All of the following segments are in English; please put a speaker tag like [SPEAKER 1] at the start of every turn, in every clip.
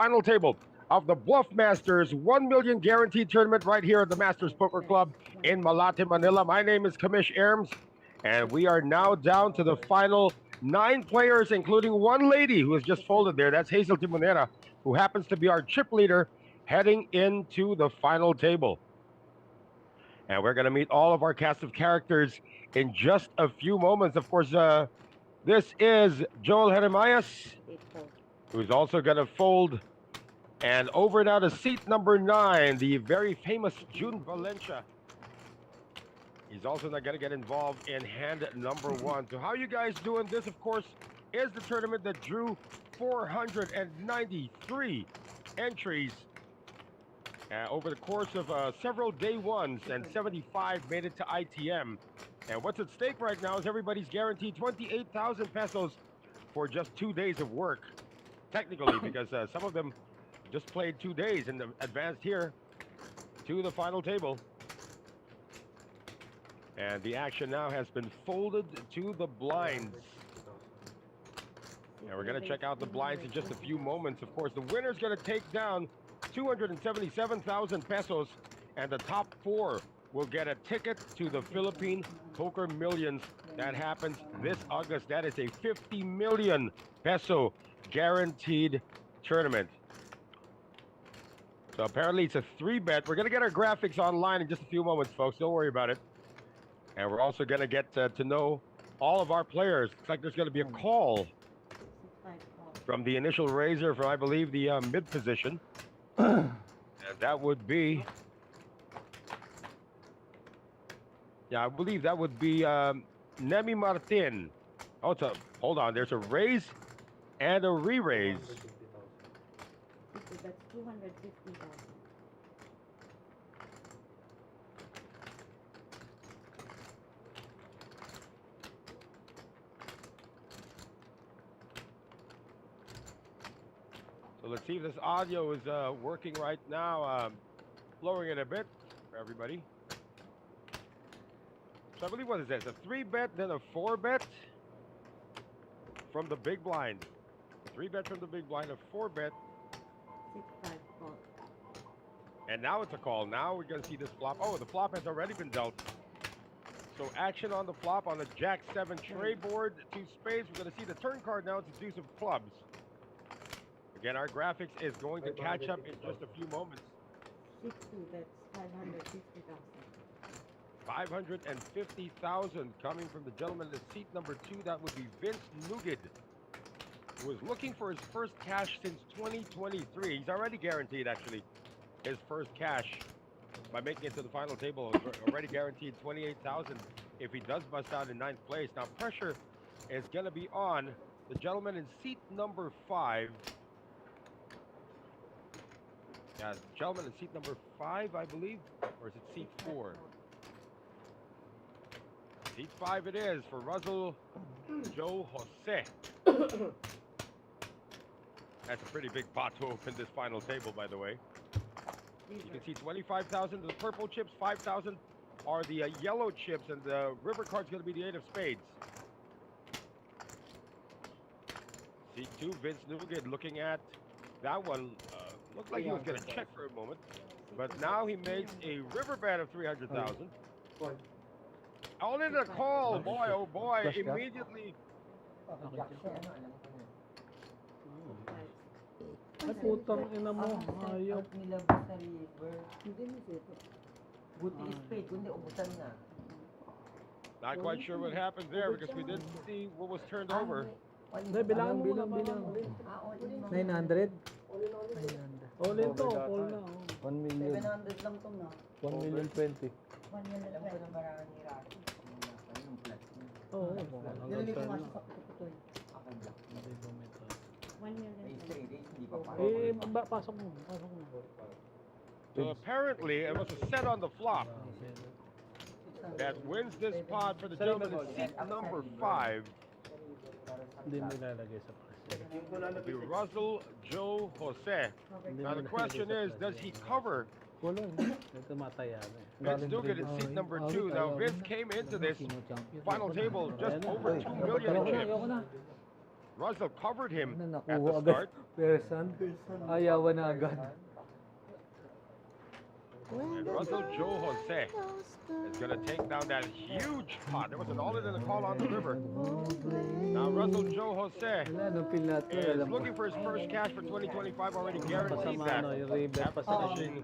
[SPEAKER 1] final table of the Bluffmasters 1 million guaranteed tournament right here at the Masters Poker Club in Malate, Manila. My name is Kamish Erms, and we are now down to the final nine players, including one lady who has just folded there. That's Hazel Timonera, who happens to be our chip leader heading into the final table. And we're going to meet all of our cast of characters in just a few moments. Of course, this is Joel Jeremias, who's also going to fold. And over now to seat number nine, the very famous June Valencia. He's also not going to get involved in hand number one. So how you guys doing? This, of course, is the tournament that drew 493 entries over the course of several day ones, and 75 made it to ITM. And what's at stake right now is everybody's guaranteed 28,000 pesos for just 2 days of work, technically, because some of them just played 2 days and advanced here to the final table. And the action now has been folded to the blinds. And we're going to check out the blinds in just a few moments. Of course, the winner's going to take down 277,000 pesos, and the top four will get a ticket to the Philippine Poker Millions. That happens this August. That is a 50 million peso guaranteed tournament. So apparently it's a 3-bet. We're going to get our graphics online in just a few moments, folks. Don't worry about it. And we're also going to get to know all of our players. Looks like there's going to be a call from the initial raiser from, I believe, the mid position. And that would be, I believe that would be Nemi Martin. Oh, hold on. There's a raise and a re-raise.
[SPEAKER 2] That's 250,000.
[SPEAKER 1] So let's see if this audio is working right now. Lowering it a bit for everybody. So I believe, what is this? A 3-bet, then a 4-bet from the big blind. 3-bet from the big blind, a 4-bet.
[SPEAKER 2] 6-5 call.
[SPEAKER 1] And now it's a call. Now we're going to see this flop. Oh, the flop has already been dealt. So action on the flop on the Jack-7 tray board. 2 spades. We're going to see the turn card now. It's a deuce of clubs. Again, our graphics is going to catch up in just a few moments.
[SPEAKER 2] 6-2, that's 550,000.
[SPEAKER 1] 550,000 coming from the gentleman in seat number 2. That would be Vince Nugid, who was looking for his first cash since 2023. He's already guaranteed, actually, his first cash by making it to the final table. He's already guaranteed 28,000 if he does bust out in 9th place. Now, pressure is going to be on the gentleman in seat number 5. Yeah, gentleman in seat number 5, I believe, or is it seat 4? Seat 5 it is for Russell Joe Jose. That's a pretty big pot to open this final table, by the way. You can see 25,000 of the purple chips, 5,000 are the yellow chips, and the river card's going to be the 8 of spades. Seat 2, Vince Nugent looking at that one. Looked like he was going to check for a moment, but now he makes a river bet of 300,000. All in a call, boy, oh boy, immediately.
[SPEAKER 3] Ay, putang ina mo, hayop.
[SPEAKER 4] Nilabas sa river. Hindi mo sito. Buti spade, kundi ubusan na.
[SPEAKER 1] Not quite sure what happened there because we didn't see what was turned over.
[SPEAKER 3] Hindi, bilangan mo muna.
[SPEAKER 4] 900?
[SPEAKER 3] All in to, all na.
[SPEAKER 4] 1 million. 700 lang to na.
[SPEAKER 3] 1 million 20.
[SPEAKER 4] 1 million lang na marami ni Rocky.
[SPEAKER 3] Oo,
[SPEAKER 4] Nilagay ko nga siya sa pututoy.
[SPEAKER 2] 1 million.
[SPEAKER 3] eh, pasok mo.
[SPEAKER 1] So apparently it was a set on the flop that wins this pot for the gentleman in seat number 5.
[SPEAKER 3] Hindi mo ilalagay sa press.
[SPEAKER 1] The Russell Joe Jose. Now the question is, does he cover
[SPEAKER 3] Kulong. Ito mataya na.
[SPEAKER 1] Vince Nugent in seat number 2? Now Vince came into this final table just over 2 million in chips. Russell covered him
[SPEAKER 5] Ano,
[SPEAKER 1] at
[SPEAKER 5] nakuha
[SPEAKER 1] the
[SPEAKER 5] agad.
[SPEAKER 1] start.
[SPEAKER 5] Person. Ayawan na agad.
[SPEAKER 1] And Russell Joe Jose is going to take down that huge pot. There was an all-in and a call on the river. Now Russell Joe Jose
[SPEAKER 5] Wala, nung feel natin,
[SPEAKER 1] is
[SPEAKER 5] alam ko.
[SPEAKER 1] looking for his first cash for 2025, already guaranteed
[SPEAKER 3] Pasama,
[SPEAKER 1] that.
[SPEAKER 3] ano, yung river pa sa
[SPEAKER 1] Finishing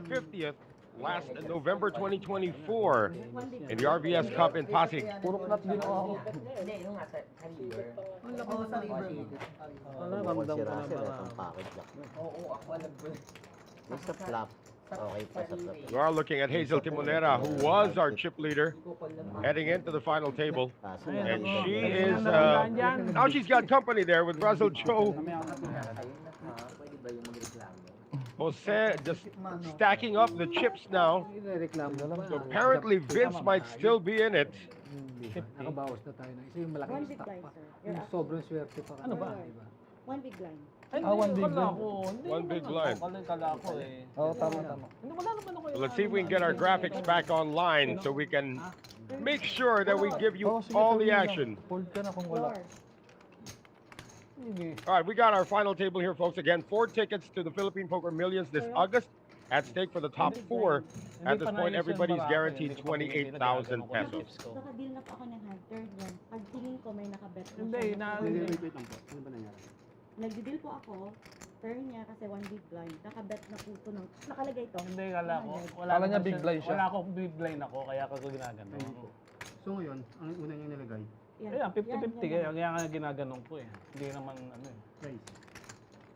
[SPEAKER 1] 50th last November 2024 in the RBS Cup in Pasig.
[SPEAKER 5] Puro clap din ako.
[SPEAKER 4] Hindi, yung nga sa river.
[SPEAKER 2] Ang laki sa river.
[SPEAKER 3] Wala, ramdam ko na ba?
[SPEAKER 4] Oo, ako alam ko.
[SPEAKER 6] Basta flap. Okay pa sa flap.
[SPEAKER 1] We are looking at Hazel Timonera, who was our chip leader, heading into the final table.
[SPEAKER 6] Kaso
[SPEAKER 1] And
[SPEAKER 6] nga,
[SPEAKER 1] she
[SPEAKER 6] ganun.
[SPEAKER 1] is, now she's got company there with Russell Joe
[SPEAKER 4] Pwede ba yung magreklamo?
[SPEAKER 1] Jose, just stacking up the chips now.
[SPEAKER 5] Reklamo na lang.
[SPEAKER 1] So apparently Vince might still be in it.
[SPEAKER 5] Hindi. Nakabawas na tayo na isa yung
[SPEAKER 2] One
[SPEAKER 5] malaking
[SPEAKER 2] big
[SPEAKER 5] stock
[SPEAKER 2] blind,
[SPEAKER 5] pa.
[SPEAKER 2] sir.
[SPEAKER 5] Yung sobrang swerte pa.
[SPEAKER 3] Ano ba?
[SPEAKER 5] Diba?
[SPEAKER 2] One big blind.
[SPEAKER 3] Ay,
[SPEAKER 5] one big
[SPEAKER 3] kala
[SPEAKER 5] blind.
[SPEAKER 3] ko. Hindi
[SPEAKER 1] One
[SPEAKER 3] naman
[SPEAKER 1] big
[SPEAKER 3] ako.
[SPEAKER 1] blind.
[SPEAKER 3] Kala ko eh.
[SPEAKER 5] Oo, tama, tama.
[SPEAKER 3] Hindi, wala naman ako.
[SPEAKER 1] So let's see if we can get our graphics back online so we can make sure that we give you all the action.
[SPEAKER 5] Hold ka na kung wala.
[SPEAKER 2] Four.
[SPEAKER 5] Sige.
[SPEAKER 1] All right, we got our final table here, folks. Again, 4 tickets to the Philippine Poker Millions this August. At stake for the top 4. At this point, everybody's guaranteed 28,000 pesos.
[SPEAKER 2] Nakadeal na po ako ng hand third yan. Pag tingin ko may nakabet na
[SPEAKER 3] Hindi,
[SPEAKER 2] siya.
[SPEAKER 3] na...
[SPEAKER 2] Nagdi-deal po ako. Turn niya kasi one big blind. Nakabet na po ito ng... Nakalagay to.
[SPEAKER 3] Hindi, kala ko. Wala
[SPEAKER 5] Kala niya
[SPEAKER 3] naman
[SPEAKER 5] big
[SPEAKER 3] siya-
[SPEAKER 5] blind siya.
[SPEAKER 3] Wala akong big blind ako, kaya ako ginagano.
[SPEAKER 7] So ngayon, ang una niya nilagay,
[SPEAKER 2] Yan.
[SPEAKER 3] Kaya 50-50
[SPEAKER 2] Yan,
[SPEAKER 3] kaya nga ginaganon ko eh. Hindi naman ano eh.
[SPEAKER 7] price.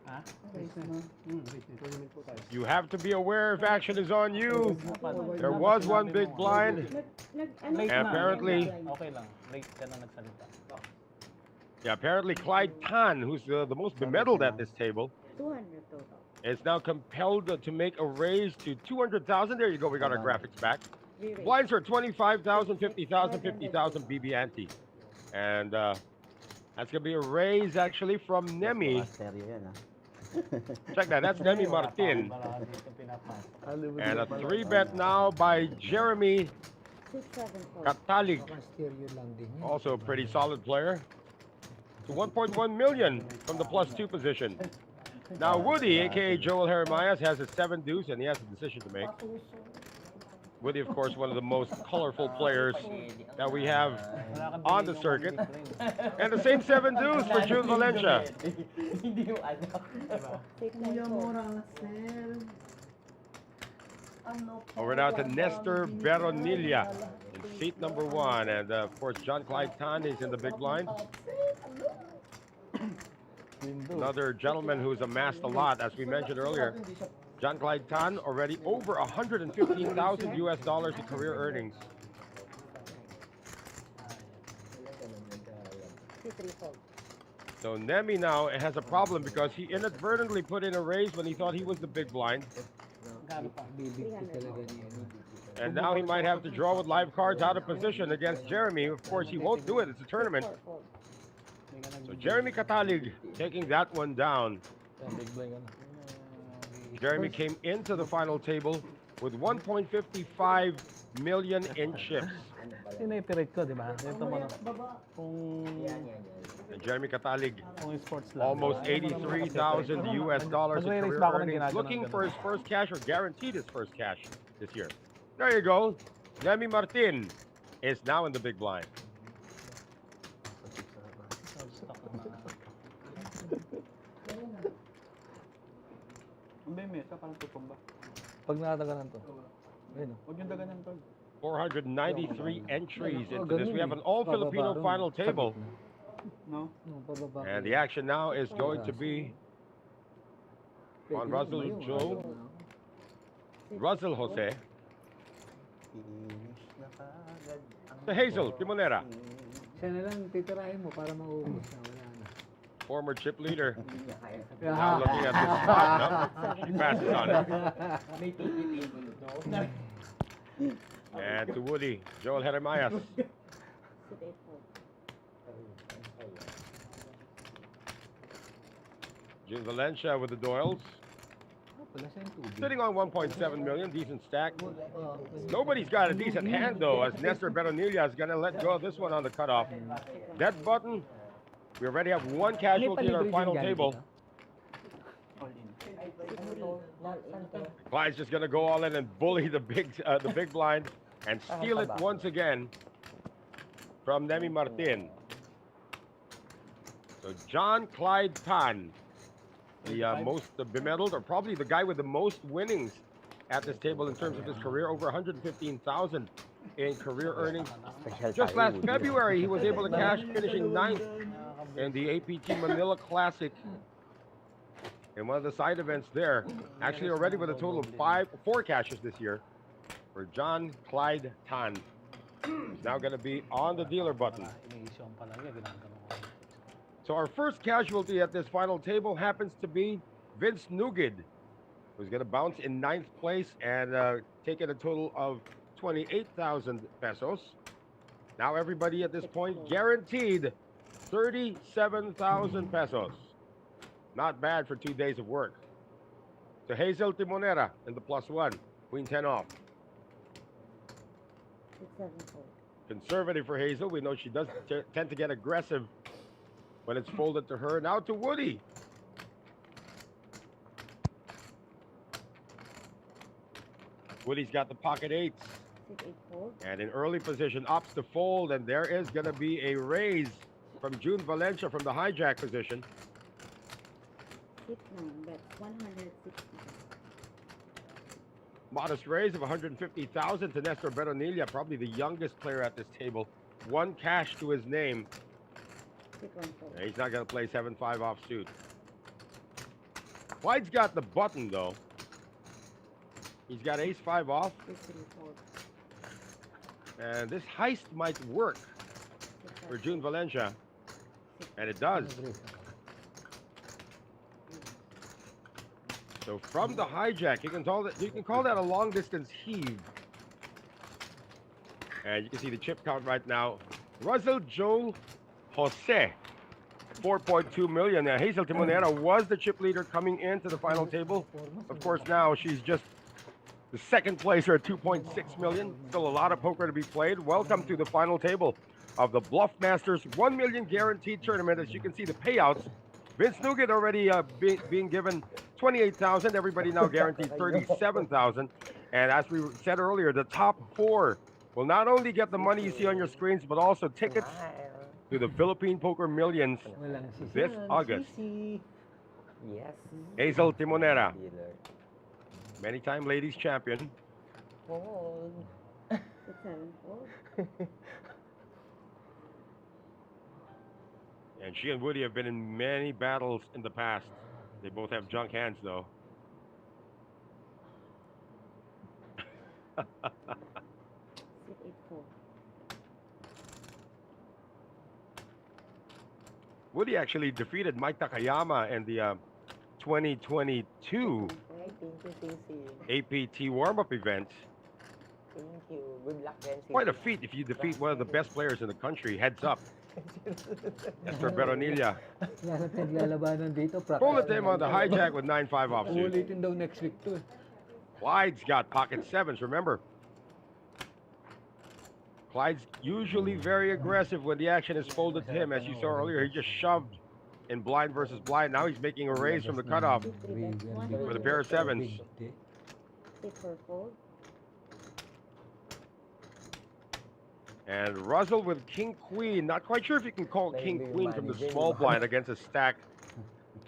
[SPEAKER 3] Ha?
[SPEAKER 7] Price na. Wait, tournament po tayo.
[SPEAKER 1] You have to be aware if action is on you. There was one big blind.
[SPEAKER 2] Ano,
[SPEAKER 3] Late
[SPEAKER 1] And
[SPEAKER 3] na.
[SPEAKER 1] apparently-
[SPEAKER 3] Okay lang. Late ka na nagsalita.
[SPEAKER 1] Yeah, apparently Clyde Tan, who's the most bemedaled at this table,
[SPEAKER 2] 200 total.
[SPEAKER 1] is now compelled to make a raise to 200,000. There you go. We got our graphics back.
[SPEAKER 2] Re-raise.
[SPEAKER 1] Blinds are 25,000, 50,000, 50,000 BB ante. And that's going to be a raise actually from Nemi.
[SPEAKER 6] Stereo yan, ha?
[SPEAKER 1] Check that. That's Nemi Martin.
[SPEAKER 3] Wala dito pinapasok.
[SPEAKER 1] And a 3-bet now by Jeremy
[SPEAKER 2] 6-7 fold.
[SPEAKER 1] Katalig.
[SPEAKER 5] Baka stereo lang din yun.
[SPEAKER 1] Also a pretty solid player. To 1.1 million from the +2 position. Now Woody, aka Joel Jeremias, has a 7 deuce and he has a decision to make. Woody, of course, one of the most colorful players that we have
[SPEAKER 3] Wala kang
[SPEAKER 1] on the
[SPEAKER 3] binigong
[SPEAKER 1] circuit.
[SPEAKER 3] big blind.
[SPEAKER 1] And the same 7 deuce for June Valencia.
[SPEAKER 4] Hindi yung ano.
[SPEAKER 2] Six, nine, fold.
[SPEAKER 1] Over now to Nestor Veronilla in seat number 1. And of course, John Clyde Tan is in the big blind. Another gentleman who's amassed a lot, as we mentioned earlier. John Clyde Tan already over 115,000 US dollars in career earnings.
[SPEAKER 2] C3 fold.
[SPEAKER 1] So Nemi now has a problem because he inadvertently put in a raise when he thought he was the big blind.
[SPEAKER 3] Gano pa?
[SPEAKER 5] Bibig ko talaga niya.
[SPEAKER 1] And now he might have to draw with live cards out of position against Jeremy. Of course, he won't do it. It's a tournament.
[SPEAKER 2] Four fold.
[SPEAKER 1] So Jeremy Katalig taking that one down.
[SPEAKER 5] Yan, big blind ka na.
[SPEAKER 1] Jeremy came into the final table with 1.55 million in chips.
[SPEAKER 3] Sinipirate ko, di ba? Ito mo na. Kung...
[SPEAKER 1] And Jeremy Katalig,
[SPEAKER 3] Kung sports lang.
[SPEAKER 1] almost 83,000 US dollars in
[SPEAKER 3] Magre-raise
[SPEAKER 1] career
[SPEAKER 3] ba ako ng
[SPEAKER 1] earnings,
[SPEAKER 3] ginaganon
[SPEAKER 1] looking
[SPEAKER 3] ganun?
[SPEAKER 1] for his first cash or guaranteed his first cash this year. There you go. Nemi Martin is now in the big blind.
[SPEAKER 3] Ang beme, sa parang tutumba.
[SPEAKER 5] Pag nakatagalan to. Ayun, oh.
[SPEAKER 3] Huwag yung daganan to.
[SPEAKER 1] 493 entries
[SPEAKER 5] Oh,
[SPEAKER 1] into this. We have an all-Filipino
[SPEAKER 5] Pababa ron.
[SPEAKER 1] final table.
[SPEAKER 3] No?
[SPEAKER 5] Nung pababa
[SPEAKER 1] And
[SPEAKER 5] ko.
[SPEAKER 1] the action now is going to be on
[SPEAKER 5] Pwede
[SPEAKER 1] Russell
[SPEAKER 5] naman yun.
[SPEAKER 1] Joe. Russell Jose.
[SPEAKER 6] Finish na kagad ang
[SPEAKER 1] To Hazel Timonera,
[SPEAKER 5] Siya na lang titirahin mo para maubos na. Wala na.
[SPEAKER 1] former chip leader.
[SPEAKER 4] Hindi niya kaya.
[SPEAKER 1] Now looking at this spot, no? She passes on it.
[SPEAKER 4] May table no?
[SPEAKER 1] And to Woody, Joel Jeremias.
[SPEAKER 2] C8 fold.
[SPEAKER 1] June Valencia with the Doyles.
[SPEAKER 5] Wala siyang tubig.
[SPEAKER 1] Sitting on 1.7 million, decent stack.
[SPEAKER 5] Oh,
[SPEAKER 1] Nobody's got a decent hand though, as Nestor Veronilla is gonna let go of this one on the cutoff. Dead button. We already have one
[SPEAKER 3] May
[SPEAKER 1] casualty in our
[SPEAKER 3] palibre
[SPEAKER 1] final
[SPEAKER 3] din galing
[SPEAKER 1] table.
[SPEAKER 3] dito.
[SPEAKER 1] Clyde's just gonna go all in and bully the big blind and steal it once again from Nemi Martin. So John Clyde Tan, the most bemedaled, or probably the guy with the most winnings at this table in terms of his career, over 115,000 in career earnings. Just last February, he was able to cash, finishing ninth in the APT Manila Classic in one of the side events there. Actually, already with a total of four cashes this year for John Clyde Tan. He's now going to be on the dealer button.
[SPEAKER 3] Iniisyon pa lang yan, ginaganon ko.
[SPEAKER 1] So our first casualty at this final table happens to be Vince Nugid, who's going to bounce in ninth place and take in a total of 28,000 pesos. Now everybody at this point guaranteed 37,000 pesos. Not bad for 2 days of work. To Hazel Timonera in the +1, queen 10 off.
[SPEAKER 2] 674.
[SPEAKER 1] Conservative for Hazel. We know she does tend to get aggressive when it's folded to her. Now to Woody. Woody's got the pocket eights.
[SPEAKER 2] 684.
[SPEAKER 1] And in early position, opts to fold, and there is going to be a raise from June Valencia from the hijack position.
[SPEAKER 2] 69. That's 160.
[SPEAKER 1] Modest raise of 150,000 to Nestor Beronilla, probably the youngest player at this table. One cash to his name.
[SPEAKER 2] 614.
[SPEAKER 1] And he's not going to play 7-5 offsuit. Clyde's got the button, though. He's got ace-5 off,
[SPEAKER 2] 634.
[SPEAKER 1] and this heist might work for June Valencia, and it does. So from the hijack, you can call that a long-distance heave. And you can see the chip count right now. Russell Joel Jose, 4.2 million. Now, Hazel Timonera was the chip leader coming into the final table. Of course, now she's just the second placer at 2.6 million. Still a lot of poker to be played. Welcome to the final table of the Bluffmasters 1 million guaranteed tournament. As you can see, the payouts. Vince Nugent already being given 28,000. Everybody now guaranteed 37,000. And as we said earlier, the top four will not only get the money you see on your screens, but also tickets to the Philippine Poker Millions this August.
[SPEAKER 6] Yes.
[SPEAKER 1] Hazel Timonera,
[SPEAKER 6] Dealer.
[SPEAKER 1] many-time ladies champion.
[SPEAKER 6] Fold.
[SPEAKER 2] 674.
[SPEAKER 1] And she and Woody have been in many battles in the past. They both have junk hands, though.
[SPEAKER 2] 684.
[SPEAKER 1] Woody actually defeated Mike Takayama in the 2022
[SPEAKER 6] Thank you.
[SPEAKER 1] APT warm-up event.
[SPEAKER 6] Thank you. Good luck, Nancy.
[SPEAKER 1] Quite a feat if you defeat one of the best players in the country. Heads up. Nestor Beronilla.
[SPEAKER 5] Lahat na naglalabanan dito.
[SPEAKER 1] Bullet him on the hijack with 9-5 offsuit.
[SPEAKER 5] Uulitin daw next week to.
[SPEAKER 1] Clyde's got pocket sevens, remember. Clyde's usually very aggressive when the action is folded to him. As you saw earlier, he just shoved in blind versus blind. Now he's making a raise from the cutoff with a pair of sevens.
[SPEAKER 2] 644.
[SPEAKER 1] And Russell with King Queen. Not quite sure if you can call King Queen from the small blind against a stack.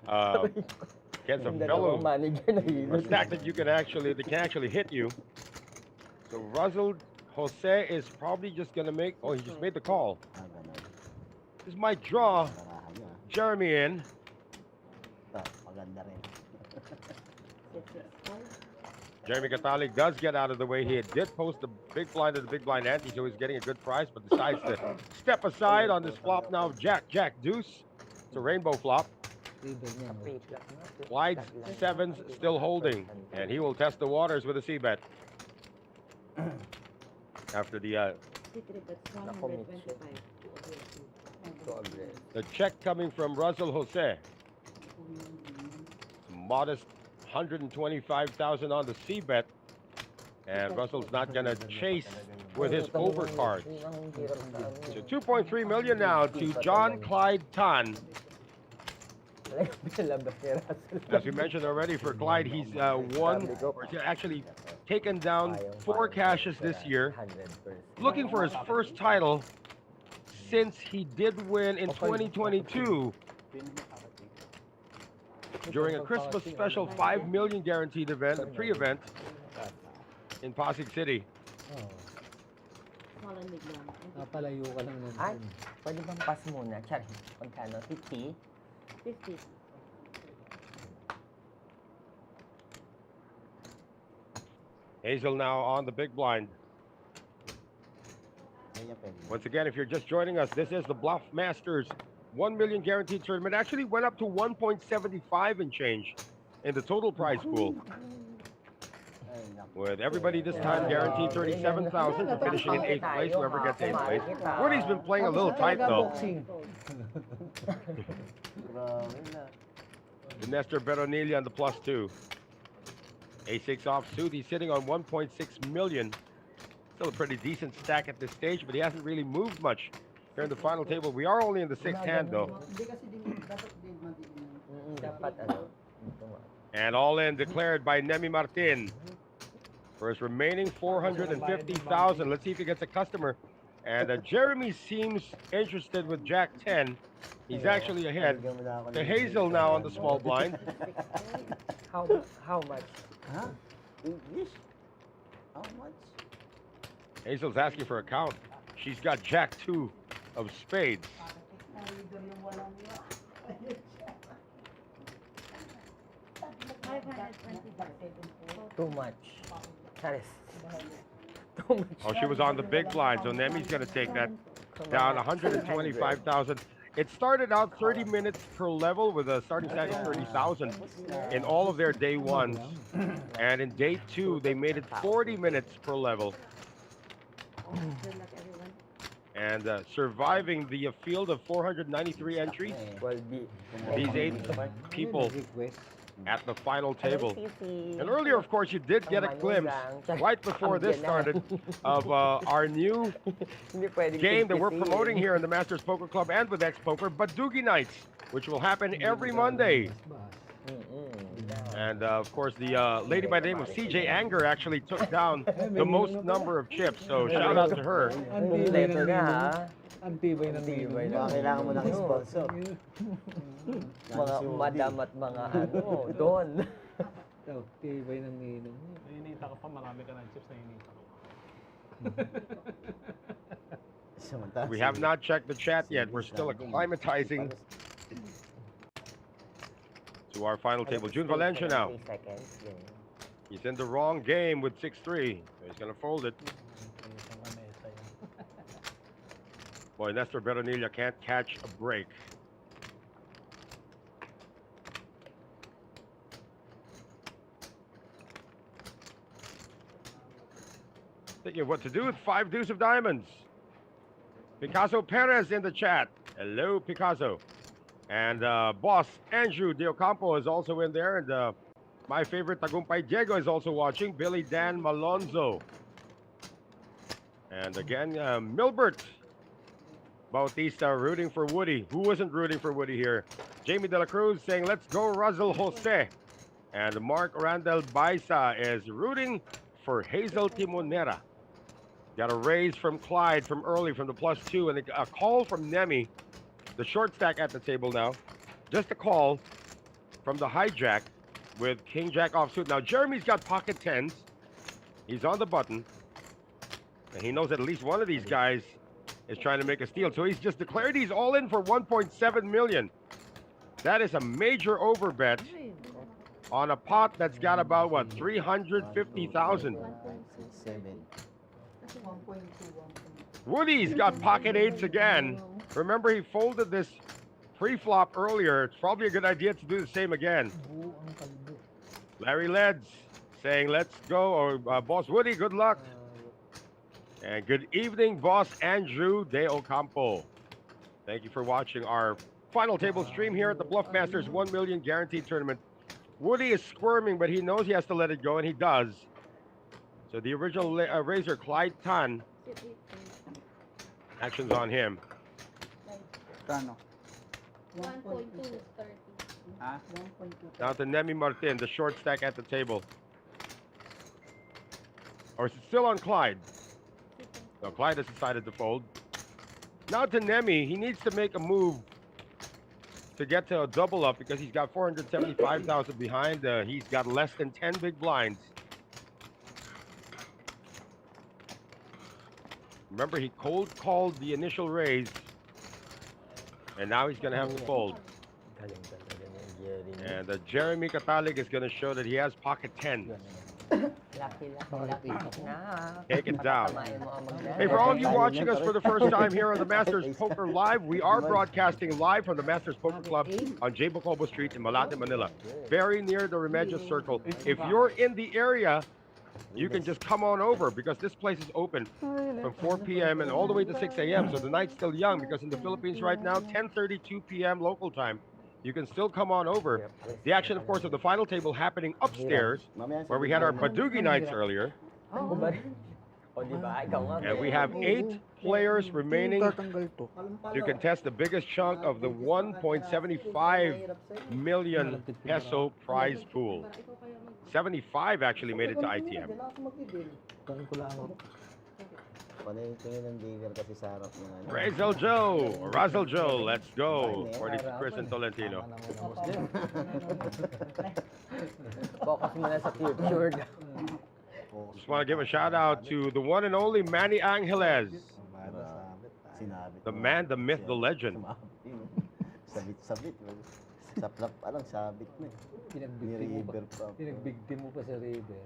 [SPEAKER 1] Against a fellow a stack that you can actually hit you. So Russell Jose is probably just gonna make. Oh, he just made the call. This might draw Jeremy in.
[SPEAKER 6] Maganda rin.
[SPEAKER 2] 664.
[SPEAKER 1] Jeremy Catalic does get out of the way. He did post the big blind to the big blind ante, so he's getting a good price, but decides to step aside on this flop now. Jack, deuce. It's a rainbow flop. Clyde's sevens still holding, and he will test the waters with a C-bet. After the
[SPEAKER 2] That's 125.
[SPEAKER 1] the check coming from Russell Jose. Modest 125,000 on the C-bet. And Russell's not going to chase with his overcards. So 2.3 million now to John Clyde Tan. As we mentioned already, for Clyde, he's won, or he's actually taken down 4 cashes this year, looking for his first title since he did win in 2022 during a Christmas special 5 million guaranteed event, a pre-event in Pasig City.
[SPEAKER 2] Small and mid lang.
[SPEAKER 5] Napalayo ka lang nun.
[SPEAKER 6] Ay, pwede bang pass muna? Char, magkano? 50?
[SPEAKER 2] 50.
[SPEAKER 1] Hazel now on the big blind. Once again, if you're just joining us, this is the Bluffmasters 1 million guaranteed tournament. Actually went up to 1.75 and change in the total prize pool. With everybody this time guaranteed 37,000 for finishing in 8th place, whoever gets 8th place. Woody's been playing a little tight though. Nestor Beronilla on the +2. A6 offsuit, he's sitting on 1.6 million. Still a pretty decent stack at this stage, but he hasn't really moved much here in the final table. We are only in the 6th hand though. And all in declared by Nemi Martin for his remaining 450,000. Let's see if he gets a customer. And Jeremy seems interested with Jack 10. He's actually ahead. To Hazel now on the small blind.
[SPEAKER 6] How much?
[SPEAKER 4] Huh? English? How much?
[SPEAKER 1] Hazel's asking for a count. She's got Jack 2 of spades.
[SPEAKER 2] 520.
[SPEAKER 6] Too much. Charis. Too much.
[SPEAKER 1] Oh, she was on the big blind, so Nemi's going to take that down 125,000. It started out 30 minutes per level with a starting stack of 30,000 in all of their day ones. And in day 2, they made it 40 minutes per level.
[SPEAKER 2] Good luck, everyone.
[SPEAKER 1] And surviving the field of 493 entries, these 8 people at the final table. And earlier, of course, you did get a glimpse right before this started of our new game that we're promoting here in the Masters Poker Club and with X Poker, Badugi Nights, which will happen every Monday. And of course, the lady by the name of CJ Anger actually took down the most number of chips, so shout out to her.
[SPEAKER 5] Ang tibay ng
[SPEAKER 6] Tibay
[SPEAKER 5] ninong.
[SPEAKER 6] na.
[SPEAKER 4] Kailangan mo ng sponsor.
[SPEAKER 6] Mga madam at mga ano, doon.
[SPEAKER 5] Oh, tibay ng ninong.
[SPEAKER 3] Nainita ko pa, marami ka ng chips na inita ko.
[SPEAKER 1] We have not checked the chat yet. We're still acclimatizing to our final table. June Valencia now.
[SPEAKER 6] 3 seconds.
[SPEAKER 1] He's in the wrong game with 6-3. So he's going to fold it. Boy, Nestor Beronilla can't catch a break. Thinking of what to do with 5 deuce of diamonds. Picasso Perez in the chat. Hello, Picasso. And boss Andrew De Ocampo is also in there. And my favorite Tagumpay Diego is also watching. Billy Dan Malonzo. And again, Milbert Bautista rooting for Woody. Who wasn't rooting for Woody here? Jamie De La Cruz saying, let's go Russell Jose. And Mark Randall Baisa is rooting for Hazel Timonera. Got a raise from Clyde from early from the +2 and a call from Nemi. The short stack at the table now. Just a call from the hijack with King Jack offsuit. Now Jeremy's got pocket 10s. He's on the button. And he knows that at least one of these guys is trying to make a steal. So he's just declared he's all in for 1.7 million. That is a major overbet on a pot that's got about, what, 350,000.
[SPEAKER 4] 1.2.
[SPEAKER 1] Woody's got pocket 8s again. Remember, he folded this pre-flop earlier. It's probably a good idea to do the same again. Larry Leds saying, let's go. Or Boss Woody, good luck. And good evening, Boss Andrew De Ocampo. Thank you for watching our final table stream here at the Bluffmasters 1 million guaranteed tournament. Woody is squirming, but he knows he has to let it go, and he does. So the original raiser, Clyde Tan,
[SPEAKER 2] Sit 8.
[SPEAKER 1] actions on him.
[SPEAKER 8] Kano?
[SPEAKER 2] 1.2, 30.
[SPEAKER 8] Ha?
[SPEAKER 4] 1.2.
[SPEAKER 1] Down to Nemi Martin, the short stack at the table. Or is it still on Clyde? No, Clyde has decided to fold. Now to Nemi, he needs to make a move to get to a double up because he's got 475,000 behind. He's got less than 10 big blinds. Remember, he cold called the initial raise, and now he's going to have to fold.
[SPEAKER 6] Galing talaga niya, Jerry.
[SPEAKER 1] And Jeremy Katalig is going to show that he has pocket 10.
[SPEAKER 6] Lucky na.
[SPEAKER 1] Take it down.
[SPEAKER 6] Tamahin mo ang magdala.
[SPEAKER 1] Hey, for all of you watching us for the first time here on the Masters Poker Live, we are broadcasting live from the Masters Poker Club on Bocobo St in Malate, Manila, very near the Remedios Circle. If you're in the area, you can just come on over because this place is open from 4 p.m. and all the way to 6 a.m. So the night's still young because in the Philippines right now, 10:32 p.m. local time. You can still come on over. The action, of course, of the final table happening upstairs where we had our Badugi nights earlier.
[SPEAKER 6] Oh, ba? O, di ba? Ikaw nga.
[SPEAKER 1] And we have 8 players remaining
[SPEAKER 5] Tatanggal to.
[SPEAKER 1] to contest the biggest chunk of the 1.75 million peso prize pool. 75 actually made it to ITM.
[SPEAKER 5] Tangan ko lang ako.
[SPEAKER 4] Panay tingin ng dealer kasi sa harap ng ano.
[SPEAKER 1] Razel Joe, Razel Joe, let's go. According to Chris and Tolentino.
[SPEAKER 6] Focus mo na sa future.
[SPEAKER 1] Just want to give a shout out to the one and only Manny Angeles,
[SPEAKER 4] Sinabit.
[SPEAKER 1] the man, the myth, the legend.
[SPEAKER 4] Sabit-sabit. Saplak pa lang, sabit na eh. Ni-river pa.
[SPEAKER 5] Pinagbigtim mo pa sa river.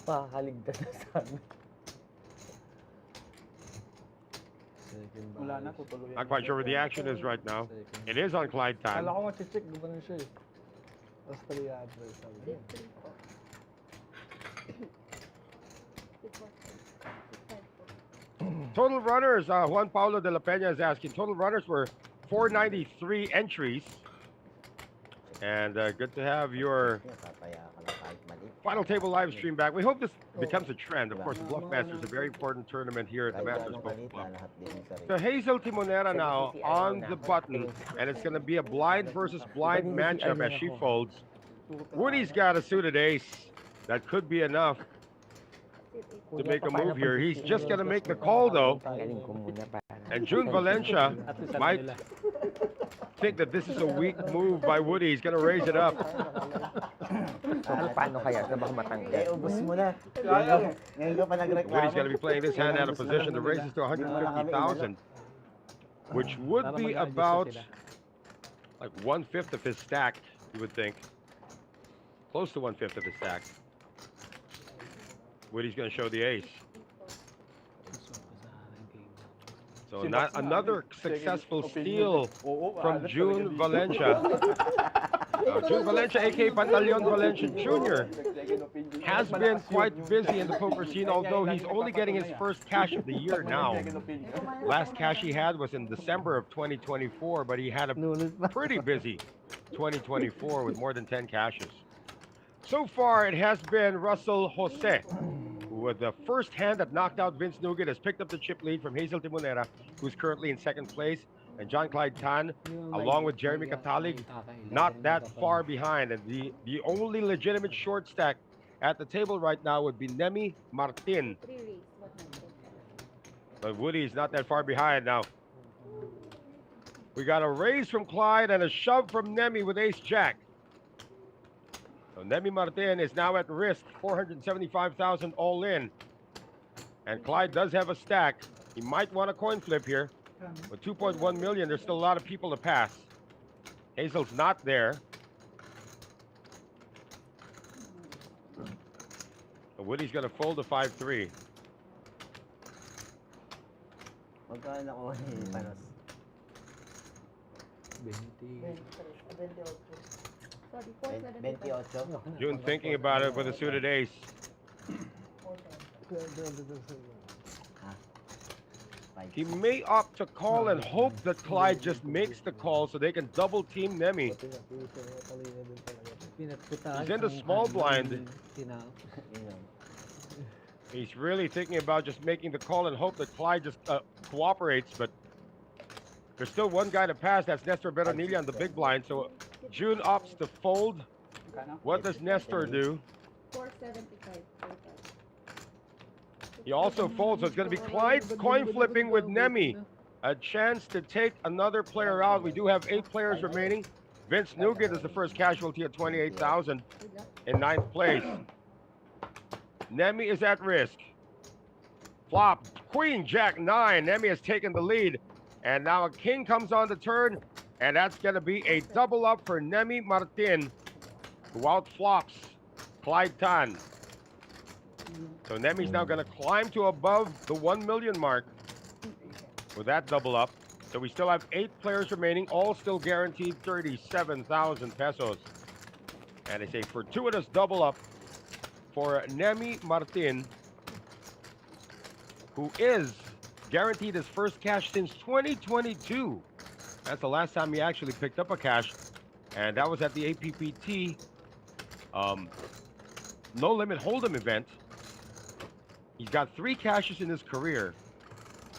[SPEAKER 6] Pakaligtas na sa amin.
[SPEAKER 8] Wala na, tutuloy.
[SPEAKER 1] Not quite sure where the action is right now. It is on Clyde
[SPEAKER 5] Kala
[SPEAKER 1] time.
[SPEAKER 5] ko nga-check, gumanon siya eh. Tapos 300 sabi niya.
[SPEAKER 1] Total runners, Juan Paulo de la Peña is asking. Total runners were 493 entries. And good to have your
[SPEAKER 4] Tataya ka lang kahit mali.
[SPEAKER 1] final table live stream back. We hope this becomes a trend. Of course, the Bluffmasters is a very important tournament here at the
[SPEAKER 4] Kahit
[SPEAKER 1] Masters
[SPEAKER 4] anong
[SPEAKER 1] Poker
[SPEAKER 4] kalit,
[SPEAKER 1] Club.
[SPEAKER 4] lahat din yung sarili.
[SPEAKER 1] So Hazel Timonera now on the button, and it's going to be a blind versus blind matchup as she folds. Woody's got a suited ace. That could be enough to make a move here. He's just going to make the call, though.
[SPEAKER 6] Galing ko muna para.
[SPEAKER 1] And June Valencia might think that this is a weak move by Woody. He's going to raise it up.
[SPEAKER 6] Paano kaya? Sa bang matanggal?
[SPEAKER 4] Ubus mo na. Ngayon ka pa nagreklamo.
[SPEAKER 1] Woody's going to be playing this hand out of position. The raise is to 150,000, which would be about like 1/5 of his stack, you would think. Close to 1/5 of his stack. Woody's going to show the ace. So not another successful steal from June Valencia. June Valencia, aka Pantaleon Valencia Jr., has been quite busy in the poker scene, although he's only getting his first cash of the year now. Last cash he had was in December of 2024, but he had a pretty busy 2024 with more than 10 cashes. So far, it has been Russell Jose, who with the first hand that knocked out Vince Nugget has picked up the chip lead from Hazel Timonera, who's currently in second place, and John Clyde Tan, along with Jeremy Katalig, not that far behind. And the only legitimate short stack at the table right now would be Nemi Martin. But Woody's not that far behind now. We got a raise from Clyde and a shove from Nemi with ace-jack. So Nemi Martin is now at risk, 475,000 all in. And Clyde does have a stack. He might want a coin flip here. With 2.1 million, there's still a lot of people to pass. Hazel's not there. So Woody's going to fold a 5-3.
[SPEAKER 4] Magkano ako eh, panos? 28.
[SPEAKER 1] June thinking about it with a suited ace. He may opt to call and hope that Clyde just makes the call so they can double team Nemi. He's in the small blind. He's really thinking about just making the call and hope that Clyde just cooperates, but there's still one guy to pass. That's Nestor Beronilla on the big blind. So June opts to fold.
[SPEAKER 8] Magkano?
[SPEAKER 1] What does Nestor do?
[SPEAKER 2] 475.
[SPEAKER 1] He also folds, so it's going to be Clyde coin flipping with Nemi. A chance to take another player out. We do have 8 players remaining. Vince Nugent is the first casualty at 28,000 in 9th place. Nemi is at risk. Flop, Queen, Jack 9. Nemi has taken the lead. And now a king comes on the turn. And that's going to be a double up for Nemi Martin, who outflops Clyde Tan. So Nemi's now going to climb to above the 1 million mark with that double up. So we still have 8 players remaining, all still guaranteed 37,000 pesos. And it's a fortuitous double up for Nemi Martin, who is guaranteed his first cash since 2022. That's the last time he actually picked up a cash. And that was at the APPT No Limit Hold'em event. He's got 3 cashes in his career.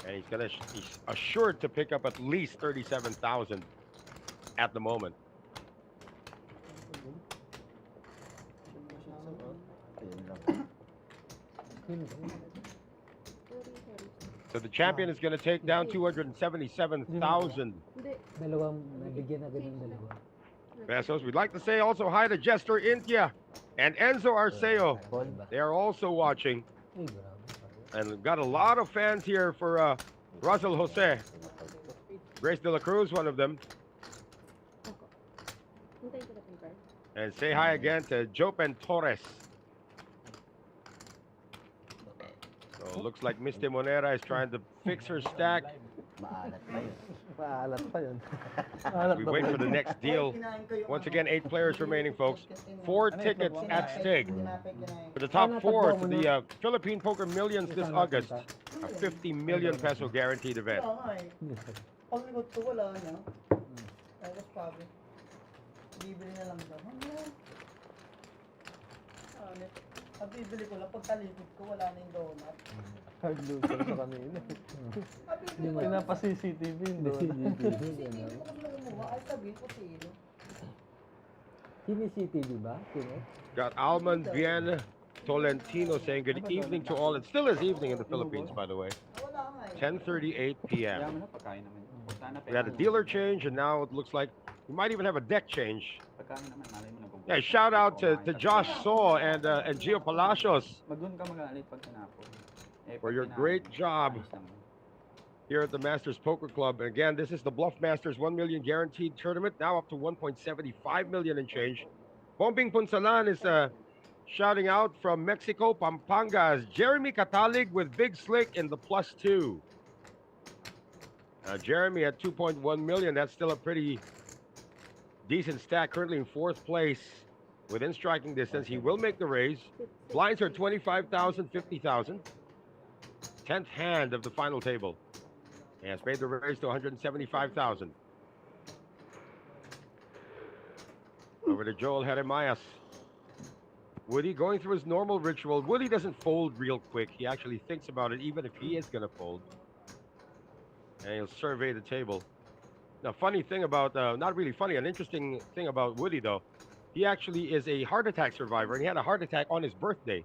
[SPEAKER 1] And he's assured to pick up at least 37,000 at the moment. So the champion is going to take down 277,000
[SPEAKER 5] Dalawang nabigyan na ganun dalawa.
[SPEAKER 1] pesos. We'd like to say also hi to Jester Intia and Enzo Arceo. They are also watching.
[SPEAKER 5] Ay, grabe.
[SPEAKER 1] And we've got a lot of fans here for Russell Jose. Grace De La Cruz, one of them. And say hi again to Jopen Torres. So looks like Miss De Monera is trying to fix her stack.
[SPEAKER 4] Maalat pa yun.
[SPEAKER 3] Maalat pa yun.
[SPEAKER 1] We wait for the next deal. Once again, 8 players remaining, folks. 4 tickets at stake for the top 4 to the Philippine Poker Millions this August. A 50 million peso guaranteed event.
[SPEAKER 9] Pag likod ko, wala na. Tapos sabi, bibili na lang daw. Ang bibili ko lang, pag talikod ko, wala na yung donut.
[SPEAKER 3] Hard loser sa kanila.
[SPEAKER 9] Bibili ko lang.
[SPEAKER 3] Pinapa-CCTV yun doon.
[SPEAKER 9] CCTV ko lang lumuha, ay sabihin ko sino.
[SPEAKER 5] CCTV ba? Sino?
[SPEAKER 1] Got Alman Bien Tolentino saying good evening to all. It still is evening in the Philippines, by the way.
[SPEAKER 9] Wala nga eh.
[SPEAKER 1] 10:38 p.m.
[SPEAKER 8] Yaman na, pagkain naman. Punta na,
[SPEAKER 1] We had a dealer change, and now it looks like we might even have a deck change.
[SPEAKER 8] Pagkain naman, malay mo na.
[SPEAKER 1] Yeah, shout out to Josh Saw and Gio Palacios
[SPEAKER 8] Mag-doon ka mag-aalit pag tinapon.
[SPEAKER 1] for your great job here at the Masters Poker Club. And again, this is the Bluffmasters 1 million guaranteed tournament, now up to 1.75 million and change. Bombing Punsalan is shouting out from Mexico, Pampangas. Jeremy Catalig with Big Slick in the +2. Jeremy at 2.1 million. That's still a pretty decent stack. Currently in 4th place within striking distance. He will make the raise. Blinds are 25,000, 50,000. 10th hand of the final table. He has made the raise to 175,000. Over to Joel Jeremias. Woody going through his normal ritual. Woody doesn't fold real quick. He actually thinks about it, even if he is going to fold. And he'll survey the table. Now, funny thing about, not really funny, an interesting thing about Woody, though, he actually is a heart attack survivor, and he had a heart attack on his birthday.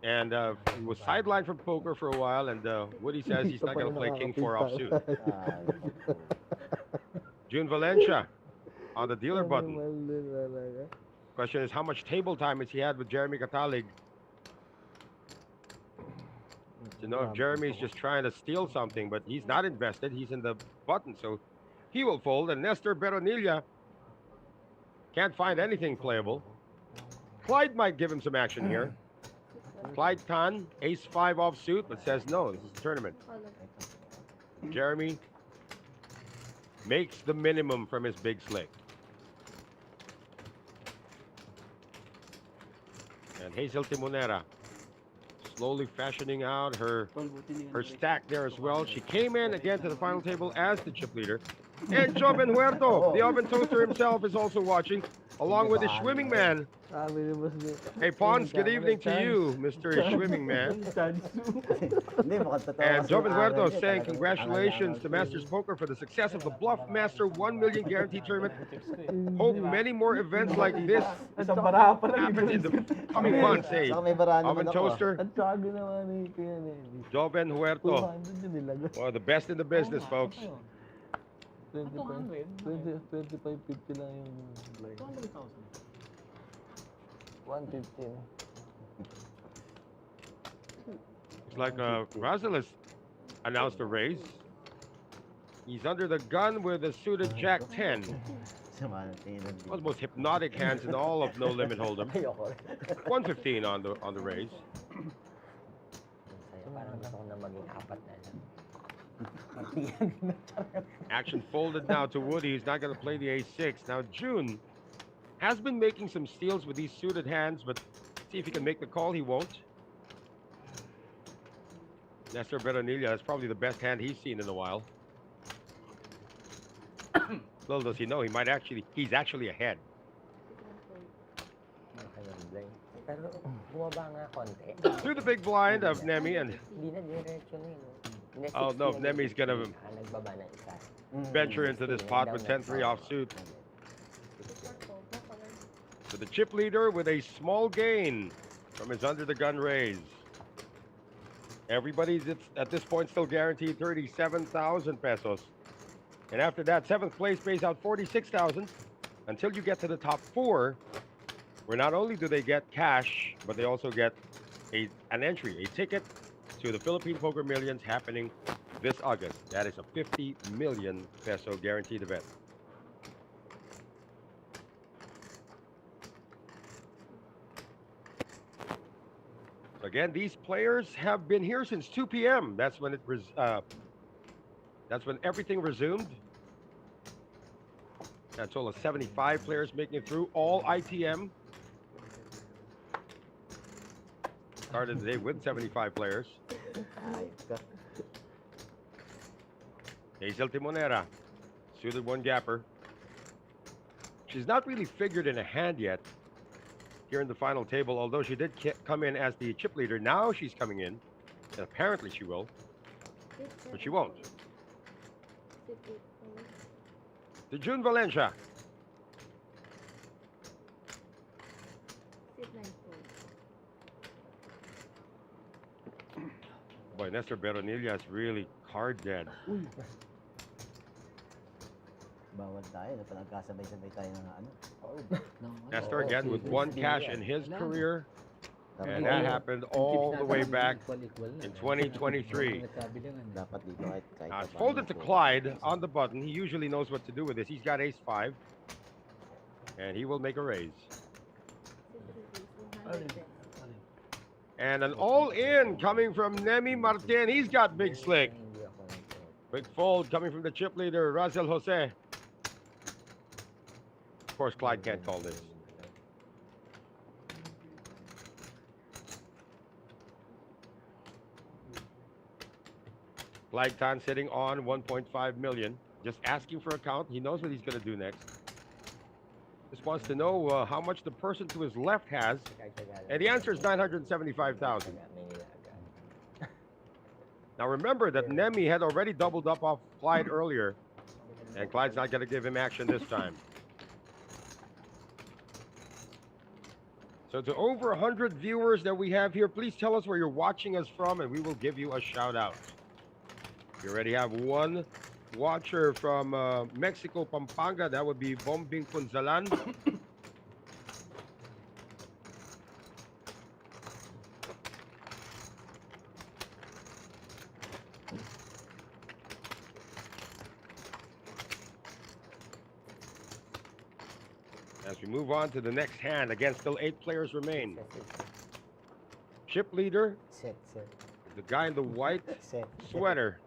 [SPEAKER 1] And he was sidelined from poker for a while, and Woody says he's not going to play King 4 offsuit. June Valencia on the dealer button. Question is, how much table time has he had with Jeremy Catalig? To know if Jeremy's just trying to steal something, but he's not invested. He's in the button, so he will fold. And Nestor Beronilla can't find anything playable. Clyde might give him some action here. Clyde Tan, ace-5 offsuit, but says no, this is a tournament. Jeremy makes the minimum from his big slick. And Hazel Timonera slowly fashioning out her stack there as well. She came in again to the final table as the chip leader. And Joven Huerto, the oven toaster himself, is also watching. along with the swimming man.
[SPEAKER 3] Sabi ni Boss Nick.
[SPEAKER 1] Hey, Pons, good evening to you, Mr. Swimming Man.
[SPEAKER 4] Hindi, mukhang totoo.
[SPEAKER 1] And
[SPEAKER 4] kasi yung
[SPEAKER 1] Joven
[SPEAKER 4] angal
[SPEAKER 1] Huerto
[SPEAKER 4] niya,
[SPEAKER 1] saying
[SPEAKER 4] talagang
[SPEAKER 1] congratulations
[SPEAKER 4] angal-angal
[SPEAKER 1] to
[SPEAKER 4] siya.
[SPEAKER 1] Masters Poker for the success of the Bluffmaster 1 million guarantee tournament. Hope many more events like this
[SPEAKER 3] Isang baraha pa lang.
[SPEAKER 1] happen in the coming months. Hey,
[SPEAKER 4] Saka may baraan
[SPEAKER 1] Oven
[SPEAKER 4] naman ako.
[SPEAKER 1] Toaster,
[SPEAKER 3] Ang tsago naman ni Kuya Nelly.
[SPEAKER 1] Joven Huerto.
[SPEAKER 3] 200 yung nilagay.
[SPEAKER 1] One of the best in the business, folks.
[SPEAKER 3] 25.50 lang yung blind. 115.
[SPEAKER 1] It's like Razel has announced a raise. He's under the gun with a suited Jack 10.
[SPEAKER 4] Sama ng tingin ng
[SPEAKER 1] One of the most hypnotic hands in all of No Limit Hold'em.
[SPEAKER 6] Ayoko.
[SPEAKER 1] 115 on the raise.
[SPEAKER 6] Sa'yo, parang gusto ko na maging apat na lang.
[SPEAKER 1] Action folded now to Woody. He's not going to play the A6. Now, June has been making some steals with these suited hands, but see if he can make the call. He won't. Nestor Beronilla, that's probably the best hand he's seen in a while. Little does he know, he's actually ahead.
[SPEAKER 6] Pero bumaba nga konti.
[SPEAKER 1] Through the big blind of Nemi, and
[SPEAKER 6] Hindi na diretso na yun.
[SPEAKER 1] oh no, Nemi's gonna
[SPEAKER 6] Nagbaba ng isa.
[SPEAKER 1] venture into this pot with 10-3 offsuit. So the chip leader with a small gain from his under the gun raise. Everybody's at this point still guaranteed 37,000 pesos. And after that, 7th place pays out 46,000 until you get to the top 4, where not only do they get cash, but they also get an entry, a ticket to the Philippine Poker Millions happening this August. That is a 50 million peso guaranteed event. Again, these players have been here since 2 p.m. That's when everything resumed. That's all of 75 players making it through, all ITM. Started the day with 75 players. Hazel Timonera, suited one gapper. She's not really figured in a hand yet here in the final table, although she did come in as the chip leader. Now she's coming in, and apparently she will, but she won't. To June Valencia. Boy, Nestor Beronilla is really card dead.
[SPEAKER 4] Bawal tayo, na pinagkasabay-sabay tayo ng ano.
[SPEAKER 1] Nestor again with one cash in his career, and that happened all the way back in 2023.
[SPEAKER 4] Dapat dito kahit
[SPEAKER 1] Now it's folded to Clyde on the button. He usually knows what to do with this. He's got ace-5, and he will make a raise. And an all-in coming from Nemi Martin. He's got big slick. Big fold coming from the chip leader, Razel Jose. Of course, Clyde can't call this. Clyde Tan sitting on 1.5 million. Just asking for a count. He knows what he's going to do next. Just wants to know how much the person to his left has. And the answer is 975,000. Now remember that Nemi had already doubled up off Clyde earlier. And Clyde's not going to give him action this time. So to over 100 viewers that we have here, please tell us where you're watching us from and we will give you a shout out. We already have one watcher from Mexico, Pampanga. That would be Bombing Punzalan. As we move on to the next hand, again, still 8 players remain. Chip leader,
[SPEAKER 4] Set.
[SPEAKER 1] the guy in the white sweater.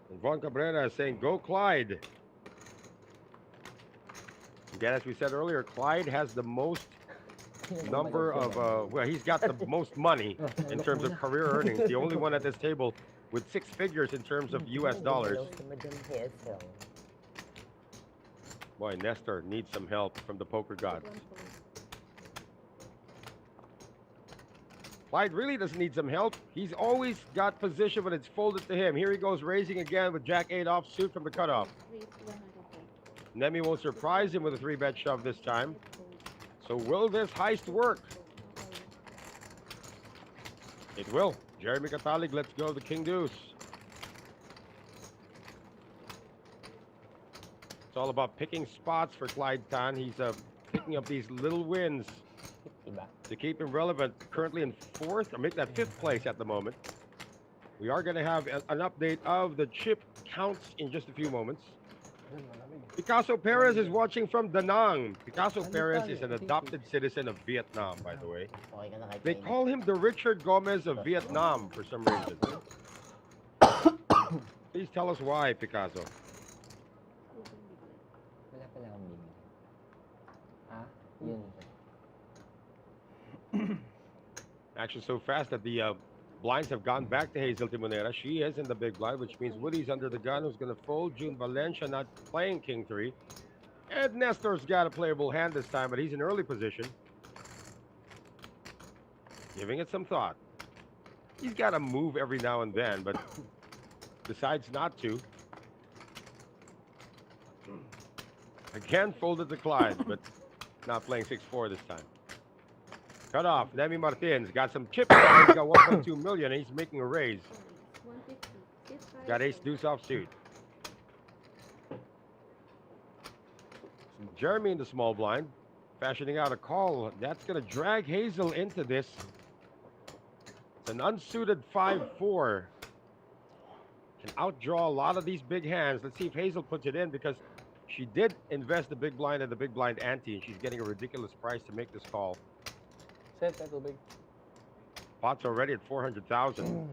[SPEAKER 1] And Von Cabrera is saying, go Clyde. Again, as we said earlier, Clyde has the most number of, well, he's got the most money in terms of career earnings. The only one at this table with 6 figures in terms of US dollars. Boy, Nestor needs some help from the poker gods. Clyde really doesn't need some help. He's always got position when it's folded to him. Here he goes raising again with Jack 8 offsuit from the cutoff. Nemi won't surprise him with a 3-bet shove this time. So will this heist work? It will. Jeremy Catalig lets go of the King Deuce. It's all about picking spots for Clyde Tan. He's picking up these little wins to keep him relevant. Currently in 4th, or make that 5th place at the moment. We are going to have an update of the chip counts in just a few moments. Picasso Perez is watching from Da Nang. Picasso Perez is an adopted citizen of Vietnam, by the way.
[SPEAKER 4] Okay ka na kay
[SPEAKER 1] They
[SPEAKER 4] Kainin.
[SPEAKER 1] call him the Richard Gomez of Vietnam for some reason. Please tell us why, Picasso.
[SPEAKER 6] Wala pala akong bibili. Ah, yun.
[SPEAKER 1] Action so fast that the blinds have gone back to Hazel Timonera. She is in the big blind, which means Woody's under the gun, who's going to fold. June Valencia not playing King 3. And Nestor's got a playable hand this time, but he's in early position. Giving it some thought. He's got to move every now and then, but decides not to. Again, folded to Clyde, but not playing 6-4 this time. Cut off. Nemi Martinez got some chips. He's got 1.2 million. He's making a raise. Got ace deuce offsuit. Jeremy in the small blind, fashioning out a call. That's going to drag Hazel into this. It's an unsuited 5-4. Can outdraw a lot of these big hands. Let's see if Hazel puts it in, because she did invest the big blind and the big blind ante, and she's getting a ridiculous price to make this call.
[SPEAKER 3] Set na tubig.
[SPEAKER 1] Pot's already at 400,000.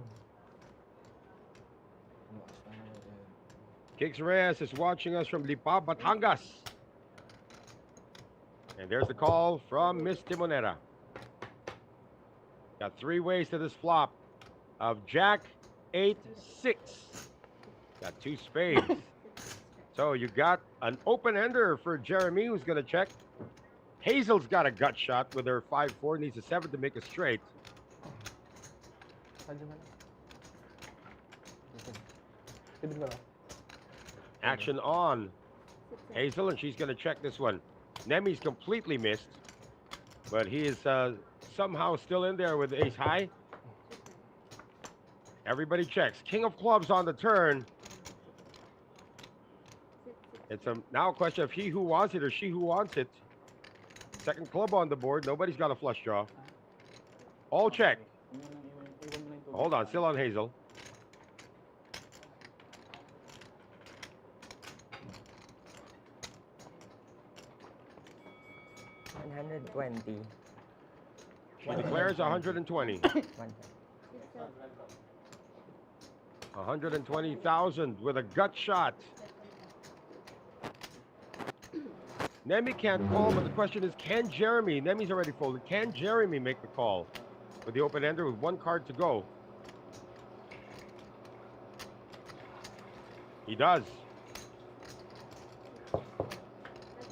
[SPEAKER 1] Kix Reyes is watching us from Lipa, Batangas. And there's the call from Miss Timonera. Got 3 ways to this flop of Jack 8-6. Got 2 spades. So you got an open ender for Jeremy, who's going to check. Hazel's got a gut shot with her 5-4, needs a 7 to make a straight.
[SPEAKER 3] Radyo mo na. Tibid mo na.
[SPEAKER 1] Action on Hazel, and she's going to check this one. Nemi's completely missed, but he is somehow still in there with ace high. Everybody checks. King of clubs on the turn. It's now a question of he who wants it or she who wants it. Second club on the board. Nobody's got a flush draw. All check. Hold on, still on Hazel.
[SPEAKER 6] $120.
[SPEAKER 1] She declares 120. 120,000 with a gut shot. Nemi can't call, but the question is, can Jeremy, Nemi's already folded, can Jeremy make the call with the open ender with 1 card to go? He does.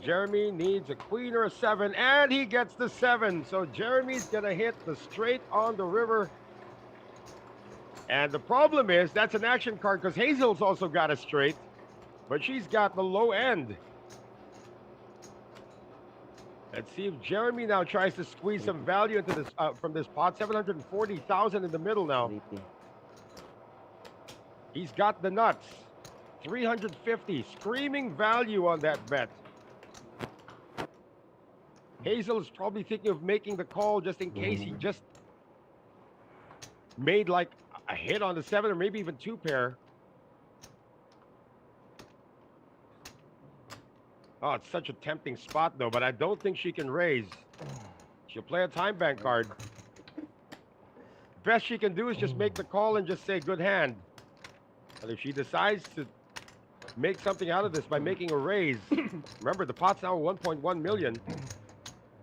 [SPEAKER 1] Jeremy needs a queen or a 7, and he gets the 7. So Jeremy's gonna hit the straight on the river. And the problem is, that's an action card because Hazel's also got a straight, but she's got the low end. Let's see if Jeremy now tries to squeeze some value into this from this pot. 740,000 in the middle now. He's got the nuts. 350, screaming value on that bet. Hazel is probably thinking of making the call just in case he just made like a hit on the 7 or maybe even 2 pair. Oh, it's such a tempting spot though, but I don't think she can raise. She'll play a time bank card. Best she can do is just make the call and just say good hand. But if she decides to make something out of this by making a raise, remember the pot's now 1.1 million.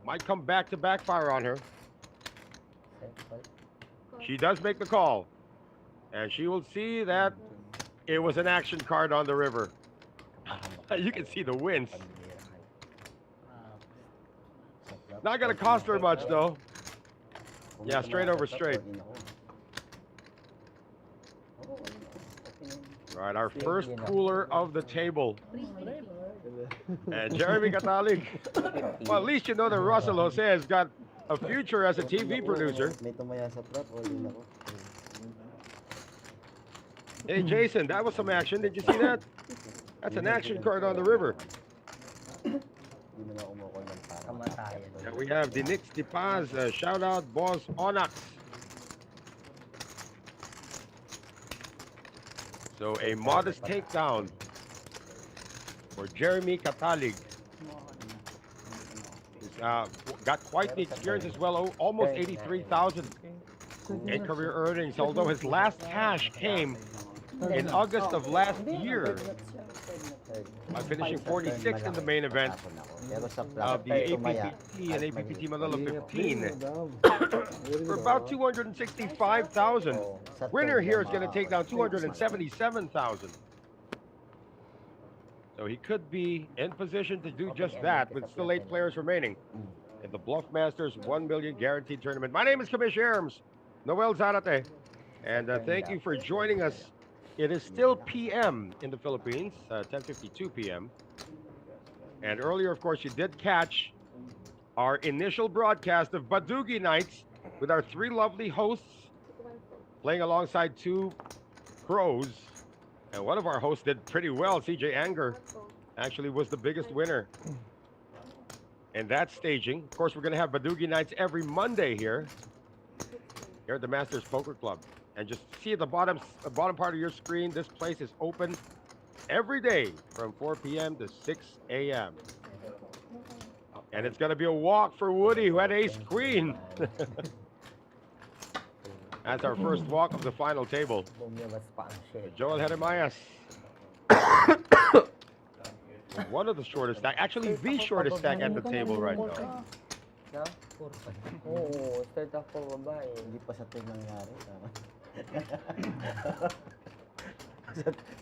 [SPEAKER 1] Might come back to backfire on her. She does make the call. And she will see that it was an action card on the river. You can see the winds Not gonna cost her much though.
[SPEAKER 4] Kung
[SPEAKER 1] Yeah,
[SPEAKER 4] may
[SPEAKER 1] straight over
[SPEAKER 4] tumaas sa
[SPEAKER 1] straight.
[SPEAKER 4] flop, all in ako. Oo, okay na yun.
[SPEAKER 1] Right, our first cooler of the table. And Jeremy Catalig. Well, at least you know that Russell Jose has got a future as a TV producer.
[SPEAKER 4] May tumaya sa flop, all in ako.
[SPEAKER 1] Hey, Jason, that was some action. Did you see that? That's an action card on the river.
[SPEAKER 4] Hindi mo na umukol ng parang.
[SPEAKER 6] Kamatayan.
[SPEAKER 1] And we have the Nix de Paz. Shout out, boss Onyx. So a modest takedown for Jeremy Catalig. He's got quite the experience as well, almost 83,000 in career earnings, although his last cash came in August of last year by finishing 46 in the main event
[SPEAKER 4] Pero sa flop,
[SPEAKER 1] of the APPT and APPT Manila 15 for about 265,000. Winner here is going to take down 277,000. So he could be in position to do just that with still 8 players remaining in the Bluffmasters 1 million guaranteed tournament. My name is Kamish Erms, Noel Zarate, and thank you for joining us. It is still PM in the Philippines, 10:52 p.m. And earlier, of course, you did catch our initial broadcast of Badugi Nights with our 3 lovely hosts playing alongside 2 pros. And one of our hosts did pretty well. CJ Anger actually was the biggest winner in that staging. Of course, we're going to have Badugi Nights every Monday here at the Masters Poker Club. And just see at the bottom part of your screen, this place is open every day from 4 p.m. to 6 a.m. And it's going to be a walk for Woody, who had ace queen. That's our first walk of the final table.
[SPEAKER 6] Bumiyabas pa ang shit.
[SPEAKER 1] Joel Jeremias. One of the shortest stack, actually the shortest stack at the table right now.
[SPEAKER 6] Na? Oo, start ako babae.
[SPEAKER 4] Hindi pa sa turn nangyari.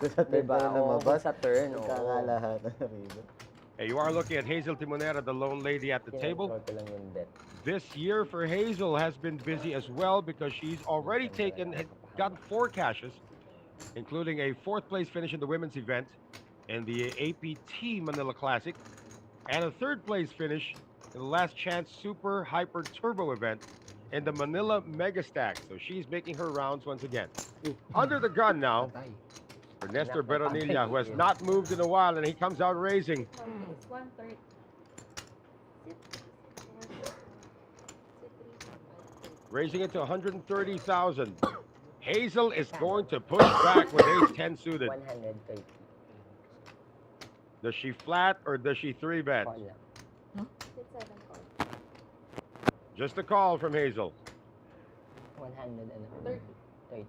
[SPEAKER 4] Sa turn
[SPEAKER 6] Diba?
[SPEAKER 4] na
[SPEAKER 6] Oo,
[SPEAKER 4] lumabas.
[SPEAKER 6] sa turn. Oo.
[SPEAKER 4] Kakalahat na ribo.
[SPEAKER 1] Hey, you are looking at Hazel Timonera, the lone lady at the table.
[SPEAKER 6] Kinontrol ko lang yung bet.
[SPEAKER 1] This year for Hazel has been busy as well because she's already gotten 4 cashes, including a 4th place finish in the women's event in the APT Manila Classic, and a 3rd place finish in the Last Chance Super Hyper Turbo event in the Manila Mega Stack. So she's making her rounds once again. Under the gun now for Nestor Beronilla, who has not moved in a while, and he comes out raising.
[SPEAKER 2] It's 1/3.
[SPEAKER 1] Raising it to 130,000. Hazel is going to push back with ace-10 suited.
[SPEAKER 6] 130.
[SPEAKER 1] Does she flat or does she 3-bet?
[SPEAKER 6] Call lang.
[SPEAKER 1] Just a call from Hazel.
[SPEAKER 6] 130. 30.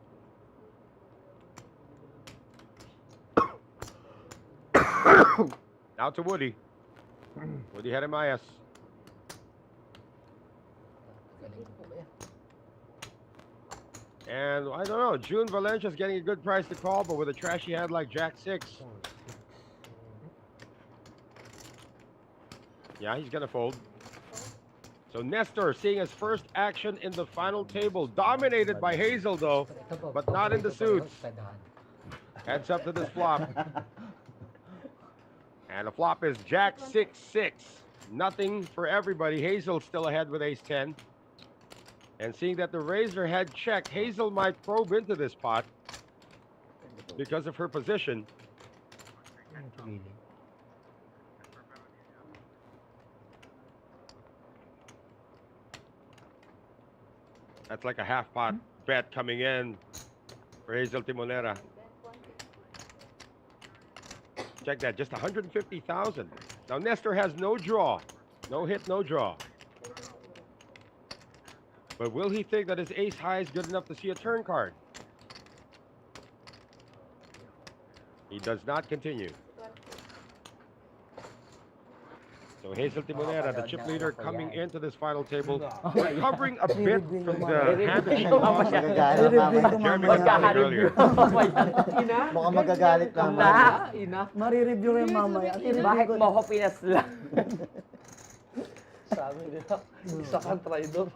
[SPEAKER 1] Now to Woody. Woody Jeremias. And I don't know, June Valencia's getting a good price to call, but with a trashy hand like Jack 6. Yeah, he's gonna fold. So Nestor seeing his first action in the final table, dominated by Hazel though, but not in the suits. Heads up to this flop. And the flop is Jack 6-6. Nothing for everybody. Hazel still ahead with ace-10. And seeing that the razor had checked, Hazel might probe into this pot because of her position. That's like a half pot bet coming in for Hazel Timonera. Check that, just 150,000. Now Nestor has no draw. No hit, no draw. But will he think that his ace high is good enough to see a turn card? He does not continue. So Hazel Timonera, the chip leader, coming into this final table, recovering a bit from the hand that she lost. Jeremy was talking earlier.
[SPEAKER 4] Mukhang magagalit naman.
[SPEAKER 9] Marireview rin mamaya.
[SPEAKER 6] Bakit mo ako pinasla? Sabi nila, isa kang traidor.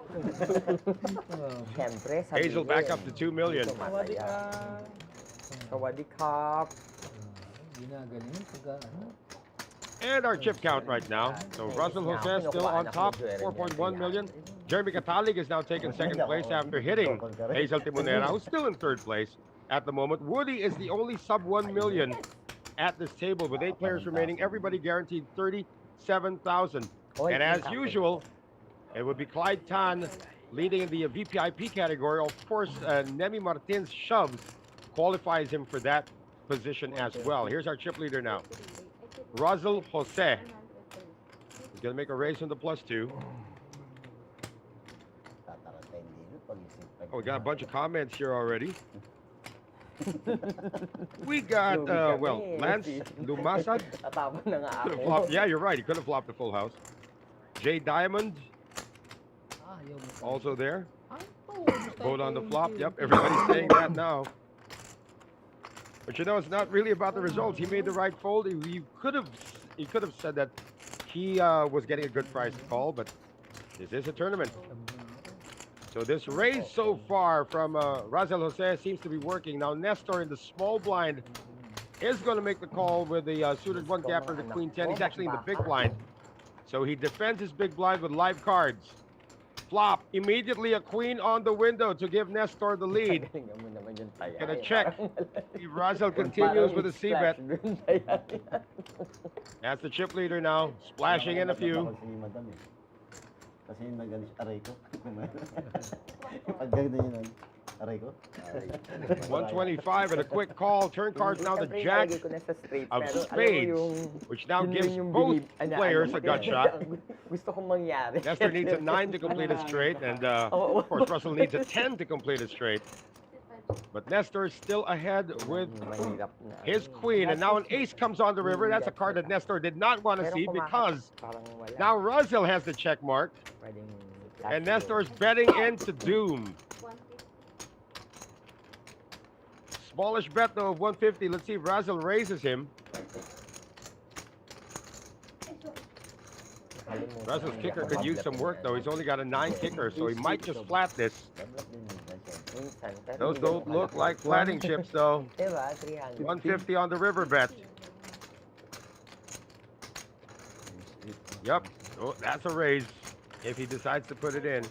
[SPEAKER 6] Siyempre, sabi
[SPEAKER 1] Hazel back up to 2 million.
[SPEAKER 6] Sawadikap.
[SPEAKER 5] Ginagaling pag ano.
[SPEAKER 1] And our chip count right now. So Russell Jose still on top, 4.1 million. Jeremy Catalig is now taking second place after hitting Hazel Timonera, who's still in third place at the moment. Woody is the only sub 1 million at this table with 8 players remaining. Everybody guaranteed 37,000. And as usual, it would be Clyde Tan leading in the VPIP category. Of course, Nemi Martin's shoves qualifies him for that position as well. Here's our chip leader now. Russell Jose. He's going to make a race on the +2. Oh, we got a bunch of comments here already. We got, well, Lance Lumasad. Yeah, you're right. He could have flopped the full house. Jay Diamond. Also there. Vote on the flop. Yep, everybody's saying that now. But you know, it's not really about the results. He made the right fold. He could have said that he was getting a good price call, but this is a tournament. So this raise so far from Russell Jose seems to be working. Now Nestor in the small blind is going to make the call with the suited one gapper, the queen 10. He's actually in the big blind. So he defends his big blind with live cards. Flop, immediately a queen on the window to give Nestor the lead. Gonna check. Russell continues with a C-bet. That's the chip leader now, splashing in a few.
[SPEAKER 4] Kasi yung aray ko. Pag ganyan yun, aray ko.
[SPEAKER 1] 125 and a quick call. Turn cards now the jack of spades, which now gives both players a gut shot. Nestor needs a 9 to complete a straight, and of course Russell needs a 10 to complete a straight. But Nestor is still ahead with his queen, and now an ace comes on the river. That's a card that Nestor did not want to see because now Russell has the check mark, and Nestor's betting into doom. Smallish bet though of 150. Let's see if Russell raises him. Russell's kicker could use some work though. He's only got a 9 kicker, so he might just flat this. Those don't look like flatting chips though. 150 on the river bet. Yep. Oh, that's a raise if he decides to put it in.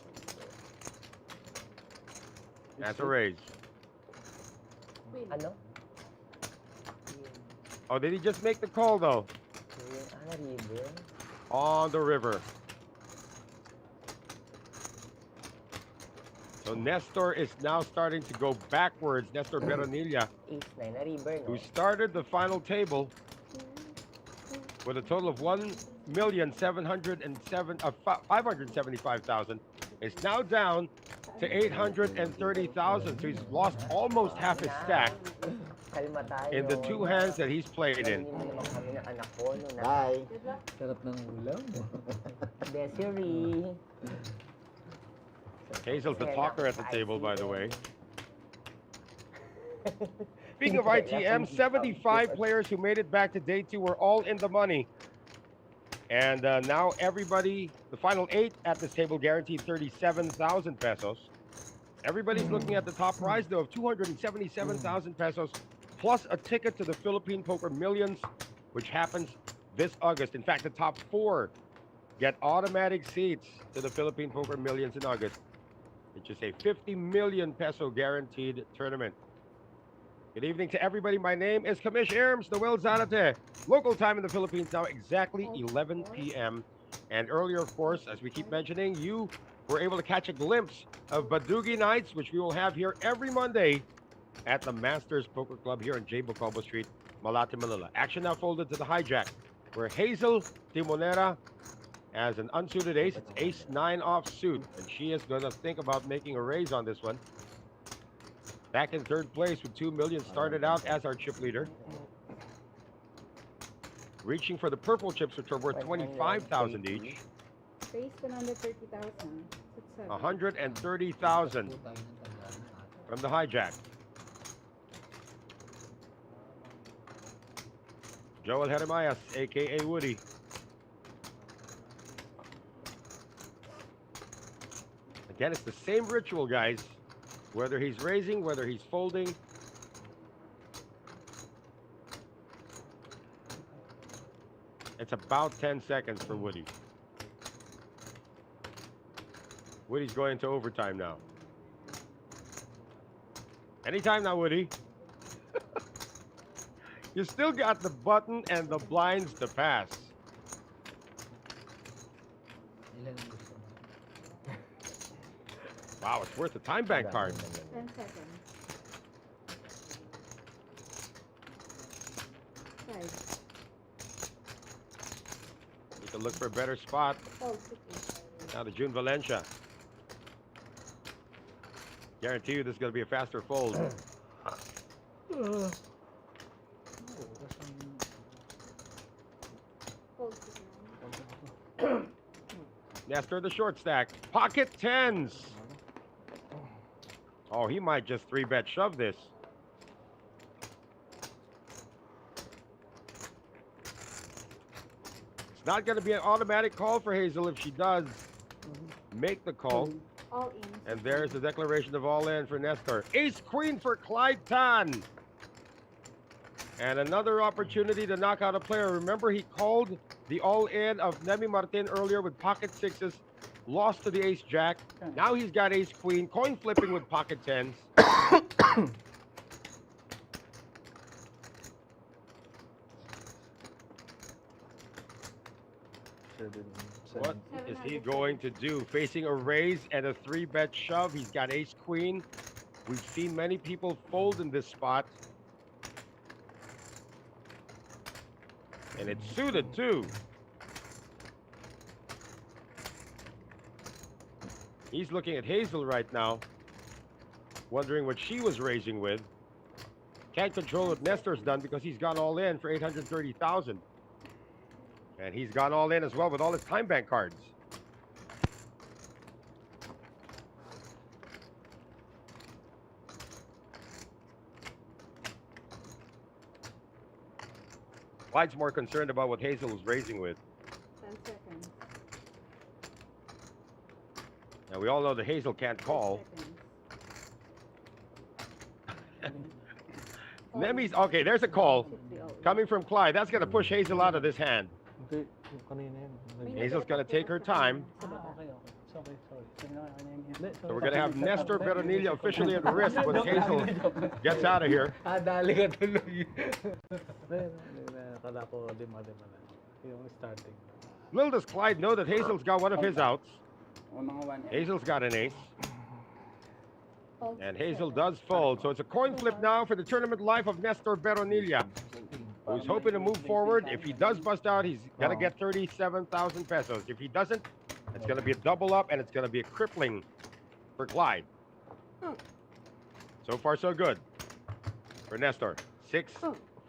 [SPEAKER 1] That's a raise. Oh, did he just make the call though? On the river. So Nestor is now starting to go backwards. Nestor Beronilla, who started the final table with a total of 575,000, is now down to 830,000. So he's lost almost half his stack in the 2 hands that he's played in.
[SPEAKER 4] Bye.
[SPEAKER 5] Sarap ng ulam.
[SPEAKER 6] Desiree.
[SPEAKER 1] Hazel's the talker at the table, by the way. Speaking of ITM, 75 players who made it back to day 2 were all in the money. And now everybody, the final 8 at this table guaranteed 37,000 pesos. Everybody's looking at the top prize, though, of 277,000 pesos, plus a ticket to the Philippine Poker Millions, which happens this August. In fact, the top 4 get automatic seats to the Philippine Poker Millions in August. It's just a 50 million peso guaranteed tournament. Good evening to everybody. My name is Kamish Erms, Noel Zarate. Local time in the Philippines now exactly 11 p.m. And earlier, of course, as we keep mentioning, you were able to catch a glimpse of Badugi Nights, which we will have here every Monday at the Masters Poker Club here on Bocobo St, Malate, Manila. Action now folded to the hijack, where Hazel Timonera has an unsuited ace. It's ace-9 offsuit, and she is going to think about making a raise on this one. Back in third place with 2 million, started out as our chip leader. Reaching for the purple chips, which are worth 25,000 each.
[SPEAKER 2] Face 130,000.
[SPEAKER 1] 130,000 from the hijack. Joel Jeremias, aka Woody. Again, it's the same ritual, guys. Whether he's raising, whether he's folding. It's about 10 seconds for Woody. Woody's going into overtime now. Anytime now, Woody. You still got the button and the blinds to pass. Wow, it's worth a time bank card.
[SPEAKER 2] 10 seconds. 5.
[SPEAKER 1] Need to look for a better spot.
[SPEAKER 2] Fold 6.
[SPEAKER 1] Now to June Valencia. Guarantee you this is going to be a faster fold.
[SPEAKER 2] Fold 6.
[SPEAKER 1] Nestor the short stack. Pocket tens. Oh, he might just 3-bet shove this. It's not going to be an automatic call for Hazel if she does make the call.
[SPEAKER 2] All in.
[SPEAKER 1] And there's the declaration of all in for Nestor. Ace queen for Clyde Tan. And another opportunity to knock out a player. Remember, he called the all in of Nemi Martin earlier with pocket sixes. Lost to the ace jack. Now he's got ace queen. Coin flipping with pocket tens. What is he going to do? Facing a raise and a 3-bet shove. He's got ace queen. We've seen many people fold in this spot. And it's suited too. He's looking at Hazel right now, wondering what she was raising with. Can't control what Nestor's done because he's gone all in for 830,000. And he's gone all in as well with all his time bank cards. Clyde's more concerned about what Hazel was raising with.
[SPEAKER 2] 10 seconds.
[SPEAKER 1] Now we all know that Hazel can't call.
[SPEAKER 2] 6 seconds.
[SPEAKER 1] Nemi's okay. There's a call coming from Clyde. That's going to push Hazel out of this hand.
[SPEAKER 3] Hindi, yung kanina yun.
[SPEAKER 1] Hazel's going to take her time.
[SPEAKER 3] Okay, okay. It's okay, sorry. Hindi,
[SPEAKER 1] So we're going to have Nestor Veronilla officially at risk when Hazel gets out of here.
[SPEAKER 5] Dali ka tuloy.
[SPEAKER 3] Akala ko lima na. Yung starting.
[SPEAKER 1] Little does Clyde know that Hazel's got one of his outs.
[SPEAKER 8] Mga 1
[SPEAKER 1] Hazel's got an ace.
[SPEAKER 2] Fold
[SPEAKER 1] And
[SPEAKER 2] 6
[SPEAKER 1] Hazel
[SPEAKER 2] seconds.
[SPEAKER 1] does fold. So it's a coin flip now for the tournament life of Nestor Veronilla, who's hoping to move forward. If he does bust out, he's going to get 37,000 pesos. If he doesn't, it's going to be a double up, and it's going to be a crippling for Clyde. So far, so good for Nestor. 6,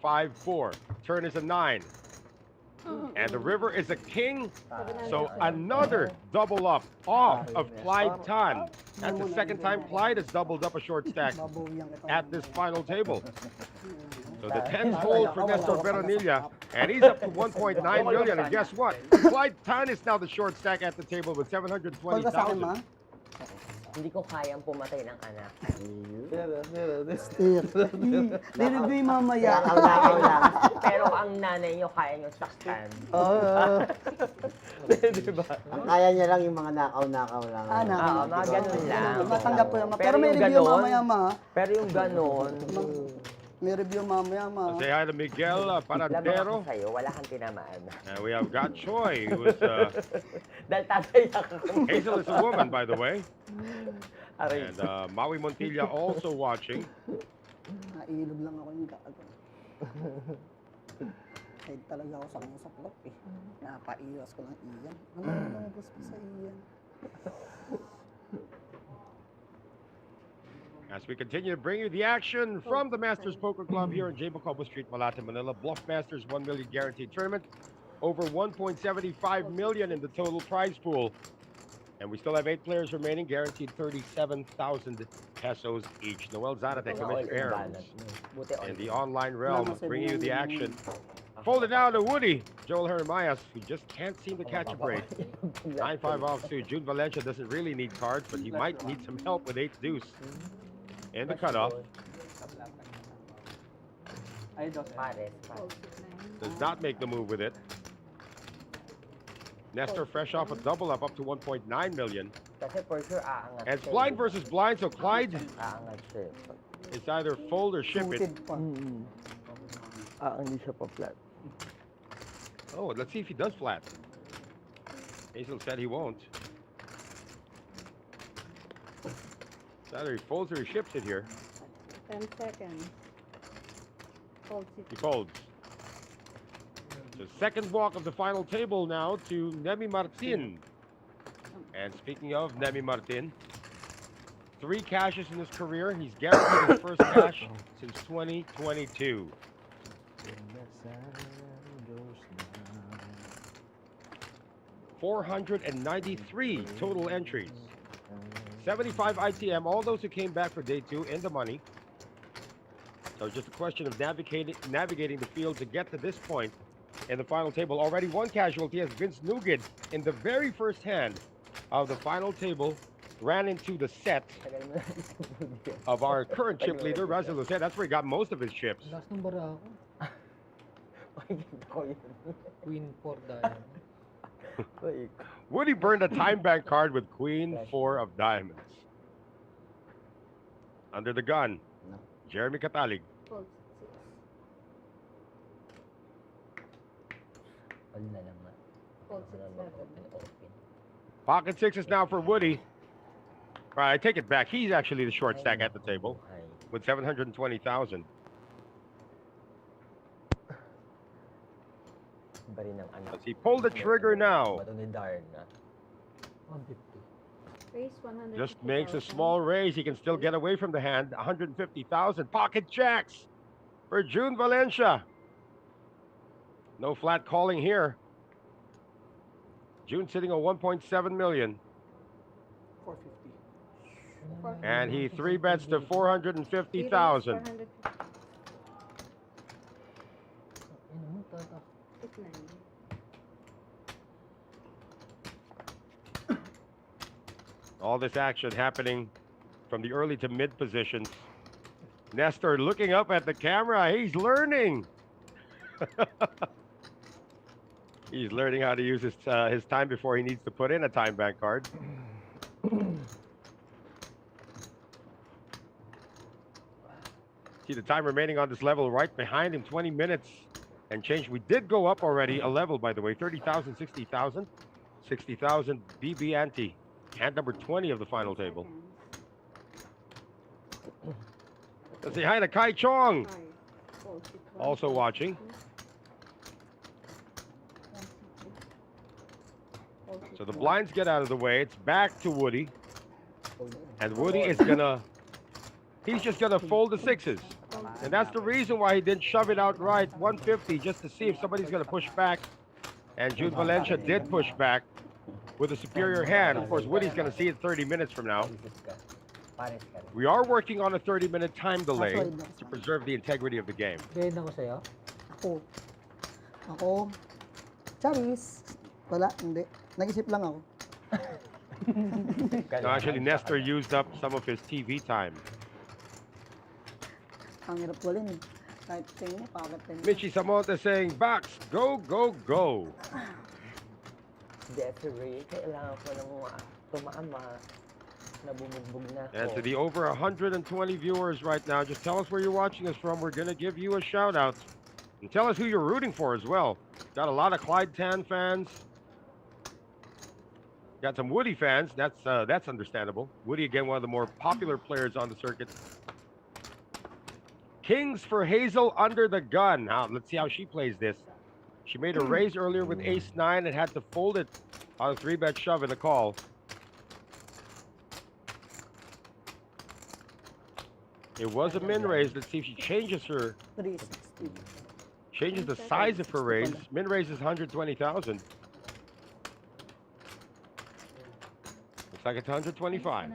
[SPEAKER 1] 5, 4. Turn is a 9. And the river is a king. So another double up off of Clyde Tan. That's the second time Clyde has doubled up a short stack at this final table. So the 10s hold for Nestor Veronilla, and he's up to 1.9 million. And guess what? Clyde Tan is now the short stack at the table with 720,000.
[SPEAKER 6] Hindi ko kayang pumatay ng anak.
[SPEAKER 9] Nireview mamaya.
[SPEAKER 6] Nakaw lang. Pero ang nanay nyo kaya nyo saktan. Diba?
[SPEAKER 4] Ang kaya niya lang yung mga nakaw-nakaw lang.
[SPEAKER 6] Oo, mga ganun lang.
[SPEAKER 9] Matanggap ko yan. Pero may
[SPEAKER 6] yung
[SPEAKER 9] review
[SPEAKER 6] ganon-
[SPEAKER 9] mamaya, ma.
[SPEAKER 6] Pero yung ganon,
[SPEAKER 9] May review mamaya, ma.
[SPEAKER 1] Say hi to Miguel
[SPEAKER 6] laban
[SPEAKER 1] Paradero.
[SPEAKER 6] ako sa'yo, wala kang tinamaan.
[SPEAKER 1] And we have God Choi, who is
[SPEAKER 6] Dahil tatay ako.
[SPEAKER 1] Hazel is a woman, by the way.
[SPEAKER 6] Aray.
[SPEAKER 1] And Maui Montilla also watching.
[SPEAKER 9] Nailog lang ako yung gago. Kahit talaga ako sa kanya sa plot eh. Napaiwas ko lang iyan. Ano yung lumabas ko sa iyan?
[SPEAKER 1] As we continue to bring you the action from the Masters Poker Club here in Bocobo St, Malate, Manila. Bluffmasters 1 million guaranteed tournament. Over 1.75 million in the total prize pool. And we still have 8 players remaining, guaranteed 37,000 pesos each. Noel Zarate, Commissioner Aaron.
[SPEAKER 6] Buti
[SPEAKER 1] In the online realm, bringing you the action. Folded down to Woody. Joel Jeremias, who just can't seem to catch a break. 9-5 offsuit. June Valencia doesn't really need cards, but he might need some help with 8 deuce in the cutoff.
[SPEAKER 8] Ay, dos.
[SPEAKER 6] Pares.
[SPEAKER 1] Does not make the move with it. Nestor fresh off a double up to 1.9 million.
[SPEAKER 6] Kasi for sure, aangat
[SPEAKER 1] And it's
[SPEAKER 6] siya
[SPEAKER 1] blind
[SPEAKER 6] eh.
[SPEAKER 1] versus blind, so Clyde
[SPEAKER 6] Aangat siya eh.
[SPEAKER 1] is either fold or ship it.
[SPEAKER 9] Suited pa.
[SPEAKER 6] Hindi siya pa flat.
[SPEAKER 1] Oh, let's see if he does flat. Hazel said he won't. It's either he folds or he ships it here.
[SPEAKER 2] 10 seconds. Folds
[SPEAKER 1] He
[SPEAKER 2] it.
[SPEAKER 1] folds. The second walk of the final table now to Nemi Martin. And speaking of Nemi Martin, 3 cashes in his career. He's guaranteed his first cash since 2022. 493 total entries. 75 ITM, all those who came back for day 2 in the money. So it's just a question of navigating the field to get to this point in the final table. Already one casualty as Vince Nugent in the very first hand of the final table ran into the set of our current chip leader, Russell Lucet. That's where he got most of his chips.
[SPEAKER 5] Last ng bara ako. Queen 4 diamond.
[SPEAKER 1] Woody burned a time bank card with Queen 4 of diamonds. Under the gun,
[SPEAKER 4] No.
[SPEAKER 1] Jeremy Catalig.
[SPEAKER 2] Folds
[SPEAKER 6] All na lang nga.
[SPEAKER 2] Folds
[SPEAKER 6] Ako na
[SPEAKER 2] it 7.
[SPEAKER 6] mag-open.
[SPEAKER 1] Pocket sixes now for Woody. All right, I take it back. He's actually the short stack at the table
[SPEAKER 6] Ay,
[SPEAKER 1] with 720,000.
[SPEAKER 6] iba rin ang anak.
[SPEAKER 1] As he pulled the trigger now.
[SPEAKER 6] Bato ni Darn na.
[SPEAKER 5] 150.
[SPEAKER 2] Raise 100.
[SPEAKER 1] Just makes a small raise. He can still get away from the hand. 150,000. Pocket jacks for June Valencia. No flat calling here. June sitting on 1.7 million.
[SPEAKER 9] 450.
[SPEAKER 1] And he 3 bets to 450,000.
[SPEAKER 5] Ano mo, tatak.
[SPEAKER 2] 6-9.
[SPEAKER 1] All this action happening from the early to mid positions. Nestor looking up at the camera. He's learning. He's learning how to use his time before he needs to put in a time bank card. See the time remaining on this level right behind him, 20 minutes and change. We did go up already a level, by the way, 30,000, 60,000. 60,000 BB ante. Hand number 20 of the final table. Let's say hi to Kai Chong, also watching. So the blinds get out of the way. It's back to Woody. And Woody is he's just gonna fold the sixes. And that's the reason why he didn't shove it outright, 150, just to see if somebody's gonna push back. And Jude Valencia did push back with a superior hand. Of course, Woody's gonna see it 30 minutes from now.
[SPEAKER 6] Pares ka rin.
[SPEAKER 1] We are working on a 30-minute time delay to preserve the integrity of the game.
[SPEAKER 5] Bayad ako sa'yo.
[SPEAKER 9] Ako. Charis. Wala, hindi. Nag-isip lang ako.
[SPEAKER 1] No, actually, Nestor used up some of his TV time.
[SPEAKER 9] Ang hirap ko rin eh. Kahit tingin mo, pakat tingin.
[SPEAKER 1] Michi Samonte saying, Box, go, go, go.
[SPEAKER 6] Desiree, kailangan ko ng tumaama. Nabumugbog na ako.
[SPEAKER 1] And to the over 120 viewers right now, just tell us where you're watching us from. We're going to give you a shout out. And tell us who you're rooting for as well. Got a lot of Clyde Tan fans. Got some Woody fans. That's understandable. Woody, again, one of the more popular players on the circuit. Kings for Hazel under the gun. Now, let's see how she plays this. She made a raise earlier with ace-9 and had to fold it on a 3-bet shove in the call. It was a min raise. Let's see if she changes her,
[SPEAKER 9] 360.
[SPEAKER 1] changes the size of her raise. Min raise is 120,000. Looks like it's 125.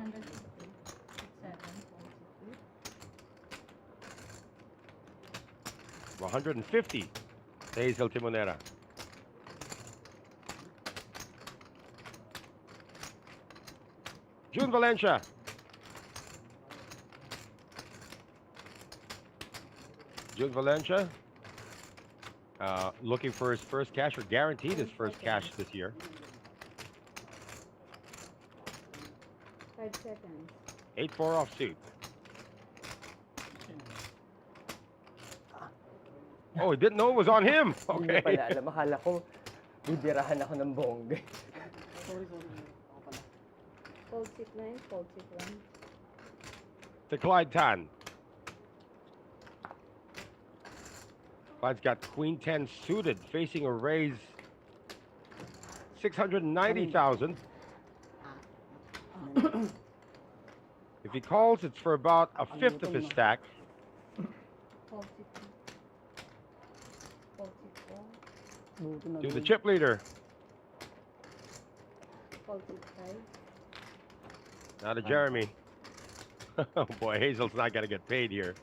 [SPEAKER 1] 150. Hazel Timonera. June Valencia. June Valencia. Looking for his first cash, or guaranteed his first cash this year.
[SPEAKER 2] 5 seconds.
[SPEAKER 1] 8-4 offsuit. Oh, he didn't know it was on him.
[SPEAKER 6] Hindi niya pala
[SPEAKER 1] Okay.
[SPEAKER 6] alam. Akala ko, bibirahan ako ng bongga.
[SPEAKER 2] Fold chip 9, fold chip 1.
[SPEAKER 1] To Clyde Tan. Clyde's got Queen 10 suited, facing a raise 690,000. If he calls, it's for about a fifth of his stack.
[SPEAKER 2] Fold chip 2. Fold chip 4.
[SPEAKER 9] Buti na
[SPEAKER 1] To the
[SPEAKER 9] doon.
[SPEAKER 1] chip leader.
[SPEAKER 2] Fold chip 5.
[SPEAKER 1] Now to Jeremy. Oh boy, Hazel's not going to get paid here.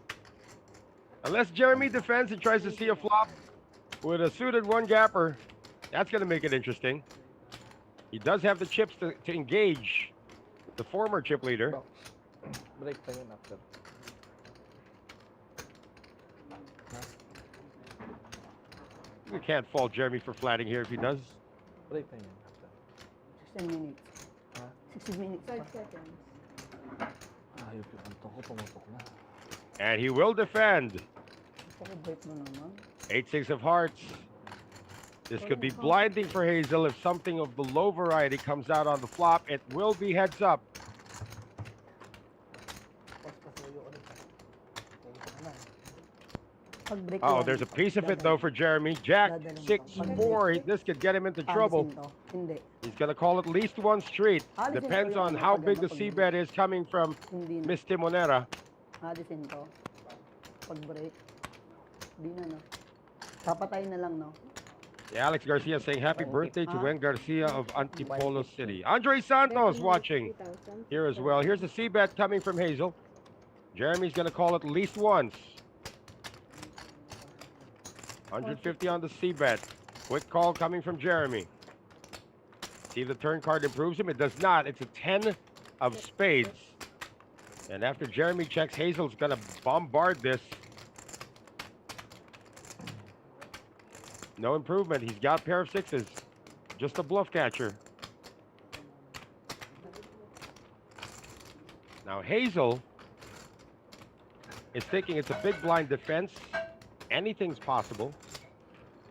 [SPEAKER 1] Unless Jeremy defends and tries to see a flop with a suited one gapper. That's going to make it interesting. He does have the chips to engage the former chip leader.
[SPEAKER 3] Break pa yun after.
[SPEAKER 1] We can't fault Jeremy for flatting here if he does.
[SPEAKER 3] Break pa yun after.
[SPEAKER 9] 16 minutes. 60 minutes
[SPEAKER 2] 5
[SPEAKER 9] pa.
[SPEAKER 2] seconds.
[SPEAKER 3] Ayop yung kanto ko, pumutok na.
[SPEAKER 1] And he will defend.
[SPEAKER 9] Pako-break mo naman.
[SPEAKER 1] 8-6 of hearts. This could be blinding for Hazel if something of the low variety comes out on the flop. It will be heads up.
[SPEAKER 3] Pas pasuyo ulit. Pumutok na.
[SPEAKER 9] Pag-break
[SPEAKER 1] Oh,
[SPEAKER 9] yan,
[SPEAKER 1] there's a piece of it though for Jeremy. Jack 6-4. This could get him into trouble.
[SPEAKER 9] alisin to. Hindi.
[SPEAKER 1] He's going to call at least one street.
[SPEAKER 9] Alisin
[SPEAKER 1] Depends
[SPEAKER 9] ko
[SPEAKER 1] on
[SPEAKER 9] yun,
[SPEAKER 1] how
[SPEAKER 9] pag
[SPEAKER 1] big the
[SPEAKER 9] ano,
[SPEAKER 1] C
[SPEAKER 9] pag-
[SPEAKER 1] bet is coming from
[SPEAKER 9] Hindi na.
[SPEAKER 1] Miss Timonera.
[SPEAKER 9] Alisin to. Pag-break. Di na, no? Papatayin na lang, no?
[SPEAKER 1] Yeah, Alex Garcia saying happy birthday to Wen Garcia of Antipolo City. Andre Santos watching
[SPEAKER 2] 3,000.
[SPEAKER 1] here as well. Here's a C bet coming from Hazel. Jeremy's going to call at least once. 150 on the C bet. Quick call coming from Jeremy. See if the turn card improves him. It does not. It's a 10 of spades. And after Jeremy checks, Hazel's going to bombard this. No improvement. He's got a pair of sixes. Just a bluff catcher. Now Hazel is thinking it's a big blind defense. Anything's possible.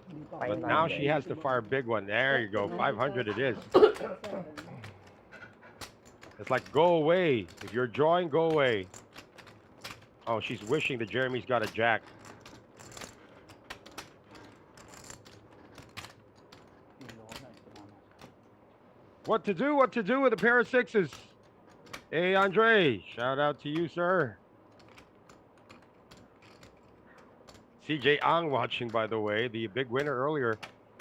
[SPEAKER 9] Hindi pa.
[SPEAKER 1] But now she has to fire a big one. There you go. 500 it is.
[SPEAKER 2] 7.
[SPEAKER 1] It's like go away. If you're drawing, go away. Oh, she's wishing that Jeremy's got a jack. What to do? What to do with a pair of sixes? Hey, Andre, shout out to you, sir. CJ Ang watching, by the way, the big winner earlier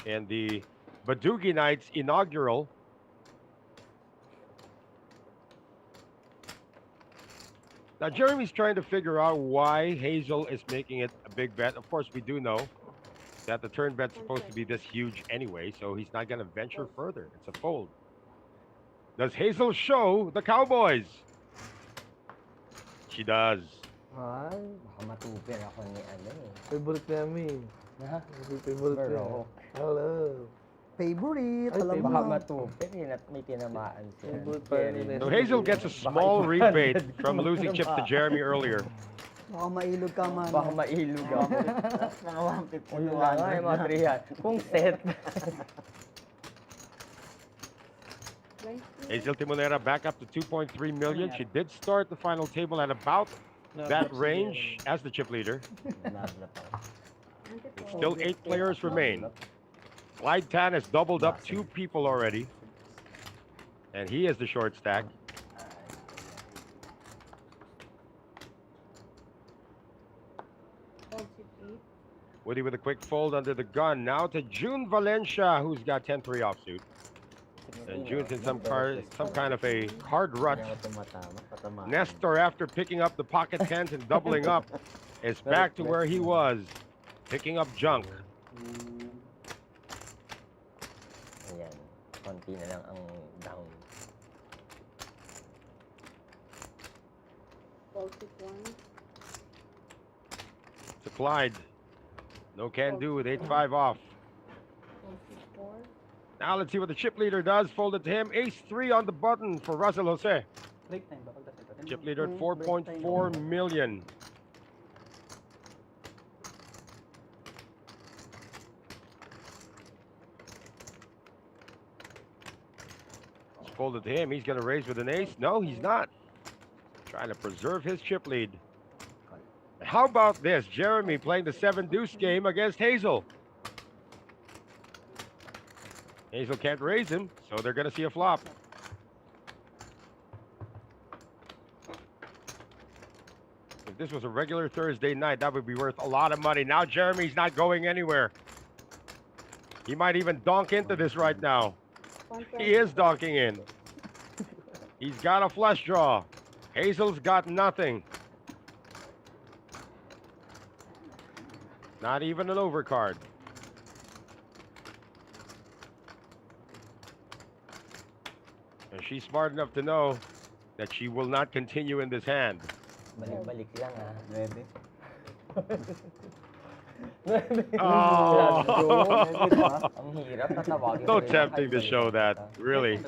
[SPEAKER 1] in the Badugi Nights inaugural. Now, Jeremy's trying to figure out why Hazel is making it a big bet. Of course, we do know that the turn bet's supposed to be this huge anyway, so he's not going to venture further. It's a fold. Does Hazel show the Cowboys? She does.
[SPEAKER 6] Ay, baka matupir ako ni ano eh.
[SPEAKER 3] Favorite namin.
[SPEAKER 6] Ha?
[SPEAKER 3] Favorite
[SPEAKER 6] Bro.
[SPEAKER 3] niya. Hello.
[SPEAKER 9] Favorite.
[SPEAKER 3] Ay,
[SPEAKER 9] Alam mo
[SPEAKER 6] Baka
[SPEAKER 9] na.
[SPEAKER 6] matupir eh, at may tinamaan siya.
[SPEAKER 3] Favorite pa rin nila.
[SPEAKER 1] So Hazel gets a small rebate from losing chips to Jeremy earlier.
[SPEAKER 9] Baka mailog ka man.
[SPEAKER 6] Baka mailog ako.
[SPEAKER 4] Mga 150
[SPEAKER 6] Yun na nga eh, mga 300. Kung set.
[SPEAKER 2] Blind
[SPEAKER 1] Hazel Timonera back up to 2.3 million. She did start the final table at about that range as the chip leader.
[SPEAKER 4] Nabla pa.
[SPEAKER 1] Still 8 players remain. Clyde Tan has doubled up 2 people already. And he is the short stack.
[SPEAKER 2] Fold chip 8.
[SPEAKER 1] Woody with a quick fold under the gun. Now to June Valencia, who's got 10-3 offsuit. And June's in some kind of a hard rut.
[SPEAKER 4] Kaya ako tumatama, patama.
[SPEAKER 1] Nestor, after picking up the pocket tens and doubling up, is back to where he was, picking up junk.
[SPEAKER 6] 20 na lang ang down.
[SPEAKER 2] Fold 6-1.
[SPEAKER 1] To Clyde. No can do with 8-5 off.
[SPEAKER 2] Fold 6-4.
[SPEAKER 1] Now let's see what the chip leader does. Folded to him. Ace-3 on the button for Russell Jose.
[SPEAKER 8] Break time ba? Pagdating ito.
[SPEAKER 1] Chip leader at 4.4 million. It's folded to him. He's going to raise with an ace. No, he's not. Trying to preserve his chip lead. How about this? Jeremy playing the 7-deuce game against Hazel. Hazel can't raise him, so they're going to see a flop. If this was a regular Thursday night, that would be worth a lot of money. Now Jeremy's not going anywhere. He might even donk into this right now. He is donking in. He's got a flush draw. Hazel's got nothing. Not even an overcard. And she's smart enough to know that she will not continue in this hand.
[SPEAKER 6] Balik-balik lang ah.
[SPEAKER 4] 9.
[SPEAKER 1] Oh,
[SPEAKER 6] Ang hirap, tatawagin
[SPEAKER 1] so
[SPEAKER 6] ko rin
[SPEAKER 1] tempting to
[SPEAKER 6] ang
[SPEAKER 1] show that. Really.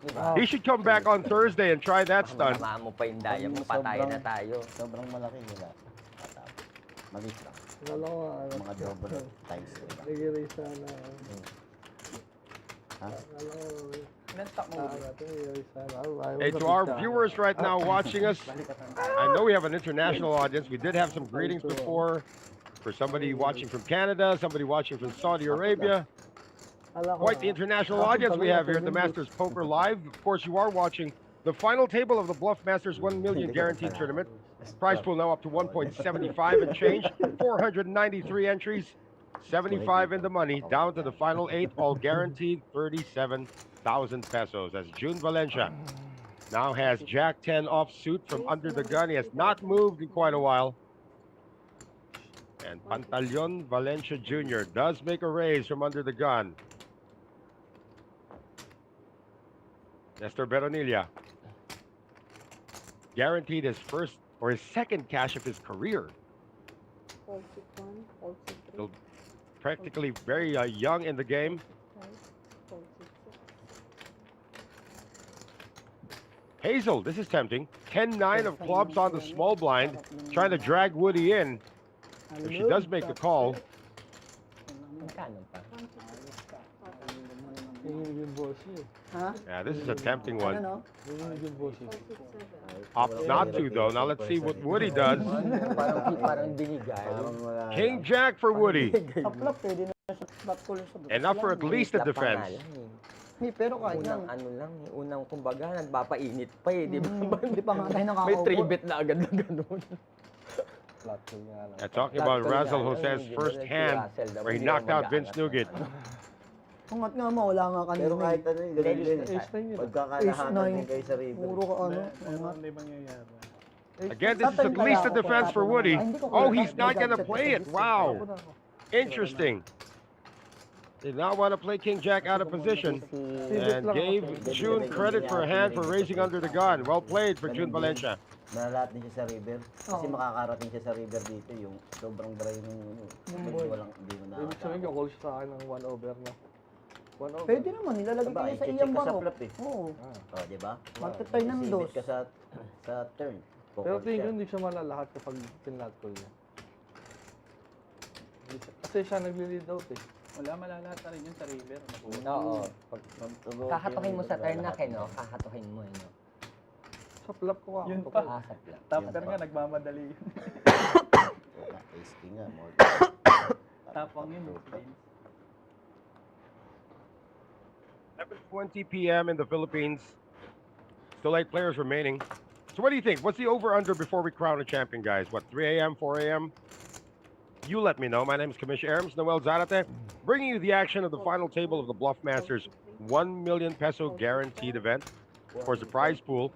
[SPEAKER 6] Diba?
[SPEAKER 1] He should come back on Thursday and try that stunt.
[SPEAKER 6] Tama mo pa yung daya mo, patay na tayo.
[SPEAKER 4] Sobrang malaki nila. Maliit lang.
[SPEAKER 3] Wala ko
[SPEAKER 4] Mga double times 3 lang.
[SPEAKER 3] nag-erase sana.
[SPEAKER 4] Ha?
[SPEAKER 3] Wala ko.
[SPEAKER 8] Ilan stock mo?
[SPEAKER 1] Hey, to our viewers right now watching us, I know we have an international audience. We did have some greetings before for somebody watching from Canada, somebody watching from Saudi Arabia. Quite the international audience we have here at the Masters Poker Live. Of course, you are watching the final table of the Bluffmasters 1 million guaranteed tournament. Prize pool now up to 1.75 and change. 493 entries, 75 in the money, down to the final 8, all guaranteed 37,000 pesos. As June Valencia now has Jack 10 offsuit from under the gun. He has not moved in quite a while. And Pantaleon Valencia Jr. does make a raise from under the gun. Nestor Beronilla guaranteed his first or his second cash of his career.
[SPEAKER 2] Fold 6-1. Fold 6-3.
[SPEAKER 1] Still practically very young in the game.
[SPEAKER 2] Fold 6-6.
[SPEAKER 1] Hazel, this is tempting. 10-9 of clubs on the small blind, trying to drag Woody in. If she does make the call,
[SPEAKER 6] Magkano pa?
[SPEAKER 1] yeah, this is a tempting one.
[SPEAKER 9] Ano?
[SPEAKER 2] Fold 6-7.
[SPEAKER 1] Opt not to though. Now let's see what Woody does.
[SPEAKER 6] Parang binigay.
[SPEAKER 4] Parang wala.
[SPEAKER 1] King Jack for Woody.
[SPEAKER 9] Sa flop, pwede na sa flop ko lang sa
[SPEAKER 1] Enough for at least a
[SPEAKER 6] Flap pa nga
[SPEAKER 1] defense.
[SPEAKER 6] lang eh.
[SPEAKER 9] Hindi, pero kahit
[SPEAKER 6] Unang
[SPEAKER 9] lang.
[SPEAKER 6] ano lang eh. Unang kumbaga, nagpapainit pa eh. Di ba?
[SPEAKER 9] Hindi pa nga tayo
[SPEAKER 6] May
[SPEAKER 9] nakaka-over.
[SPEAKER 6] 3-bet na agad na ganun.
[SPEAKER 1] Talking about Razzle Jose's first hand, where he knocked out Vince Nugget.
[SPEAKER 9] Angat nga mo, wala nga kanina.
[SPEAKER 4] Pero kahit ano yun, ganun din.
[SPEAKER 3] Ace nine yun.
[SPEAKER 4] Pagkakalahanan din kayo sa river.
[SPEAKER 9] Puro ka ano. angat.
[SPEAKER 3] Hindi mangyayari.
[SPEAKER 1] Again, this is at least a defense for Woody. Oh, he's not going to play it. Wow. Interesting. Did not want to play King Jack out of position and gave June credit for a hand for raising under the gun. Well played for June Valencia.
[SPEAKER 4] Malalat din siya sa river. Kasi
[SPEAKER 9] Oo.
[SPEAKER 4] makakarating siya sa river dito, yung sobrang dry ng ano. Medyo walang, hindi mo
[SPEAKER 3] Ibig sabihin,
[SPEAKER 4] nakakatawa.
[SPEAKER 3] call siya sa akin ng 1 over na. 1 over.
[SPEAKER 9] Pwede naman, nilalagay
[SPEAKER 4] Diba,
[SPEAKER 9] ko yan sa
[SPEAKER 4] i-check
[SPEAKER 9] iyang
[SPEAKER 4] ka sa
[SPEAKER 9] baro.
[SPEAKER 4] flop eh.
[SPEAKER 9] Oo.
[SPEAKER 4] Oh, di ba?
[SPEAKER 9] Magtatay ng
[SPEAKER 4] Sisibit
[SPEAKER 9] dos.
[SPEAKER 4] ka sa turn.
[SPEAKER 3] Pero
[SPEAKER 4] Kukol
[SPEAKER 3] tingin ko
[SPEAKER 4] siya.
[SPEAKER 3] hindi siya malalahat kapag pinlat ko niya. Kasi siya nagli-lead out eh.
[SPEAKER 8] Wala, malalahat na rin yun sa river.
[SPEAKER 6] Oo.
[SPEAKER 4] Mag-tugo
[SPEAKER 6] Kakatuhin mo
[SPEAKER 4] yung
[SPEAKER 6] sa turn na
[SPEAKER 4] lalaki.
[SPEAKER 6] no? Kakatuhin mo no?
[SPEAKER 3] Sa flop ko ako.
[SPEAKER 8] Yun
[SPEAKER 3] to.
[SPEAKER 8] pa.
[SPEAKER 6] Sa flop.
[SPEAKER 8] Tapper nga, nagmamadali yun.
[SPEAKER 4] Ace king nga, more.
[SPEAKER 8] Tapang yun.
[SPEAKER 1] 7:20 p.m. in the Philippines. Still 8 players remaining. So what do you think? What's the over-under before we crown a champion, guys? What, 3 a.m., 4 a.m.? You let me know. My name is Commissioner Erms, Noel Zarate, bringing you the action of the final table of the Bluffmasters 1 million peso guaranteed event. Of course, the prize pool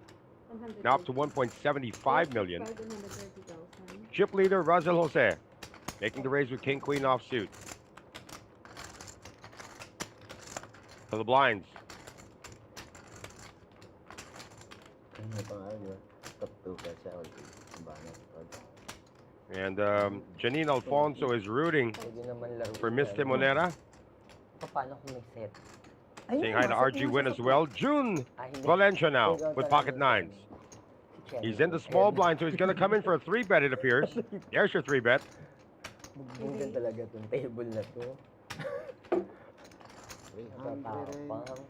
[SPEAKER 1] now up to 1.75 million.
[SPEAKER 2] 130,000.
[SPEAKER 1] Chip leader Razzle Jose making the raise with King Queen offsuit. To the blinds.
[SPEAKER 4] Ano pa nga, di ba? Top 2 ka siya. Banat.
[SPEAKER 1] And Janine Alfonso is rooting
[SPEAKER 6] Pwede naman laro.
[SPEAKER 1] for Miss Timonera.
[SPEAKER 6] Paano kung may set?
[SPEAKER 1] Saying hi to RG Win as well. June Valencia now with pocket nines. He's in the small blind, so he's going to come in for a 3-bet, it appears. There's your 3-bet.
[SPEAKER 6] Bugbugan talaga itong table na to.
[SPEAKER 4] 300.
[SPEAKER 6] Matapang.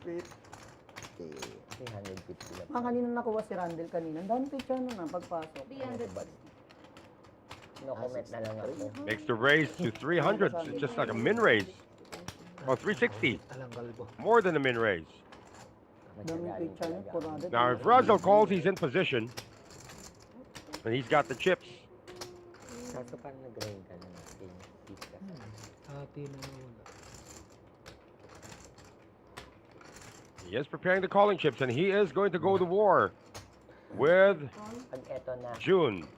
[SPEAKER 6] 350 lang.
[SPEAKER 9] Kanina nakuha si Randall kanina. Ang dami picture nun pagpasok.
[SPEAKER 2] 300.
[SPEAKER 6] No comment na lang ako.
[SPEAKER 1] Makes the raise to 300. It's just like a min raise. Or 360. More than a min raise.
[SPEAKER 9] Dami picture nun. 400.
[SPEAKER 1] Now, if Russell calls, he's in position. And he's got the chips.
[SPEAKER 6] Kaso parang nag-grind ka na natin.
[SPEAKER 1] He is preparing the calling chips, and he is going to go to war with
[SPEAKER 6] Pag eto na,
[SPEAKER 1] June.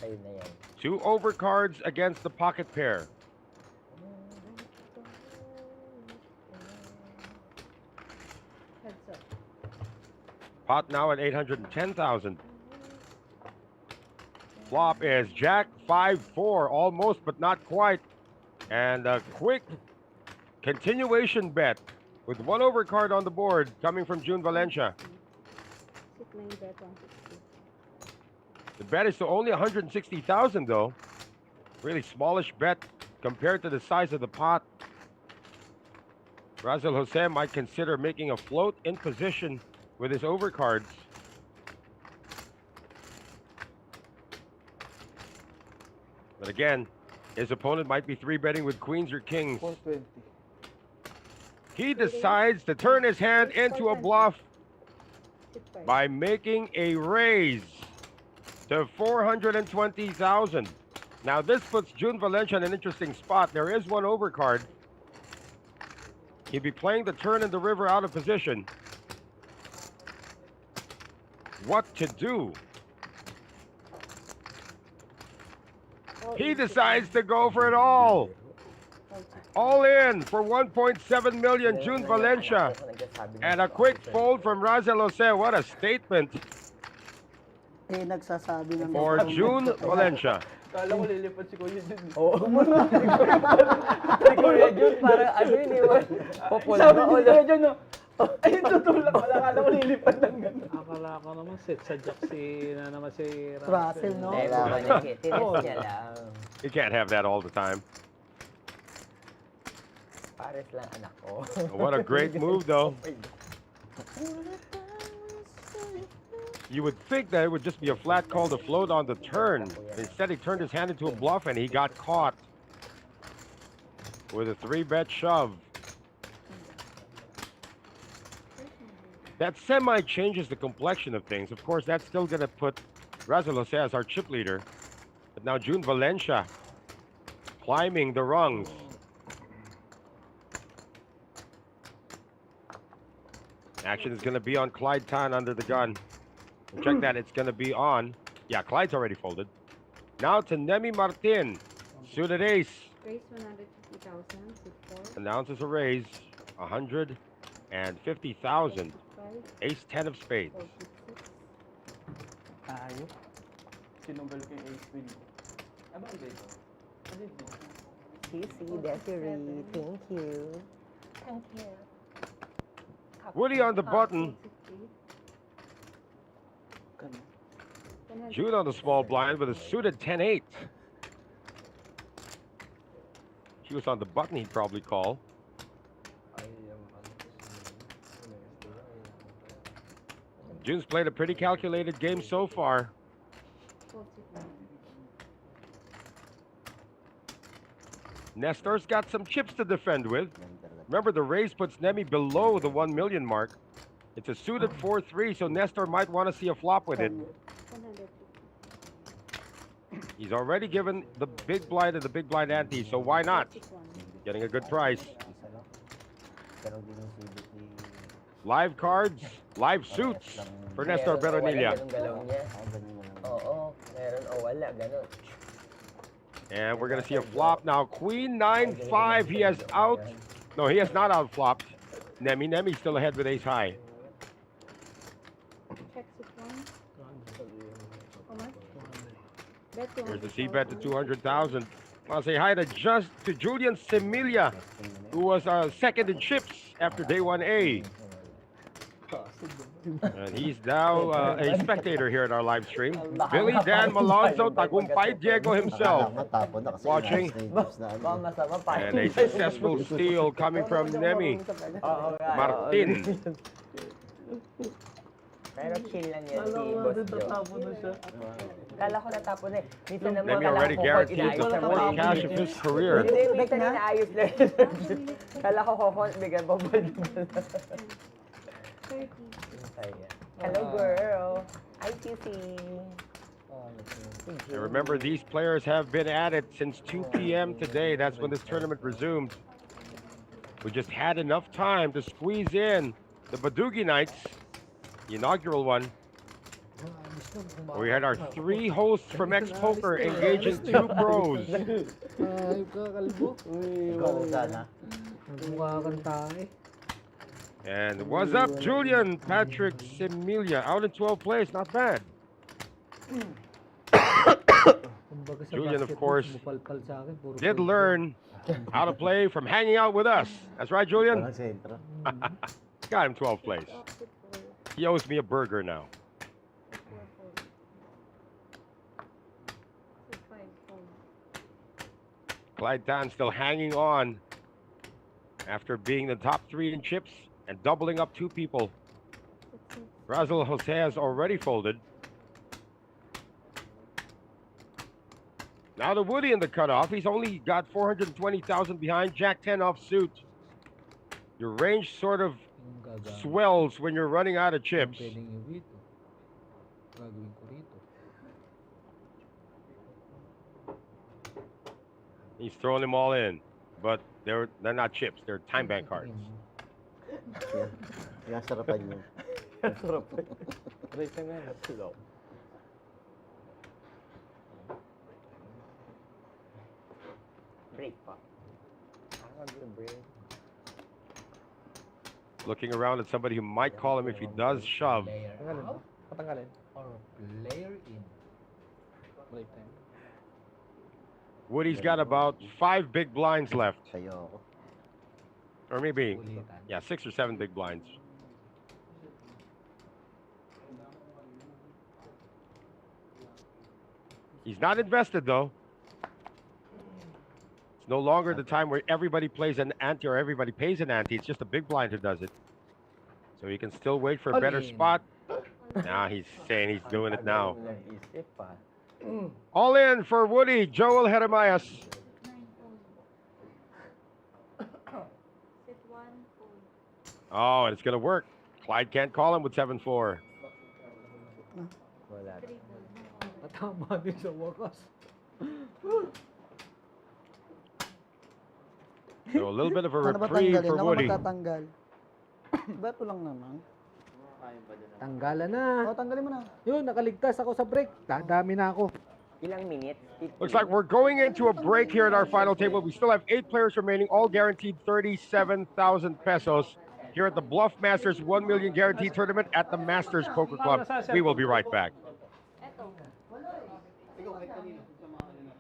[SPEAKER 6] sa'yo na yan.
[SPEAKER 1] 2 overcards against the pocket pair.
[SPEAKER 2] Heads up.
[SPEAKER 1] Pot now at 810,000. Flop is Jack 5-4, almost but not quite. And a quick continuation bet with 1 overcard on the board coming from June Valencia.
[SPEAKER 2] Sit 9 bet 160.
[SPEAKER 1] The bet is to only 160,000 though. Really smallish bet compared to the size of the pot. Razel Jose might consider making a float in position with his overcards. But again, his opponent might be 3-betting with queens or kings.
[SPEAKER 3] 420.
[SPEAKER 1] He decides to turn his hand into a bluff
[SPEAKER 2] Sit 5.
[SPEAKER 1] by making a raise to 420,000. Now this puts June Valencia in an interesting spot. There is 1 overcard. He'd be playing the turn in the river out of position. What to do? He decides to go for it all. All in for 1.7 million, June Valencia. And a quick fold from Razel Jose. What a statement
[SPEAKER 9] Eh, nagsasabi ng
[SPEAKER 1] for June Valencia.
[SPEAKER 8] Kala ko lilipad si Kuya Jun.
[SPEAKER 6] Oo. Si Kuya Jun, parang ano yun eh. Popol
[SPEAKER 8] Sabi
[SPEAKER 6] ba
[SPEAKER 8] ni
[SPEAKER 6] o
[SPEAKER 8] Kuya Jun, no? Ayun, tutulak pala. Kala ko lilipad lang gano'n.
[SPEAKER 3] Akala ko naman set sa Jack na naman si
[SPEAKER 9] Russell, no?
[SPEAKER 6] Kailangan niya, tinis niya lang.
[SPEAKER 1] You can't have that all the time.
[SPEAKER 6] Pares lang anak ko.
[SPEAKER 1] What a great move, though. You would think that it would just be a flat call to float on the turn. Instead, he turned his hand into a bluff, and he got caught with a 3-bet shove. That semi changes the complexion of things. Of course, that's still going to put Razel Jose as our chip leader. But now June Valencia climbing the rungs. Action is going to be on Clyde Tan under the gun. Check that, it's going to be on. Yeah, Clyde's already folded. Now to Nemi Martin. Suited ace.
[SPEAKER 2] Raise 150,000. Sit 4.
[SPEAKER 1] Announces a raise. 150,000.
[SPEAKER 2] 5.
[SPEAKER 1] Ace 10 of spades.
[SPEAKER 2] 4, 6.
[SPEAKER 3] Tayo.
[SPEAKER 8] Sinubal ko yung ace queen. Ah, bakit ito? Ano ito?
[SPEAKER 6] Sisi, Desiree, thank you. Thank you.
[SPEAKER 1] Woody on the button. June on the small blind with a suited 10-8. She was on the button, he'd probably call. June's played a pretty calculated game so far. Nestor's got some chips to defend with. Remember, the raise puts Nemi below the 1 million mark. It's a suited 4-3, so Nestor might want to see a flop with it.
[SPEAKER 2] 150.
[SPEAKER 1] He's already given the big blind and the big blind ante, so why not? Getting a good price. Live cards, live suits for Nestor Beronilla.
[SPEAKER 6] Oo, meron o wala, ganun.
[SPEAKER 1] And we're going to see a flop now. Queen 9-5, he has out. No, he has not out flopped. Nemi's still ahead with ace high.
[SPEAKER 2] check this one. How much? Bet
[SPEAKER 1] Here's the
[SPEAKER 2] 200,000.
[SPEAKER 1] C bet to 200,000. I'll say hi to Julian Semilia, who was second in chips after day 1A. And he's now a spectator here at our live stream. Billy Dan Malonzo, Tagumpay Diego himself,
[SPEAKER 4] Matapon na kasi
[SPEAKER 1] watching.
[SPEAKER 4] chips na
[SPEAKER 6] Baka masama pa.
[SPEAKER 1] And a successful steal coming from Nemi Martin.
[SPEAKER 6] Pero chill lang yan si Boss Joe. Kala ko natapon eh. Minsan naman
[SPEAKER 1] Nemi
[SPEAKER 6] kala
[SPEAKER 1] already
[SPEAKER 6] ko
[SPEAKER 1] guaranteed the
[SPEAKER 6] inaayos
[SPEAKER 1] fourth
[SPEAKER 6] naman.
[SPEAKER 1] cash of his career.
[SPEAKER 6] Hindi, minsan inaayos lang. Kala ko bigyan mo ba
[SPEAKER 2] 30.
[SPEAKER 6] Hello girl. ITC.
[SPEAKER 1] And remember, these players have been at it since 2 p.m. today. That's when this tournament resumed. We just had enough time to squeeze in the Badugi Nights, the inaugural one. We had our 3 hosts from X Poker engaging 2 pros.
[SPEAKER 5] Ayop ka, kalbo.
[SPEAKER 4] Ikaw sana.
[SPEAKER 5] Mukha kang tae.
[SPEAKER 1] And what's up, Julian Patrick Semilia out in 12th place, not bad.
[SPEAKER 5] Kumbaga sa
[SPEAKER 1] Julian, of
[SPEAKER 5] basketball,
[SPEAKER 1] course,
[SPEAKER 5] sumupalpal sa akin, puro
[SPEAKER 1] did
[SPEAKER 5] puro.
[SPEAKER 1] learn how to play from hanging out with us. That's right, Julian?
[SPEAKER 4] Walang sentro.
[SPEAKER 1] Got him 12th place. He owes me a burger now. Clyde Tan still hanging on after being the top 3 in chips and doubling up 2 people. Razel Jose has already folded. Now to Woody in the cutoff. He's only got 420,000 behind. Jack 10 off suit. Your range sort of
[SPEAKER 5] Yung gagamit.
[SPEAKER 1] swells when you're running out of chips.
[SPEAKER 5] Pwedeng iwi ito. Gagawin ko rito.
[SPEAKER 1] He's throwing them all in, but they're not chips. They're time bank cards.
[SPEAKER 4] Kaya sarapan yun.
[SPEAKER 3] Race na nga.
[SPEAKER 6] Break pa. I'm gonna break.
[SPEAKER 1] Looking around at somebody who might call him if he does shove.
[SPEAKER 3] Tanggalin mo. Patanggalin.
[SPEAKER 5] Or player in.
[SPEAKER 3] Break time.
[SPEAKER 1] Woody's got about 5 big blinds left,
[SPEAKER 4] Sa'yo ako.
[SPEAKER 1] or maybe,
[SPEAKER 5] Ulitan.
[SPEAKER 1] yeah, 6 or 7 big blinds. He's not invested though. It's no longer the time where everybody plays an ante or everybody pays an ante. It's just a big blind who does it. So he can still wait for a better spot. Now he's saying he's doing it now.
[SPEAKER 6] Isip pa.
[SPEAKER 1] All in for Woody, Joel Jeremias.
[SPEAKER 2] Sit 1, fold.
[SPEAKER 1] Oh, and it's going to work. Clyde can't call him with 7-4.
[SPEAKER 6] Wala.
[SPEAKER 2] 3,
[SPEAKER 5] Natama din sa wakas.
[SPEAKER 1] So a little bit of a
[SPEAKER 9] Ano ba
[SPEAKER 1] reprieve
[SPEAKER 9] tanggalin?
[SPEAKER 1] for
[SPEAKER 9] Ako
[SPEAKER 1] Woody.
[SPEAKER 9] magtatanggal. Beto lang naman.
[SPEAKER 5] Tanggalan na.
[SPEAKER 9] O, tanggalin mo na.
[SPEAKER 5] Yun, nakaligtas ako sa break. Dami na ako.
[SPEAKER 6] Ilang minutes?
[SPEAKER 1] Looks like we're going into a break here at our final table. We still have 8 players remaining, all guaranteed 37,000 pesos here at the Bluffmasters 1 million guaranteed tournament at the Masters Poker Club. We will be right back.
[SPEAKER 2] Eto.
[SPEAKER 7] Ikaw kahit kanino sa mga ano.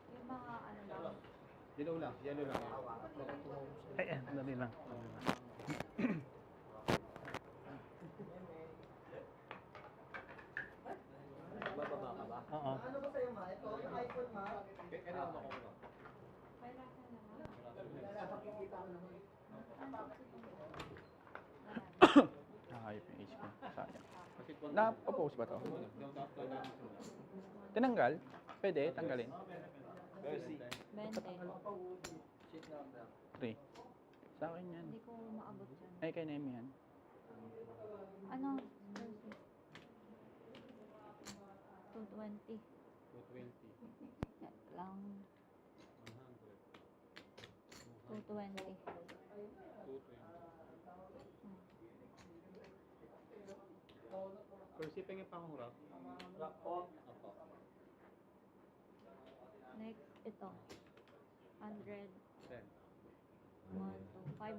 [SPEAKER 2] Yung mga ano lang.
[SPEAKER 7] Yellow lang.
[SPEAKER 3] Ay, dali lang. Oo.
[SPEAKER 9] Ano ba sa'yo, ma? Ito, yung iPhone, ma?
[SPEAKER 8] Nakakayop yung HP. Sayang. Na-oppose ba to? Tinanggal? Pwede, tanggalin.
[SPEAKER 2] 20.
[SPEAKER 8] 3. Sa akin yan.
[SPEAKER 2] Hindi ko maabot yan.
[SPEAKER 8] Ay, kay Nemi yan.
[SPEAKER 2] Ano? 220. 220. Lang. 220.
[SPEAKER 7] Pero sipin yung pangurap.
[SPEAKER 2] Next, ito. 100. 1, 2, 5.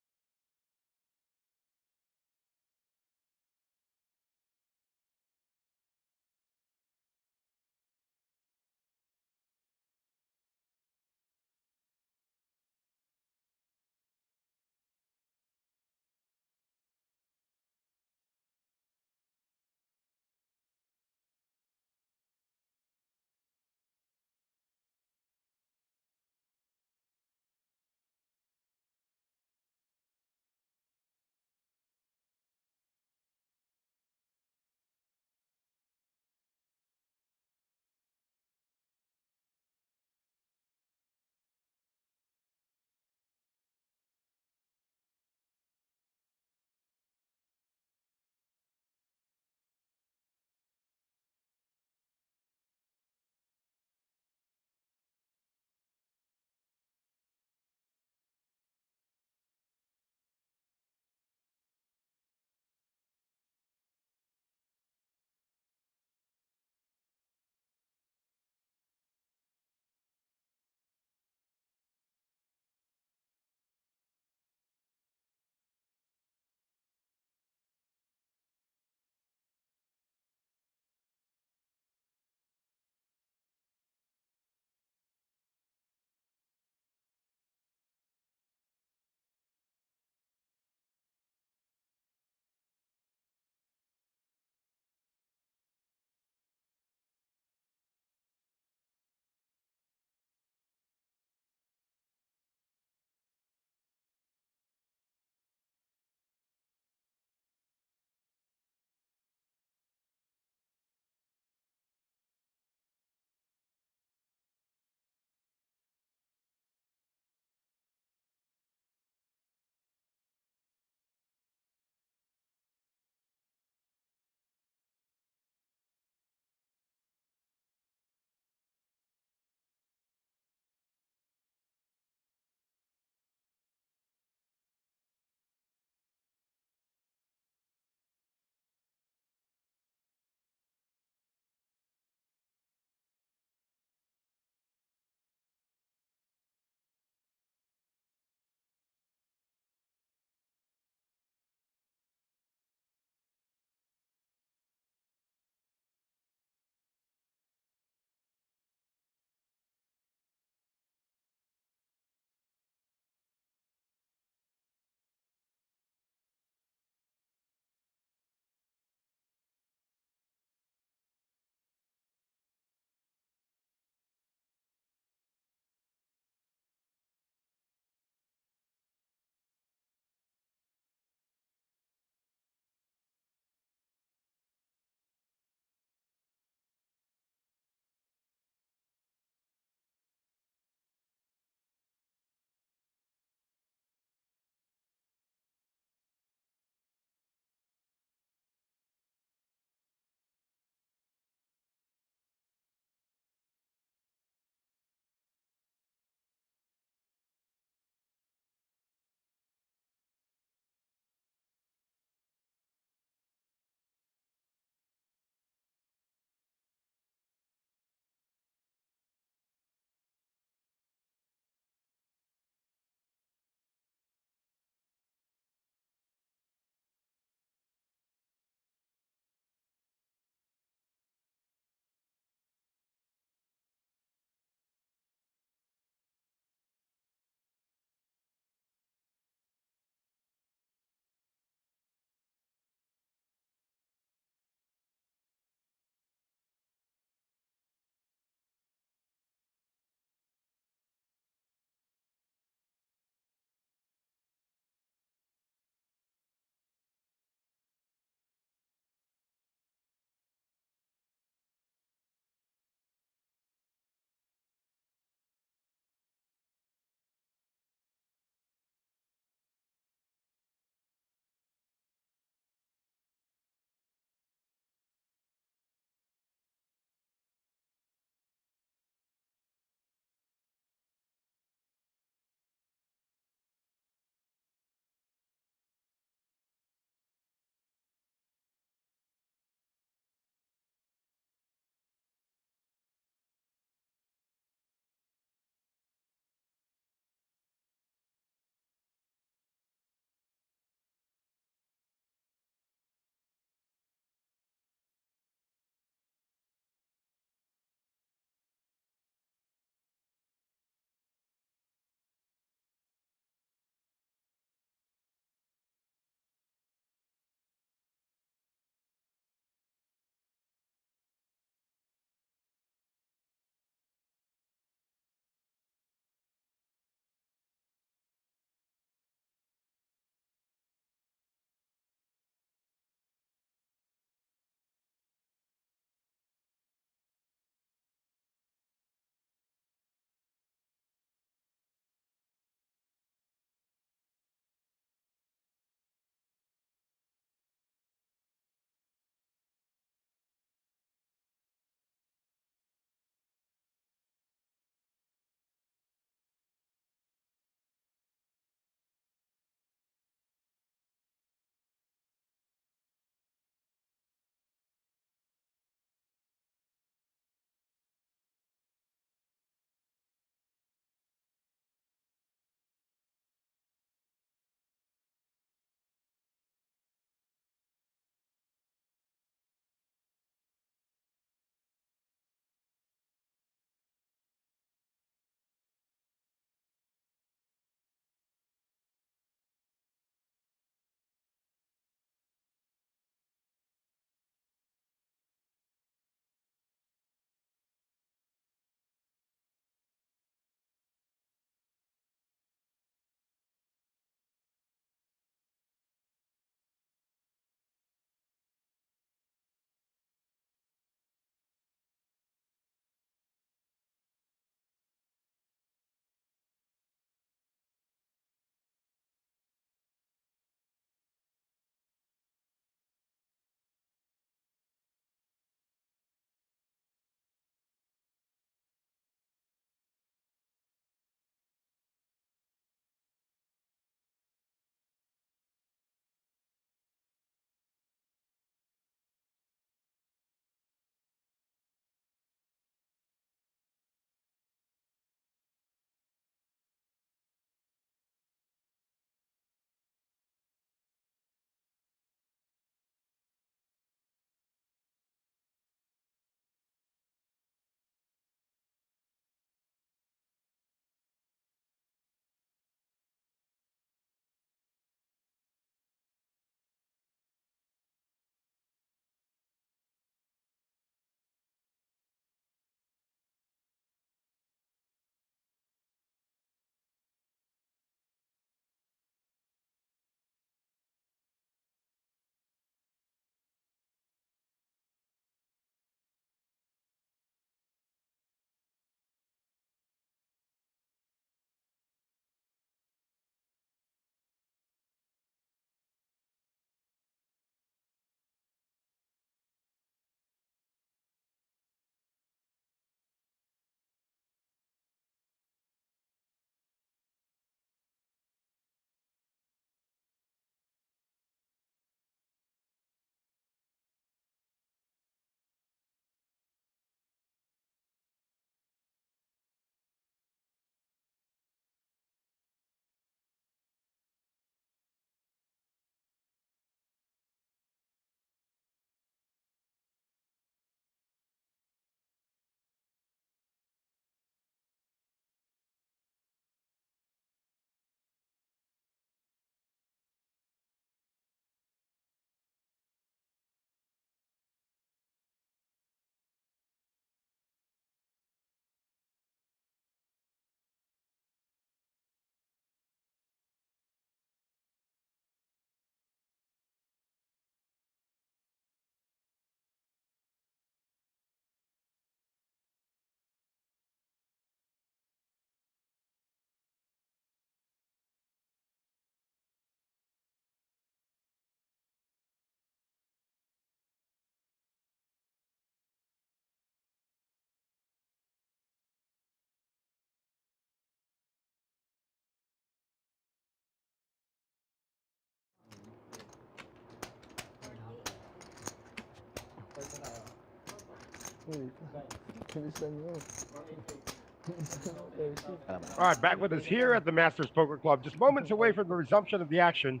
[SPEAKER 1] All right, back with us here at the Masters Poker Club, just moments away from the resumption of the action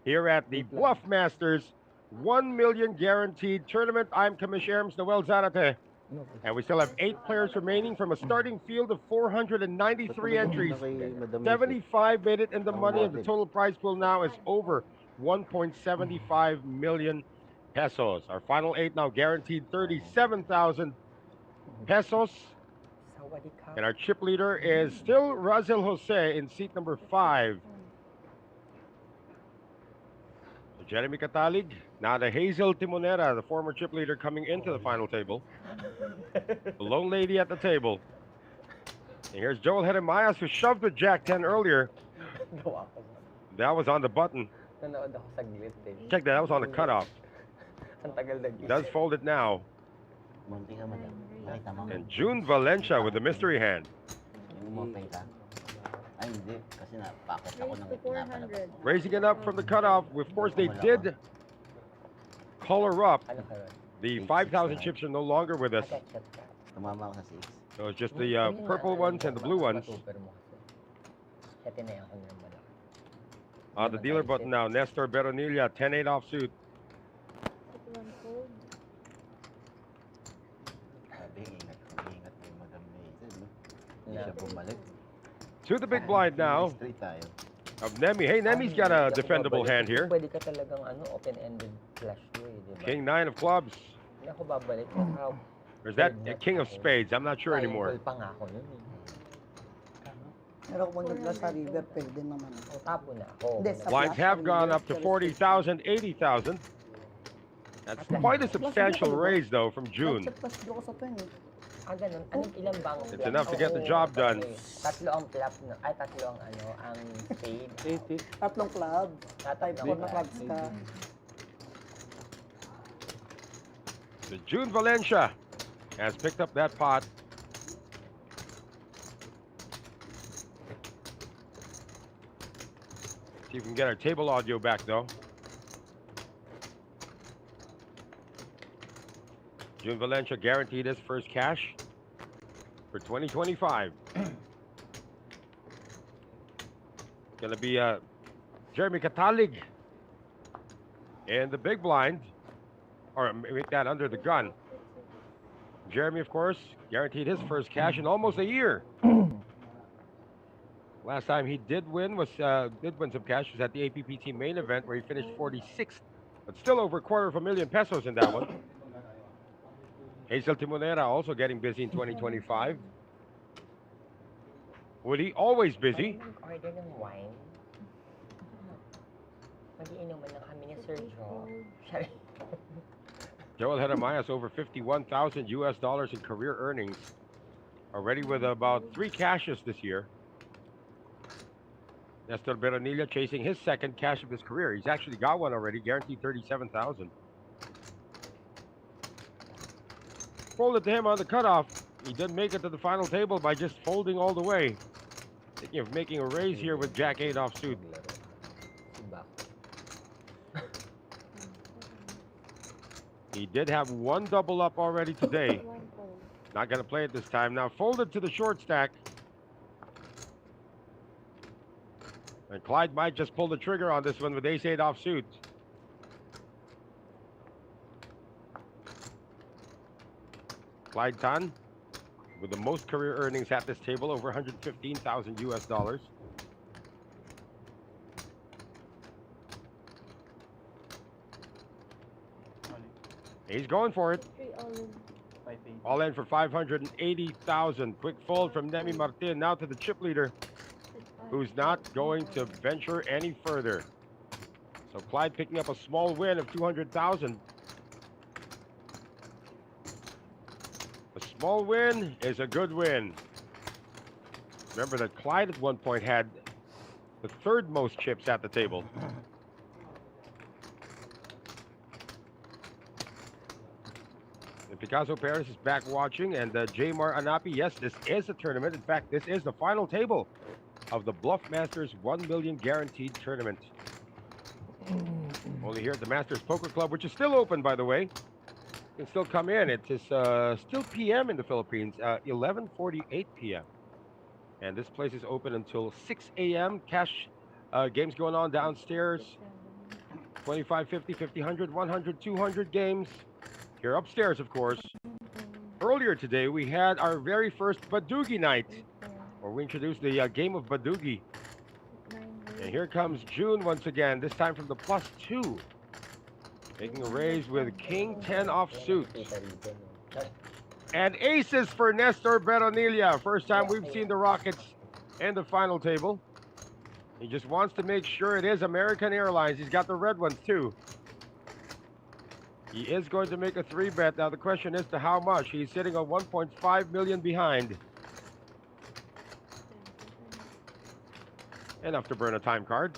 [SPEAKER 1] here at the Bluffmasters 1 million guaranteed tournament. I'm Kamish Erms, Noel Zarate, and we still have 8 players remaining from a starting field of 493 entries. 75 made it in the money, and the total prize pool now is over 1.75 million pesos. Our final 8 now guaranteed 37,000 pesos. And our chip leader is still Razel Jose in seat number 5. So Jeremy Catalig, now the Hazel Timonera, the former chip leader, coming into the final table. The lone lady at the table. And here's Joel Jeremias, who shoved the Jack 10 earlier. That was on the button.
[SPEAKER 6] Nanood ako saglit eh.
[SPEAKER 1] Check that was on the cutoff.
[SPEAKER 6] Ang tagal nag-isip.
[SPEAKER 1] Does fold it now.
[SPEAKER 4] Munti ka, madam. Nakita mo?
[SPEAKER 1] And June Valencia with the mystery hand.
[SPEAKER 4] Umopay ka? Ay, hindi. Kasi napakot ako
[SPEAKER 2] Raise
[SPEAKER 4] ng
[SPEAKER 2] to 400.
[SPEAKER 1] Raising it up from the cutoff. Of course, they did call her up.
[SPEAKER 6] Ano ka ron?
[SPEAKER 1] The 5,000 chips are no longer with us.
[SPEAKER 6] Chat ka.
[SPEAKER 4] Tumama ako sa 6.
[SPEAKER 1] So it's just the purple ones and the blue ones.
[SPEAKER 6] Super mo kasi. Kaya tinayan ko ng malaki.
[SPEAKER 1] On the dealer button now, Nestor Beronilla, 10-8 offsuit.
[SPEAKER 2] One fold.
[SPEAKER 4] Sabi, ingat yung madam Mason, no? Hindi siya bumalik.
[SPEAKER 1] To the big blind now
[SPEAKER 4] Straight tayo.
[SPEAKER 1] of Nemi. Hey, Nemi's got a defendable hand here.
[SPEAKER 6] Pwede ka talagang open-ended flash to eh, di ba?
[SPEAKER 1] King 9 of clubs.
[SPEAKER 6] Hindi ako babalik.
[SPEAKER 1] Or is that a king of spades? I'm not sure anymore.
[SPEAKER 6] Pa nga ako nun eh.
[SPEAKER 9] Pero kung nagla sa river, pwede naman.
[SPEAKER 6] O, tapo na ako.
[SPEAKER 9] Hindi, sa
[SPEAKER 1] Blinds
[SPEAKER 9] flash,
[SPEAKER 1] have gone up to 40,000, 80,000. That's quite a substantial raise, though, from June.
[SPEAKER 9] Plus do ko sa 20.
[SPEAKER 6] Ganun. Anong ilang bang
[SPEAKER 1] It's enough to get the job done.
[SPEAKER 6] Tatlo ang flap na, ay tatlo ang ang spade.
[SPEAKER 9] Tatlong club. Type 4 na clubs ka.
[SPEAKER 1] So June Valencia has picked up that pot. See if we can get our table audio back, though. June Valencia guaranteed his first cash for 2025. Gonna be Jeremy Catalig in the big blind, or make that under the gun. Jeremy, of course, guaranteed his first cash in almost a year. Last time he did win some cash was at the APPT main event where he finished 46th, but still over $250,000 pesos in that one. Hazel Timonera also getting busy in 2025. Woody, always busy.
[SPEAKER 6] Order ng wine. Mag-iinuman na kami ni Sir Joe.
[SPEAKER 1] Joel Jeremias over 51,000 US dollars in career earnings. Already with about 3 cashes this year. Nestor Beronilla chasing his second cash of his career. He's actually got one already, guaranteed 37,000. Folded to him on the cutoff. He didn't make it to the final table by just folding all the way. Thinking of making a raise here with Jack 8 offsuit. He did have one double up already today. Not going to play it this time. Now folded to the short stack. And Clyde might just pull the trigger on this one with ace 8 offsuit. Clyde Tan with the most career earnings at this table, over 115,000 US dollars. He's going for it. All in for 580,000. Quick fold from Nemi Martin. Now to the chip leader, who's not going to venture any further. So Clyde picking up a small win of 200,000. A small win is a good win. Remember that Clyde at one point had the third most chips at the table. And Picasso Paris is back watching, and Jamar Anapi, yes, this is a tournament. In fact, this is the final table of the Bluffmasters 1 million guaranteed tournament. Only here at the Masters Poker Club, which is still open, by the way. can still come in. It is still PM in the Philippines, 11:48 p.m. And this place is open until 6 a.m. Cash games going on downstairs. 25, 50, 50, 100, 100, 200 games. Here upstairs, of course. Earlier today, we had our very first Badugi night, where we introduced the game of Badugi. And here comes June once again, this time from the +2. Making a raise with King 10 off suit.
[SPEAKER 4] Kita rito, no?
[SPEAKER 1] And aces for Nestor Beronilla. First time we've seen the Rockets in the final table. He just wants to make sure it is American Airlines. He's got the red ones too. He is going to make a 3-bet. Now the question is to how much. He's sitting on 1.5 million behind. Enough to burn a time card.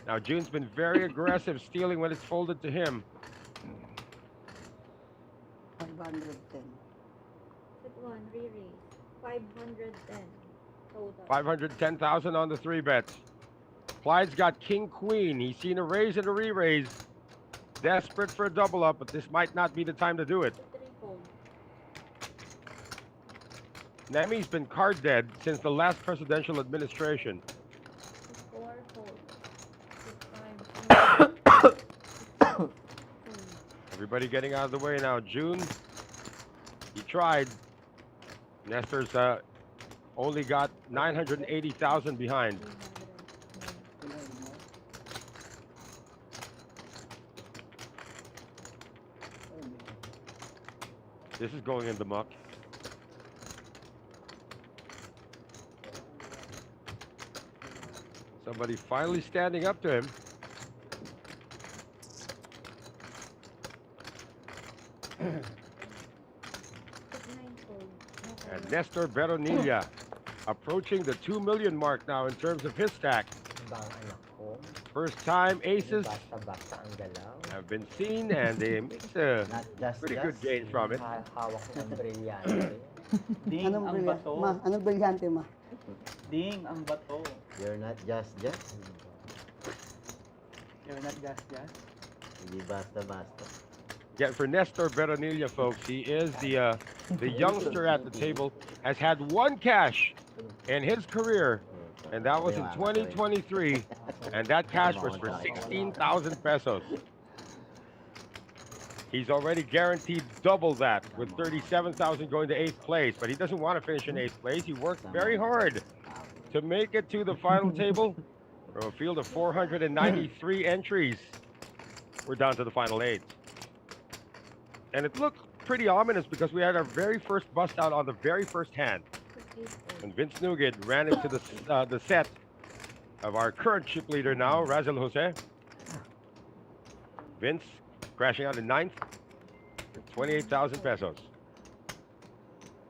[SPEAKER 1] Now June's been very aggressive, stealing when it's folded to him.
[SPEAKER 9] 510.
[SPEAKER 2] Set one, re-raise. 510 total.
[SPEAKER 1] 510,000 on the 3-bets. Clyde's got King Queen. He's seen a raise and a re-raise. Desperate for a double up, but this might not be the time to do it.
[SPEAKER 2] Three-fold.
[SPEAKER 1] Nemi's been card dead since the last presidential administration.
[SPEAKER 2] Four-fold.
[SPEAKER 1] Everybody getting out of the way now. June, he tried. Nestor's only got 980,000 behind. This is going in the muck. Somebody finally standing up to him. And Nestor Beronilla approaching the 2 million mark now in terms of his stack. First time aces
[SPEAKER 6] Basta-basta ang galaw.
[SPEAKER 1] have been seen and they makes a
[SPEAKER 4] Not just
[SPEAKER 1] pretty good gains from it.
[SPEAKER 6] Hawak ko ng brilyante.
[SPEAKER 8] Ding
[SPEAKER 9] Anong
[SPEAKER 8] ang
[SPEAKER 9] brilyante?
[SPEAKER 8] bato.
[SPEAKER 9] Ma, anong brilyante, ma?
[SPEAKER 8] Ding ang bato.
[SPEAKER 4] You're not just.
[SPEAKER 8] You're not just.
[SPEAKER 4] Hindi basta-basta.
[SPEAKER 1] Yeah, for Nestor Beronilla, folks, he is the youngster at the table, has had one cash in his career, and that was in 2023, and that cash was for 16,000 pesos. He's already guaranteed double that with 37,000 going to 8th place, but he doesn't want to finish in 8th place. He worked very hard to make it to the final table from a field of 493 entries. We're down to the final 8. And it looked pretty ominous because we had our very first bust out on the very first hand. And Vince Nugent ran into the set of our current chip leader now, Razel Jose. Vince crashing out in 9th with 28,000 pesos.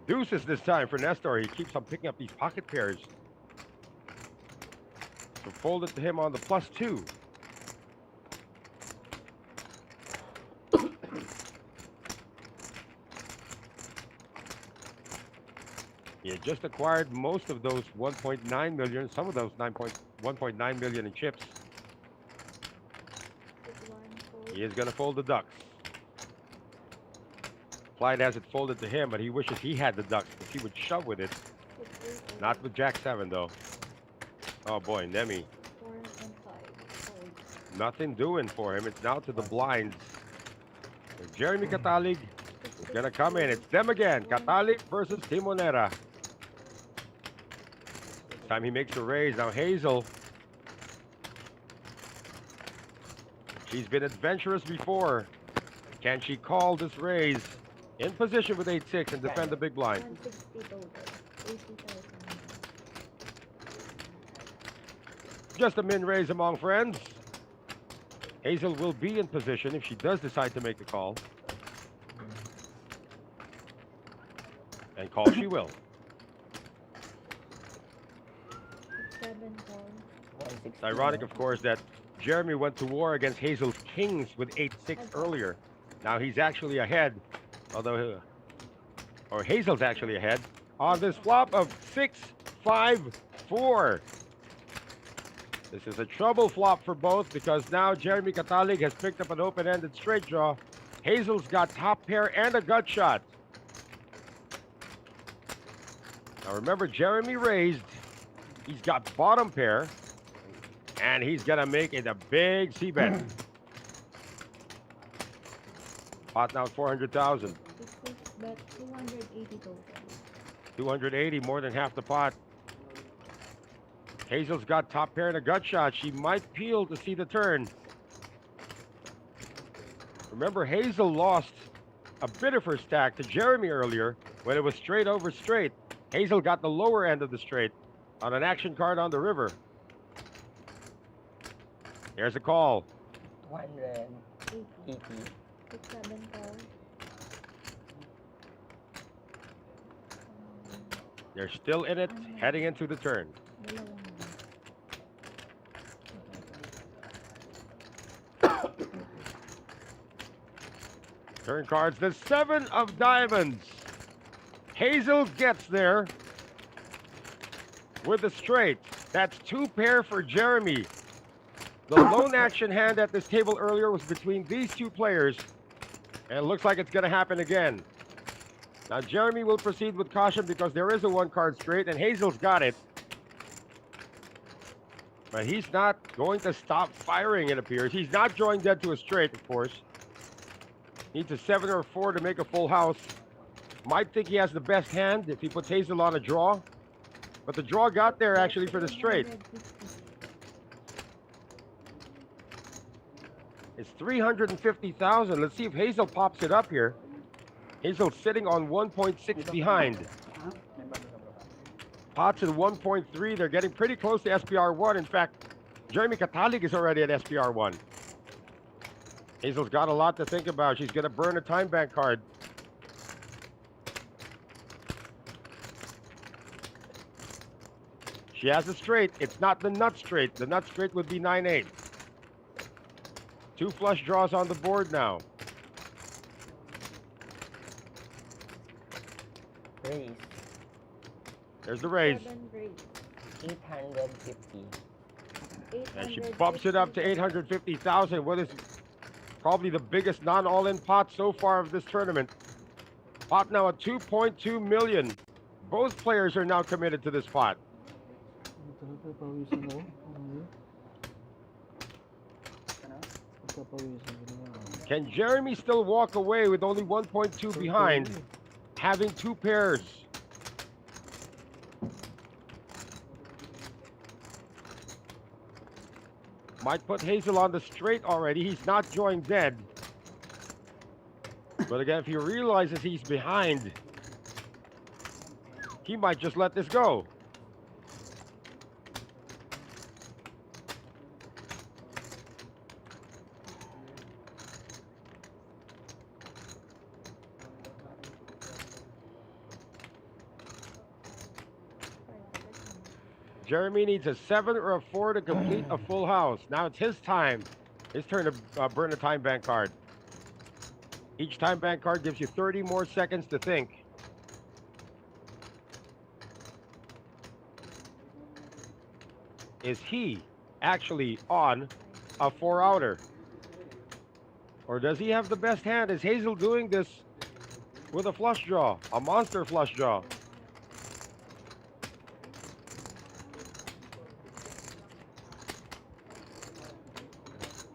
[SPEAKER 1] Deuces this time for Nestor. He keeps on picking up these pocket pairs. So fold it to him on the +2. He had just acquired most of those 1.9 million, some of those 1.9 million in chips. He is going to fold the ducks. Clyde has it folded to him, but he wishes he had the ducks because he would shove with it. Not with Jack 7 though. Oh boy, Nemi. Nothing doing for him. It's now to the blinds. And Jeremy Catalig is going to come in. It's them again. Catalig versus Timonera. This time he makes a raise. Now Hazel. She's been adventurous before. Can she call this raise in position with 8-6 and defend the big blind?
[SPEAKER 2] 160 total. 80,000.
[SPEAKER 1] Just a min raise among friends. Hazel will be in position if she does decide to make the call. And call she will.
[SPEAKER 2] 7 call.
[SPEAKER 1] It's ironic, of course, that Jeremy went to war against Hazel's Kings with 8-6 earlier. Now he's actually ahead, although, or Hazel's actually ahead on this flop of 6-5-4. This is a trouble flop for both because now Jeremy Catalig has picked up an open-ended straight draw Hazel's got top pair and a gut shot. Now remember, Jeremy raised. He's got bottom pair. And he's going to make it a big c-bet. Pot now 400,000.
[SPEAKER 2] It's bet 280,000.
[SPEAKER 1] 280, more than half the pot. Hazel's got top pair and a gut shot. She might peel to see the turn. Remember, Hazel lost a bit of her stack to Jeremy earlier when it was straight over straight. Hazel got the lower end of the straight on an action card on the river. Here's a call.
[SPEAKER 6] 280.
[SPEAKER 2] 6, 7 call.
[SPEAKER 1] They're still in it, heading into the turn.
[SPEAKER 2] Dalawang.
[SPEAKER 1] Turn cards, the 7 of diamonds. Hazel gets there with a straight. That's 2 pair for Jeremy. The lone action hand at this table earlier was between these two players, and it looks like it's going to happen again. Now Jeremy will proceed with caution because there is a 1-card straight, and Hazel's got it. But he's not going to stop firing, it appears. He's not drawing dead to a straight, of course. Needs a 7 or a 4 to make a full house. Might think he has the best hand if he puts Hazel on a draw. But the draw got there actually for the straight. It's 350,000. Let's see if Hazel pops it up here. Hazel's sitting on 1.6 behind. Pots at 1.3. They're getting pretty close to SPR1. In fact, Jeremy Katalig is already at SPR1. Hazel's got a lot to think about. She's going to burn a time bank card. She has a straight. It's not the nut straight. The nut straight would be 9-8. 2 flush draws on the board now.
[SPEAKER 6] Raise.
[SPEAKER 1] There's the raise.
[SPEAKER 2] 7 raise.
[SPEAKER 6] 850.
[SPEAKER 1] And she bumps it up to 850,000. What is probably the biggest non-all-in pot so far of this tournament. Pot now at 2.2 million. Both players are now committed to this pot.
[SPEAKER 3] Papawisan ako. Ano yun? Papawisan ko na.
[SPEAKER 1] Can Jeremy still walk away with only 1.2 behind, having 2 pairs? Might put Hazel on the straight already. He's not drawing dead. But again, if he realizes he's behind, he might just let this go. Jeremy needs a 7 or a 4 to complete a full house. Now it's his time. His turn to burn a time bank card. Each time bank card gives you 30 more seconds to think. Is he actually on a 4-outer? Or does he have the best hand? Is Hazel doing this with a flush draw? A monster flush draw?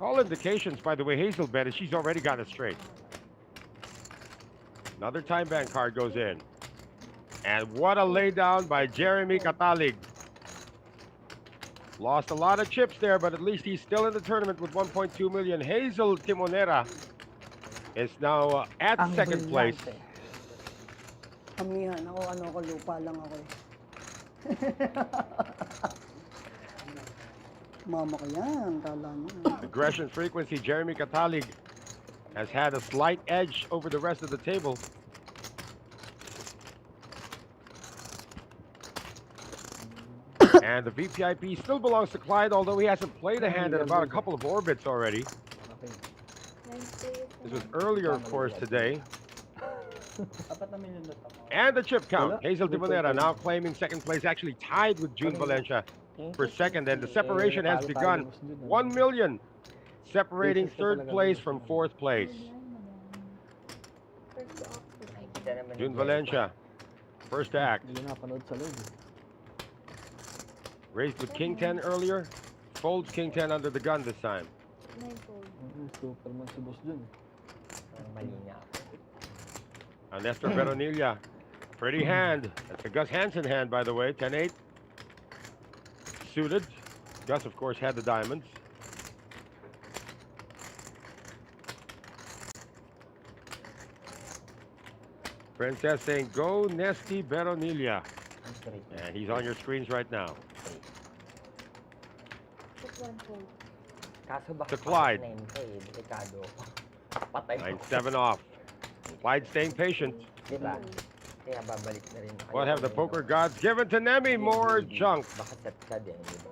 [SPEAKER 1] All indications, by the way, Hazel bet is she's already got it straight. Another time bank card goes in. And what a laydown by Jeremy Katalig. Lost a lot of chips there, but at least he's still in the tournament with 1.2 million. Hazel Timonera is now at second place.
[SPEAKER 9] Kamihan ako, lupa lang ako eh. Mama ko yan, kala mo.
[SPEAKER 1] Aggression frequency, Jeremy Katalig has had a slight edge over the rest of the table. And the VPIP still belongs to Clyde, although he hasn't played a hand in about a couple of orbits already. This was earlier, of course, today. And the chip count. Hazel Timonera now claiming second place, actually tied with June Valencia for second, and the separation has begun. 1 million separating third place from fourth place. June Valencia. First act.
[SPEAKER 3] Hindi na panood sa loob.
[SPEAKER 1] Raised with King 10 earlier. Folds King 10 under the gun this time.
[SPEAKER 2] 9 fold.
[SPEAKER 3] Superman si boss dun.
[SPEAKER 6] Mali nga.
[SPEAKER 1] Nestor Veronilla. Pretty hand. That's a Gus Hansen hand, by the way. 10-8. Suited. Gus, of course, had the diamonds. Princess saying, go Nesty Veronilla. And he's on your screens right now.
[SPEAKER 2] Put 1 fold.
[SPEAKER 6] Kaso baka
[SPEAKER 1] To Clyde.
[SPEAKER 6] 9 ka eh, delikado. Patay ko.
[SPEAKER 1] 9-7 off. Clyde staying patient.
[SPEAKER 6] Diba? Kaya babalik na rin ako.
[SPEAKER 1] What have the poker gods given to Nemi? More junk.
[SPEAKER 6] Baka set ka din, diba?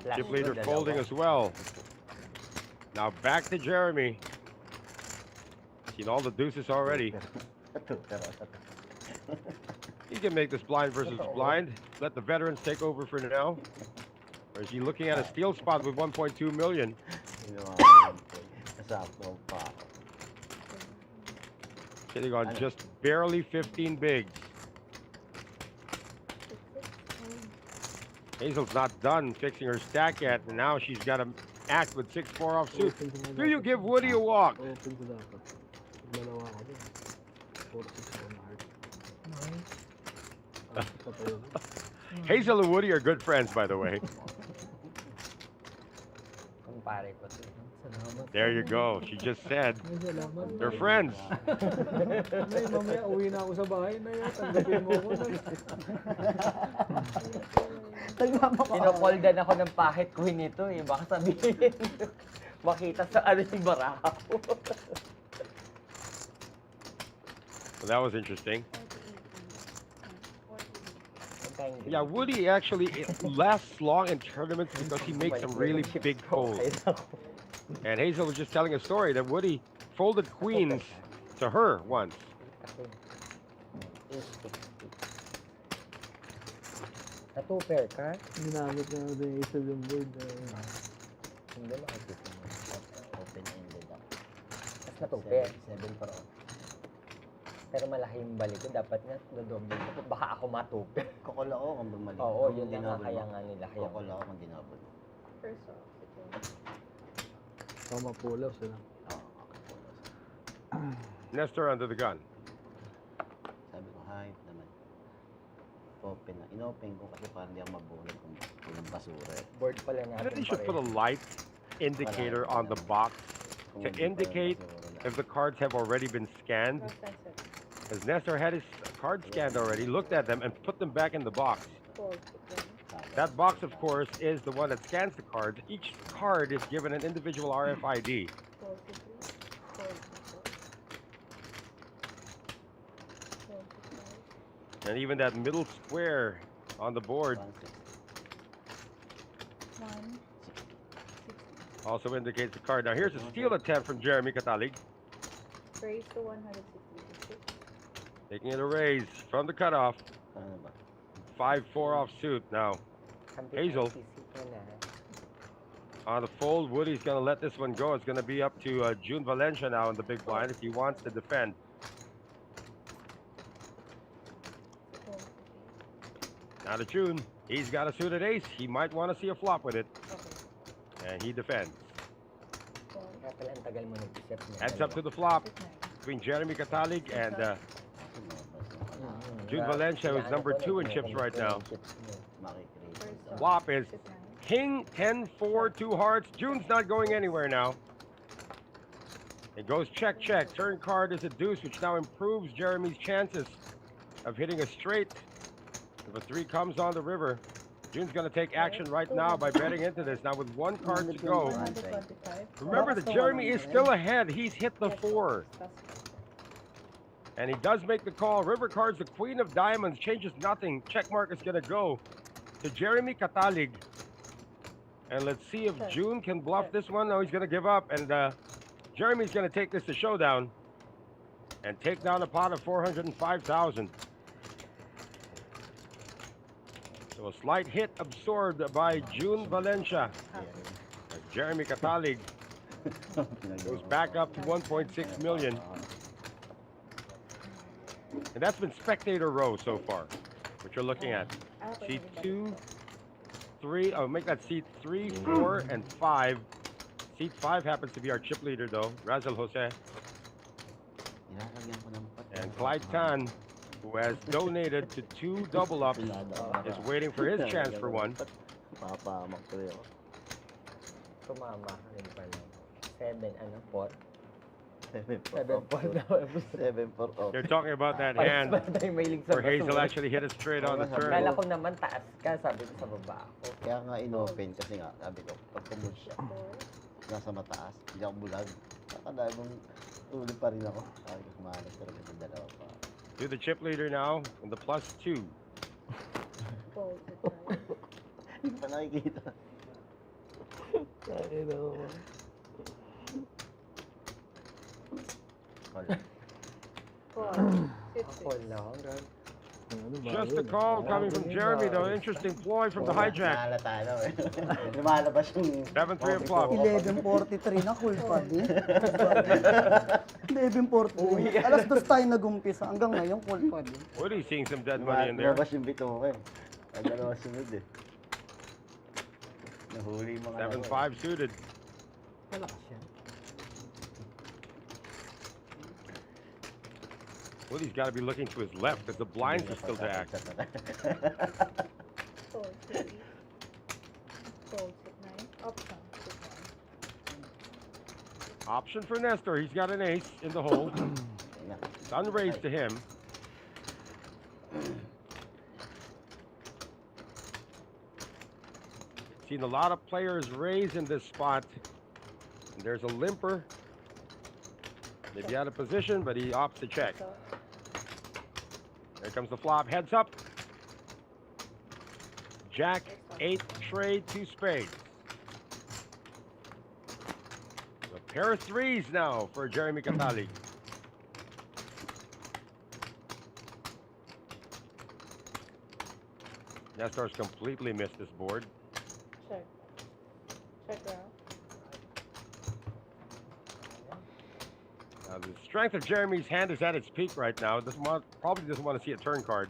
[SPEAKER 6] Flash
[SPEAKER 1] Chip
[SPEAKER 6] ko,
[SPEAKER 1] leader
[SPEAKER 6] dalawa.
[SPEAKER 1] folding as well. Now back to Jeremy. Seen all the deuces already. He can make this blind versus blind. Let the veterans take over for now. Or is he looking at a steal spot with 1.2 million? Sitting on just barely 15 bigs. Hazel's not done fixing her stack yet, and now she's got to act with 6-4 off suit. Do you give Woody a walk?
[SPEAKER 3] Open ko dapat. Dalawa ako din. 4-6 ko na heart.
[SPEAKER 1] Hazel and Woody are good friends, by the way.
[SPEAKER 6] Kumpare ko to.
[SPEAKER 1] There you go. She just said
[SPEAKER 5] Ay, salamat.
[SPEAKER 1] they're friends.
[SPEAKER 5] Nay, mamaya uwi na ako sa bahay na yan. Tanggapin mo ko.
[SPEAKER 6] Pinokoldan ako ng pahit queen nito eh. Baka sabihin. Makita sa ano yung baraha ko.
[SPEAKER 1] So that was interesting.
[SPEAKER 2] 48.
[SPEAKER 1] Yeah, Woody actually lasts long in tournaments because he makes some really big folds. And Hazel was just telling a story that Woody folded queens to her once.
[SPEAKER 6] Natuper ka?
[SPEAKER 3] Ginamit na natin yung isa yung board.
[SPEAKER 6] Hindi makikita mo. Open-ended ako. Tapos natuper.
[SPEAKER 4] 7 para on.
[SPEAKER 6] Pero malaki yung balik ko. Dapat nga dodoble ko. Baka ako matuper.
[SPEAKER 4] Kokolao kung bumalik.
[SPEAKER 6] Oo, yun lang nga kaya nga nila. Kaya
[SPEAKER 4] Kokolao kung dinabol.
[SPEAKER 2] First off.
[SPEAKER 3] Tama pulaw sila.
[SPEAKER 1] Nestor under the gun.
[SPEAKER 4] Sabi ko, hype naman. Open na. Inopen ko kasi parang hindi ako mabulag kung yung basura eh.
[SPEAKER 6] board pala natin.
[SPEAKER 1] I think they should put a light indicator on the box
[SPEAKER 4] Kung
[SPEAKER 1] to
[SPEAKER 4] hindi pa yung
[SPEAKER 1] indicate
[SPEAKER 4] basura
[SPEAKER 1] if the cards have already been scanned.
[SPEAKER 2] Processor.
[SPEAKER 1] As Nestor had his cards scanned already, looked at them and put them back in the box.
[SPEAKER 2] Fold.
[SPEAKER 1] That box, of course, is the one that scans the cards. Each card is given an individual RFID.
[SPEAKER 2] Fold to 3. Fold to 4. Fold to 5.
[SPEAKER 1] And even that middle square on the board
[SPEAKER 2] 1.
[SPEAKER 1] also indicates the card. Now here's a steal attempt from Jeremy Katalig.
[SPEAKER 2] Raise to 166.
[SPEAKER 1] Taking it a raise from the cutoff.
[SPEAKER 4] Ano ba?
[SPEAKER 1] 5-4 off suit. Now Hazel. On the fold, Woody's going to let this one go. It's going to be up to June Valencia now in the big blind if he wants to defend.
[SPEAKER 2] Fold to
[SPEAKER 1] Now to June. He's got a suited ace. He might want to see a flop with it.
[SPEAKER 2] 8. Okay.
[SPEAKER 1] And he defends.
[SPEAKER 2] Fold.
[SPEAKER 6] Kaya pala ang tagal mo nag-isip niya.
[SPEAKER 1] Heads up to the flop
[SPEAKER 2] 9.
[SPEAKER 1] between Jeremy Katalig and June
[SPEAKER 6] Well,
[SPEAKER 1] Valencia, who's
[SPEAKER 6] ano
[SPEAKER 1] number
[SPEAKER 6] ko,
[SPEAKER 1] 2 in
[SPEAKER 6] nag-
[SPEAKER 1] chips right now.
[SPEAKER 4] Makikreate.
[SPEAKER 2] First
[SPEAKER 1] Flop is
[SPEAKER 2] 9.
[SPEAKER 1] King 10-4, 2 hearts. June's not going anywhere now. It goes check, check. Turn card is a deuce, which now improves Jeremy's chances of hitting a straight. If a 3 comes on the river, June's going to take action right now by betting into this. Now with 1 card to go.
[SPEAKER 2] 125.
[SPEAKER 1] Remember that Jeremy is still ahead. He's hit the 4. And he does make the call. River cards, the queen of diamonds, changes nothing. Check mark is going to go to Jeremy Katalig. And let's see if June can bluff this one. No, he's going to give up. And Jeremy's going to take this to showdown and take down a pot of 405,000. So a slight hit absorbed by June Valencia. As Jeremy Katalig Goes back up to 1.6 million. And that's been spectator row so far, what you're looking at. Seat 2, 3, oh, make that seat 3, 4, and 5. Seat 5 happens to be our chip leader, though, Razel Jose. And Clyde Tan, who has donated to 2 double-ups, is waiting for his chance for one.
[SPEAKER 4] Papamak ko yun.
[SPEAKER 6] Tumama ka rin pala. 7, 4?
[SPEAKER 4] 7-4. 7-4.
[SPEAKER 1] They're talking about that hand where Hazel actually hit it straight on the turn.
[SPEAKER 6] Kala ko naman taas ka, sabi ko sa baba ako.
[SPEAKER 4] Kaya nga in-open kasi nga, sabi ko, pag pumunta siya, nasa mataas, hindi ako bulag. Nakadami mong tuloy pa rin ako. Sabi ko, kumalas talaga sa dalawa pa.
[SPEAKER 1] To the chip leader now, in the +2.
[SPEAKER 4] Hindi pa nakikita.
[SPEAKER 6] Call lang.
[SPEAKER 1] Just a call coming from Jeremy, though. Interesting ploy from the hijack.
[SPEAKER 4] Nahalata na eh. Lumalabas yung...
[SPEAKER 1] 7-3 of clubs.
[SPEAKER 9] 11:43 na, cool pa din. 11:43. Alas 2 tayo nag-umpisa. Hanggang ngayon, cool pa din.
[SPEAKER 1] What are you seeing some dead money in there?
[SPEAKER 4] Lumabas yung bito ko eh. Ang dalawa sunod eh. Nahuli yung mga...
[SPEAKER 1] 7-5 suited.
[SPEAKER 3] Malakas yan.
[SPEAKER 1] Woody's got to be looking to his left because the blinds are still to act.
[SPEAKER 2] Fold, 3. Fold, 6, 9. Option, 6, 9.
[SPEAKER 1] Option for Nestor. He's got an ace in the hole. It's unraised to him. Seen a lot of players raise in this spot. And there's a limper. Maybe out of position, but he opts to check. There comes the flop. Heads up. Jack, 8, trade, 2 spades. A pair of 3s now for Jeremy Catali. Nestor's completely missed this board.
[SPEAKER 2] Check. Check round.
[SPEAKER 1] Now, the strength of Jeremy's hand is at its peak right now. Probably doesn't want to see a turn card.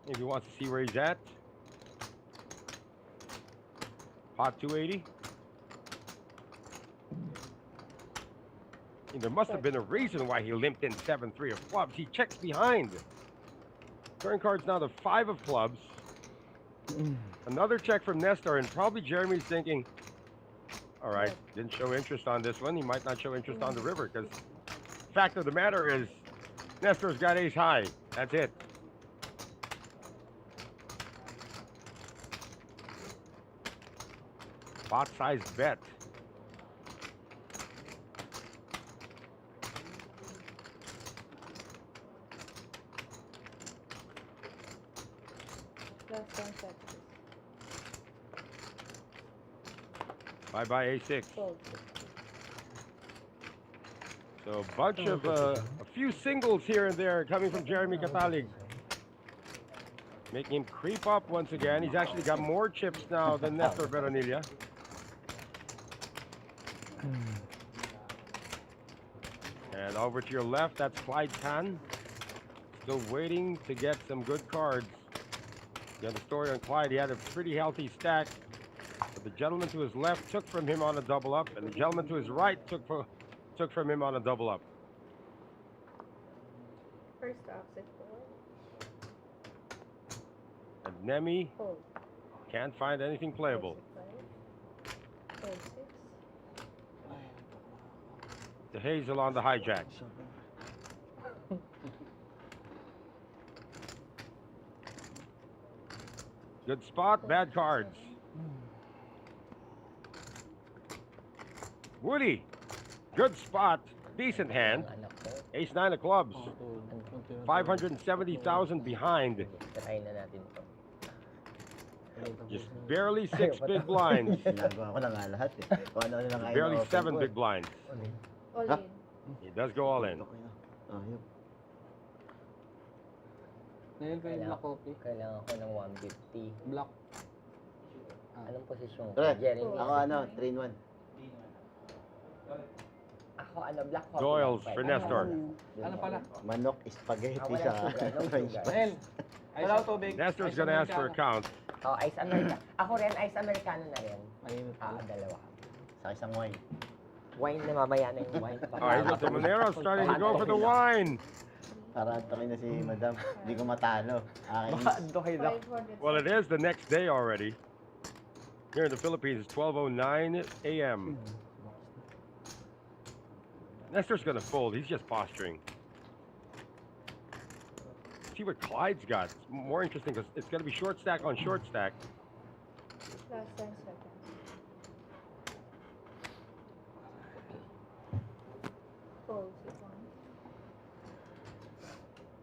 [SPEAKER 1] Maybe he wants to see where he's at. Pot 280. And there must have been a reason why he limped in 7-3 of clubs. He checks behind. Turn card's now the 5 of clubs. Another check from Nestor, and probably Jeremy's thinking, all right, didn't show interest on this one. He might not show interest on the river because fact of the matter is Nestor's got ace high. That's it. Pot-sized bet.
[SPEAKER 2] Last one check.
[SPEAKER 1] Bye-bye A6.
[SPEAKER 2] Fold.
[SPEAKER 1] So a bunch of, a few singles here and there coming from Jeremy Catalig. Making him creep up once again. He's actually got more chips now than Nestor Veronilla. And over to your left, that's Clyde Tan. Still waiting to get some good cards. You know the story on Clyde, he had a pretty healthy stack. But the gentleman to his left took from him on a double up, and the gentleman to his right took from him on a double up.
[SPEAKER 2] First opposite four.
[SPEAKER 1] And Nemi
[SPEAKER 2] Fold.
[SPEAKER 1] can't find anything playable.
[SPEAKER 2] Fold 6.
[SPEAKER 1] The Hazel on the hijack. Good spot, bad cards. Woody, good spot, decent hand. Ace 9 of clubs. 570,000 behind.
[SPEAKER 6] Try na natin to.
[SPEAKER 1] Just barely 6 big blinds.
[SPEAKER 4] Ginagawa ko na nga lahat eh. Kung ano lang ayaw
[SPEAKER 1] Barely
[SPEAKER 4] na-open
[SPEAKER 1] 7
[SPEAKER 4] ko eh.
[SPEAKER 1] big blinds.
[SPEAKER 2] All
[SPEAKER 4] Huh?
[SPEAKER 2] in.
[SPEAKER 1] He does go all in.
[SPEAKER 4] Ayun.
[SPEAKER 3] Ngayon ko yung black coffee.
[SPEAKER 6] Kailangan ko ng 150.
[SPEAKER 3] Black.
[SPEAKER 6] Anong posisyon ko?
[SPEAKER 4] Pre,
[SPEAKER 6] Jeremy.
[SPEAKER 4] ako ano, 3-in-1.
[SPEAKER 6] Ako ano, black coffee.
[SPEAKER 1] Doyles
[SPEAKER 6] lang,
[SPEAKER 1] for
[SPEAKER 6] pwede.
[SPEAKER 1] Nestor.
[SPEAKER 8] Ano pala?
[SPEAKER 4] Manok, spaghetti
[SPEAKER 6] Ah, walang
[SPEAKER 4] sa
[SPEAKER 6] sugar, no
[SPEAKER 4] french
[SPEAKER 6] sugar.
[SPEAKER 4] fries.
[SPEAKER 8] Nel, wala ko tubig.
[SPEAKER 1] Nestor's
[SPEAKER 8] Ice
[SPEAKER 1] gonna ask for a
[SPEAKER 8] Americano.
[SPEAKER 1] count.
[SPEAKER 6] Oh, ice americano. Ako rin, ice americano na rin.
[SPEAKER 3] Mainit pala.
[SPEAKER 6] Dalawa.
[SPEAKER 4] Sa isang wine.
[SPEAKER 6] Wine na mamaya na yung wine.
[SPEAKER 1] All right, the Monero starting to go for the wine.
[SPEAKER 4] Para antokin na si Madam. Hindi ko matalo. Akin.
[SPEAKER 6] Baka antokin ako.
[SPEAKER 2] 500.
[SPEAKER 1] Well, it is the next day already. Here in the Philippines, it's 12:09 a.m. Nestor's gonna fold. He's just posturing. See what Clyde's got. It's more interesting because it's gonna be short stack on short stack.
[SPEAKER 2] Last 10 seconds. Fold, 6-1.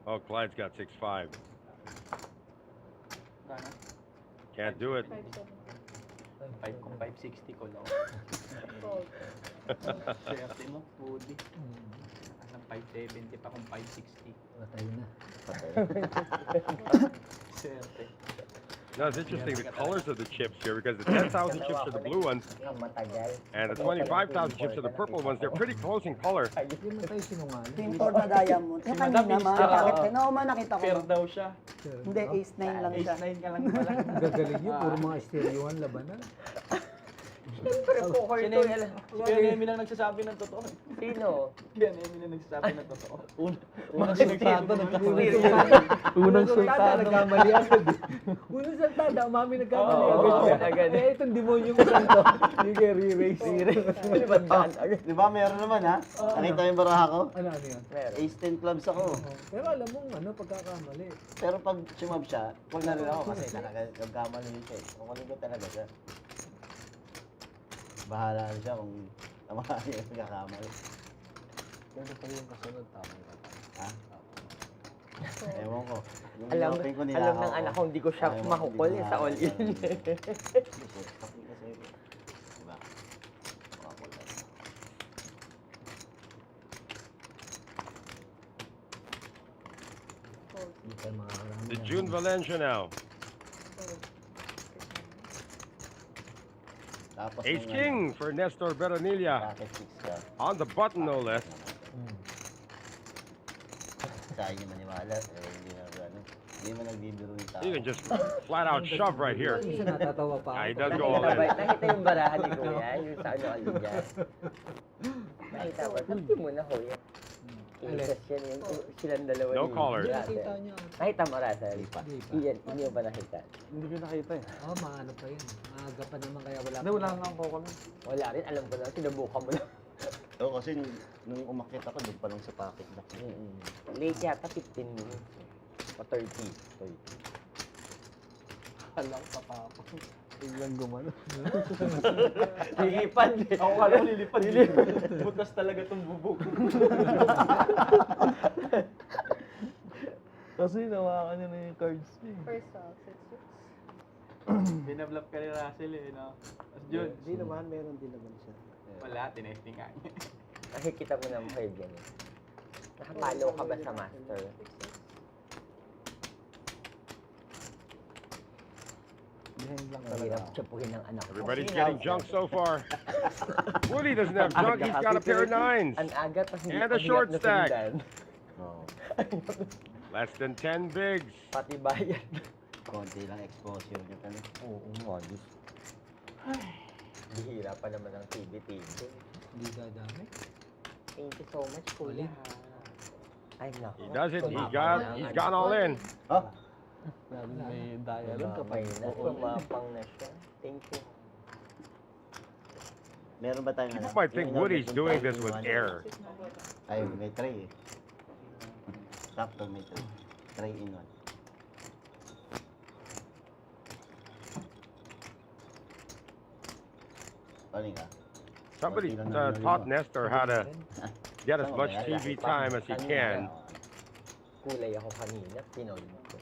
[SPEAKER 1] Oh, Clyde's got 6-5.
[SPEAKER 8] Gana?
[SPEAKER 1] Can't do it.
[SPEAKER 2] 5-7.
[SPEAKER 8] 5 kung 560 ko lang.
[SPEAKER 2] Fold.
[SPEAKER 8] Swerte mo, Woody. Ang 570 pa kung 560.
[SPEAKER 5] Patay na.
[SPEAKER 8] Swerte.
[SPEAKER 1] No, it's interesting the colors of the chips here because the 10,000 chips are the blue ones
[SPEAKER 6] Ang matagal.
[SPEAKER 1] and the 25,000 chips are the purple ones. They're pretty close in color.
[SPEAKER 5] Hindi man tayo sinungaling.
[SPEAKER 9] Tintor na diamond. Yung kanina,
[SPEAKER 8] Madam is-
[SPEAKER 9] nakita nakita ko.
[SPEAKER 8] Fair daw siya.
[SPEAKER 9] Hindi, ace 9 lang siya.
[SPEAKER 8] Ace 9 ka lang pala.
[SPEAKER 5] Gagaling yun, puro mga stereoan labanan.
[SPEAKER 6] Siyempre, poker
[SPEAKER 8] Si
[SPEAKER 6] to.
[SPEAKER 8] Nemi lang nagsasabi ng totoo.
[SPEAKER 6] Sino?
[SPEAKER 8] Si Nemi lang nagsasabi ng totoo.
[SPEAKER 3] Unang sultado nagkamali.
[SPEAKER 5] Unang sultada, nagkamali agad. Unang sultada, umami nagkamali
[SPEAKER 6] Oo,
[SPEAKER 5] agad siya.
[SPEAKER 6] agad.
[SPEAKER 5] Eh, itong demonyong isang to. Hindi kaya re-raise.
[SPEAKER 4] Di ba meron naman ha? Nakita mo yung baraha ko?
[SPEAKER 5] Ano yan?
[SPEAKER 6] Meron.
[SPEAKER 4] Ace 10 clubs ako.
[SPEAKER 5] Pero alam mo, pagkakamali.
[SPEAKER 4] Pero pag sumab siya, huwag na rin ako kasi talaga nagkamali siya eh. Kukunin ko talaga siya. Bahala na siya kung tamahan niya yung nagkakamali.
[SPEAKER 3] Pero pag yung kasunod, tama ka.
[SPEAKER 4] Ha? Ewan ko. Yung
[SPEAKER 6] Alam,
[SPEAKER 4] open ko
[SPEAKER 6] alam ng anak ko, hindi ko siya
[SPEAKER 4] Ayaw mo,
[SPEAKER 6] mahukol
[SPEAKER 4] hindi ko
[SPEAKER 6] sa all-in.
[SPEAKER 4] Diba? Makakulat.
[SPEAKER 5] Hindi tayo makakarami.
[SPEAKER 1] The June Valencia now.
[SPEAKER 4] Tapos
[SPEAKER 1] Ace
[SPEAKER 4] nung
[SPEAKER 1] King for Nestor Veronilla.
[SPEAKER 4] Bracket 6 ka.
[SPEAKER 1] On the button, no less.
[SPEAKER 4] Sayang yung maniwala. Hindi na ano. Hindi mo nagbibiro yung tao.
[SPEAKER 1] You can just flat out shove right here.
[SPEAKER 5] Isa natatawa pa
[SPEAKER 1] Ah, he
[SPEAKER 5] ako.
[SPEAKER 1] does go all in.
[SPEAKER 6] Nakita yung barahan ni Kuya, yung sa ano aligas. Nakita ba? Sabi mo na, Kuya. Iisas yan yung silang dalawa.
[SPEAKER 1] No
[SPEAKER 6] ni
[SPEAKER 1] callers.
[SPEAKER 6] Russell.
[SPEAKER 5] Nakita niya.
[SPEAKER 6] Nakita mo, Russell?
[SPEAKER 5] Hindi pa.
[SPEAKER 6] Iyan, hindi mo ba nakita?
[SPEAKER 3] Hindi ko nakita eh.
[SPEAKER 5] Oo, maano pa yun. Maaga pa naman kaya wala
[SPEAKER 3] Hindi, wala nga ang koko lang.
[SPEAKER 6] Wala rin, alam ko na, sinubukan mo lang.
[SPEAKER 4] Oo, kasi nung umakit ako, doon pa lang sa pocket box.
[SPEAKER 6] Late yata, 15 minutes. O 30.
[SPEAKER 3] Alam pa pa ako. Biglang gumano.
[SPEAKER 6] Lilipad eh.
[SPEAKER 8] Ako kala ko lilipad. Butas talaga itong bubuk.
[SPEAKER 3] Kasi nawakan niya na yung cards eh.
[SPEAKER 2] First off, 6-6.
[SPEAKER 8] Binablap ka ni Russell eh, no? Tapos Jun,
[SPEAKER 4] Hindi naman, meron din naman siya.
[SPEAKER 8] wala, tinesting nga niya.
[SPEAKER 6] Nakikita mo ng curve yan eh. Nakapalo ka ba sa master?
[SPEAKER 2] 6-6.
[SPEAKER 3] Behind lang
[SPEAKER 6] Ang
[SPEAKER 3] talaga
[SPEAKER 6] hirap
[SPEAKER 3] ako.
[SPEAKER 6] tsapuhin ng anak ko.
[SPEAKER 1] Everybody's getting junk so far. Woody doesn't have junk. He's got a pair of nines.
[SPEAKER 6] Ang aga, tapos hindi
[SPEAKER 1] And
[SPEAKER 6] pa
[SPEAKER 1] a short
[SPEAKER 6] hirap na
[SPEAKER 1] stack.
[SPEAKER 6] sundan.
[SPEAKER 4] Oo.
[SPEAKER 1] Less than 10 bigs.
[SPEAKER 6] Pati bayad.
[SPEAKER 4] Konti lang exposure niya pala.
[SPEAKER 6] Oo, modus. Bihira pa naman ang TV.
[SPEAKER 5] Hindi dadami.
[SPEAKER 6] Thank you so much, Kuya. Ay, naku.
[SPEAKER 1] He does it. He's gone all in.
[SPEAKER 4] Oh,
[SPEAKER 3] Lalo may dialogue ka pa.
[SPEAKER 6] May na, pumapang na siya. Thank you.
[SPEAKER 4] meron ba tayong
[SPEAKER 1] People might think Woody's doing this with air.
[SPEAKER 4] Ay, may tray eh. Sakto may tray. Tray in one. Paling ka?
[SPEAKER 1] Somebody taught Nestor how to get as much TV time as he can.
[SPEAKER 6] Kulay ako kanina, pinold ko.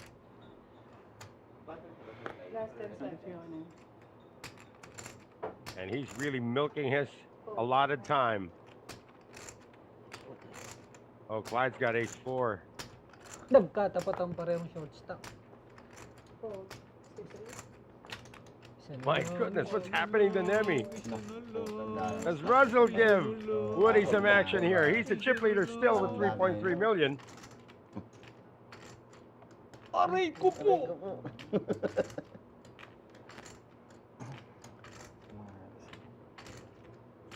[SPEAKER 2] Last 10 seconds.
[SPEAKER 1] And he's really milking his allotted time. Oh, Clyde's got ace-4.
[SPEAKER 5] Nagkatapat ang parehong short stack.
[SPEAKER 2] Fold. 6-3.
[SPEAKER 1] My goodness, what's happening to Nemi? Does Russell give Woody some action here? He's the chip leader still with 3.3 million.
[SPEAKER 3] Aray ko po!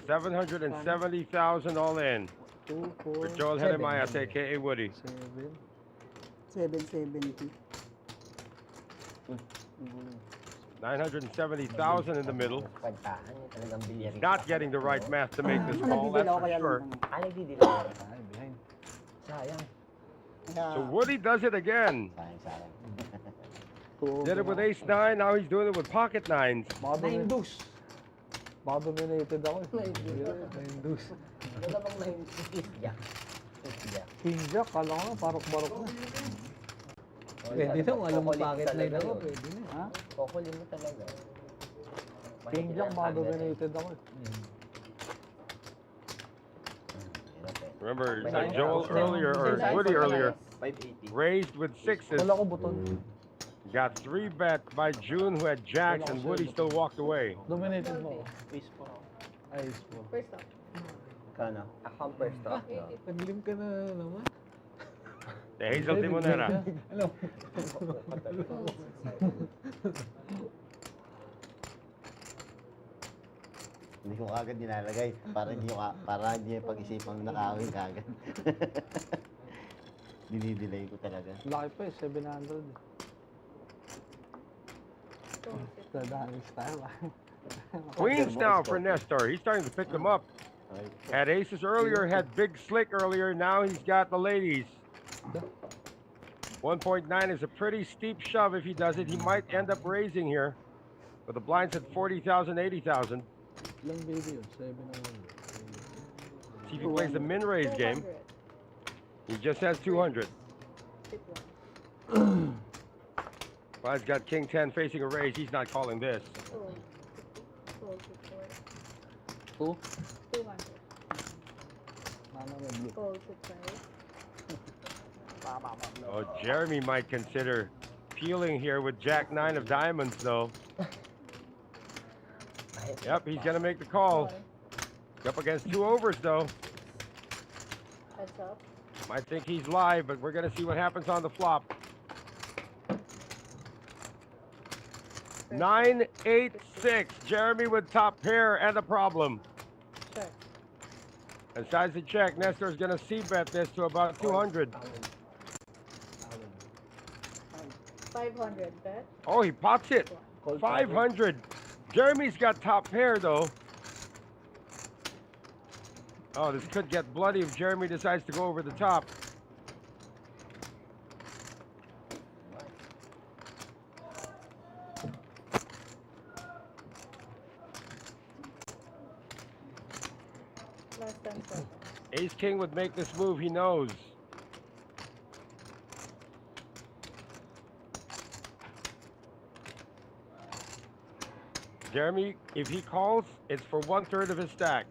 [SPEAKER 1] 770,000 all in
[SPEAKER 5] 2,
[SPEAKER 1] for
[SPEAKER 5] 4,
[SPEAKER 1] Joel Jeremias, aka Woody.
[SPEAKER 9] 770.
[SPEAKER 1] 970,000 in the middle.
[SPEAKER 6] Kwantahan, talagang bilyari.
[SPEAKER 1] Not getting the right math to make this call, that's for sure.
[SPEAKER 6] Nagdidil ako.
[SPEAKER 3] Ay, behind.
[SPEAKER 6] Sayang.
[SPEAKER 1] So Woody does it again.
[SPEAKER 4] Sayang.
[SPEAKER 1] Did it with ace nine, now he's doing it with pocket nines.
[SPEAKER 5] Baka dominated ako eh. 9 deuce.
[SPEAKER 6] Wala bang may jack? Jack.
[SPEAKER 5] King Jack, kala ko nga, parok-barok na. Pwede na, kung alam mo pocket line ako, pwede na. Ha?
[SPEAKER 6] Kukulin mo talaga.
[SPEAKER 5] King Jack, baka dominated ako eh.
[SPEAKER 1] Remember, Joel earlier, or Woody earlier,
[SPEAKER 7] 580.
[SPEAKER 1] raised with sixes.
[SPEAKER 5] Wala ko buton.
[SPEAKER 1] Got 3 bet by June who had jacks, and Woody still walked away.
[SPEAKER 5] Dominated mo ako.
[SPEAKER 7] Face po ako.
[SPEAKER 5] Ayos po.
[SPEAKER 2] First up.
[SPEAKER 4] Kano?
[SPEAKER 6] Ako ang first off.
[SPEAKER 5] Naglim ka na naman.
[SPEAKER 1] The Hazel Timonera.
[SPEAKER 5] Alam.
[SPEAKER 4] Hindi ko kagad nilalagay. Para hindi yung pag-isipang nakawin kagad. Dinidelay ko talaga.
[SPEAKER 5] Laki pa eh, 700. Dadaan style ah.
[SPEAKER 1] Queens now for Nestor. He's starting to pick them up. Had aces earlier, had big slick earlier. Now he's got the ladies. 1.9 is a pretty steep shove. If he does it, he might end up raising here. But the blinds at 40,000, 80,000.
[SPEAKER 5] Ilang baby yun? 700.
[SPEAKER 1] See if he plays the min raise game. He just has 200. Well, he's got king 10 facing a raise. He's not calling this.
[SPEAKER 5] 2?
[SPEAKER 2] 200.
[SPEAKER 5] Mana may blue.
[SPEAKER 2] Call to price.
[SPEAKER 1] Oh, Jeremy might consider peeling here with jack 9 of diamonds, though. Yep, he's going to make the call. He's up against 2 overs, though.
[SPEAKER 2] Heads up.
[SPEAKER 1] Might think he's live, but we're going to see what happens on the flop. 9, 8, 6. Jeremy with top pair and a problem.
[SPEAKER 2] Check.
[SPEAKER 1] And size the check. Nestor's going to c-bet this to about 200.
[SPEAKER 2] 500 bet.
[SPEAKER 1] Oh, he pots it. 500. Jeremy's got top pair, though. Oh, this could get bloody if Jeremy decides to go over the top.
[SPEAKER 2] Last 10 seconds.
[SPEAKER 1] Ace King would make this move, he knows. Jeremy, if he calls, it's for 1/3 of his stack,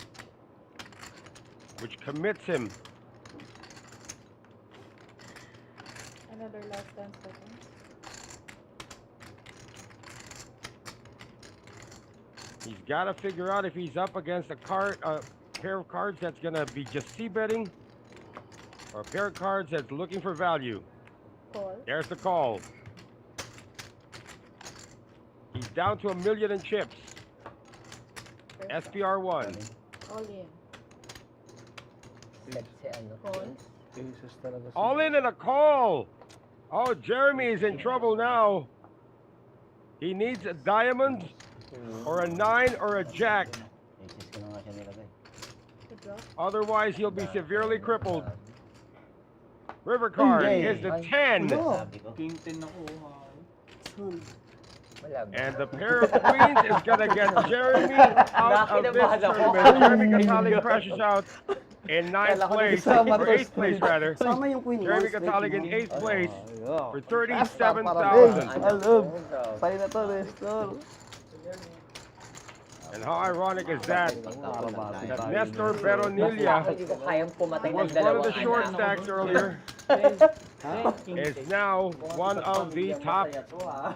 [SPEAKER 1] which commits him.
[SPEAKER 2] Another last 10 seconds.
[SPEAKER 1] He's got to figure out if he's up against a pair of cards that's going to be just c-betting, or a pair of cards that's looking for value.
[SPEAKER 2] Call.
[SPEAKER 1] There's the call. He's down to 1 million in chips.
[SPEAKER 2] First up.
[SPEAKER 1] SPR1.
[SPEAKER 2] All in.
[SPEAKER 6] Set si ano.
[SPEAKER 2] Call.
[SPEAKER 5] Aces talaga.
[SPEAKER 1] All in and a call. Oh, Jeremy is in trouble now. He needs a diamond or a 9 or a jack.
[SPEAKER 4] Aces ko na nga siya nilagay.
[SPEAKER 2] Good drop.
[SPEAKER 1] Otherwise, he'll be severely crippled. River card is the 10.
[SPEAKER 4] Sabi ko.
[SPEAKER 7] King 10 ako.
[SPEAKER 6] Wala ba?
[SPEAKER 1] And the pair of queens is going to get Jeremy out of this tournament. Jeremy Catali crashes out in 9th place, or 8th place rather.
[SPEAKER 9] Sama yung queen.
[SPEAKER 1] Jeremy Catali in 8th place for
[SPEAKER 5] Hey,
[SPEAKER 1] 37,000.
[SPEAKER 5] alam. Tayo na to, Nestor.
[SPEAKER 1] And how ironic is that?
[SPEAKER 5] Para base
[SPEAKER 1] That
[SPEAKER 5] tayo.
[SPEAKER 1] Nestor Veronilla
[SPEAKER 6] Hindi ko kayang pumatay ng
[SPEAKER 1] was one of the
[SPEAKER 6] dalawang
[SPEAKER 1] short
[SPEAKER 6] anak.
[SPEAKER 1] stacks earlier. is now one of the top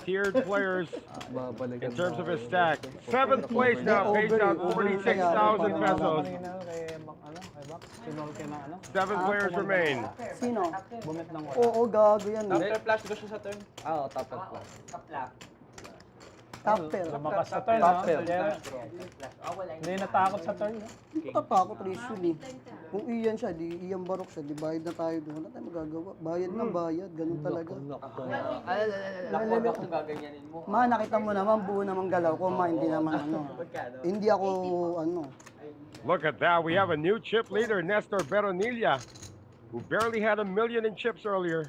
[SPEAKER 1] tiered players
[SPEAKER 5] Babalikan
[SPEAKER 1] in terms
[SPEAKER 5] ba
[SPEAKER 1] of
[SPEAKER 5] ako
[SPEAKER 1] his
[SPEAKER 5] yun?
[SPEAKER 1] stack. Seventh place now pays out 46,000 pesos.
[SPEAKER 3] Kanina, kay Max, sinol ka na ano?
[SPEAKER 1] Seven players remain.
[SPEAKER 9] Sino?
[SPEAKER 3] Bumit ng wala.
[SPEAKER 9] Oo, gago yan.
[SPEAKER 3] After flash ko siya sa turn.
[SPEAKER 5] Oo, tapos ko.
[SPEAKER 9] Tapel.
[SPEAKER 3] Lumakas sa turn,
[SPEAKER 5] Tapel.
[SPEAKER 3] ha? Jerry. Hindi natakot sa turn, ha?
[SPEAKER 9] Tatakot usually. Kung iyan siya, di iyan barok siya, di bayad na tayo doon. Wala tayong magagawa. Bayad na bayad, ganun talaga.
[SPEAKER 6] Huwag akong gaganyanin mo.
[SPEAKER 9] Ma, nakita mo naman, buo naman galaw ko, ma, hindi naman ano. Hindi ako, ano.
[SPEAKER 1] Look at that. We have a new chip leader, Nestor Beronilla, who barely had 1 million in chips earlier.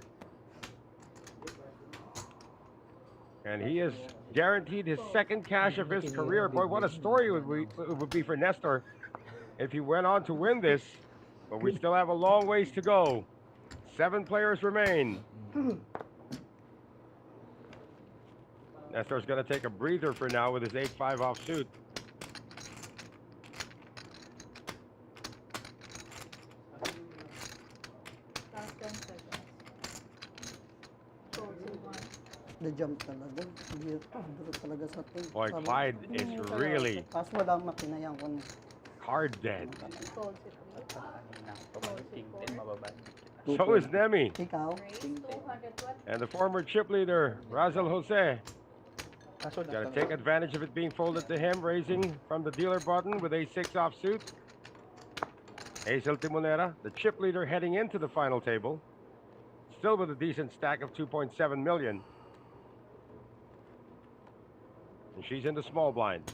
[SPEAKER 1] And he is guaranteed his second cash of his career. Boy, what a story it would be for Nestor if he went on to win this. But we still have a long ways to go. 7 players remain. Nestor's going to take a breather for now with his 8-5 offsuit.
[SPEAKER 9] The jump talaga. Duro talaga sa team.
[SPEAKER 1] Boy, Clyde is really
[SPEAKER 9] Kaso wala makinayang ko.
[SPEAKER 1] card dead.
[SPEAKER 8] Kanina, tumaliting din, mababa.
[SPEAKER 1] So is Nemi.
[SPEAKER 9] Ikaw?
[SPEAKER 1] And the former chip leader, Razel Jose,
[SPEAKER 3] Kaso
[SPEAKER 1] got to take advantage of it being folded to him, raising from the dealer button with a 6 offsuit. Hazel Timonera, the chip leader heading into the final table, still with a decent stack of 2.7 million. And she's in the small blind.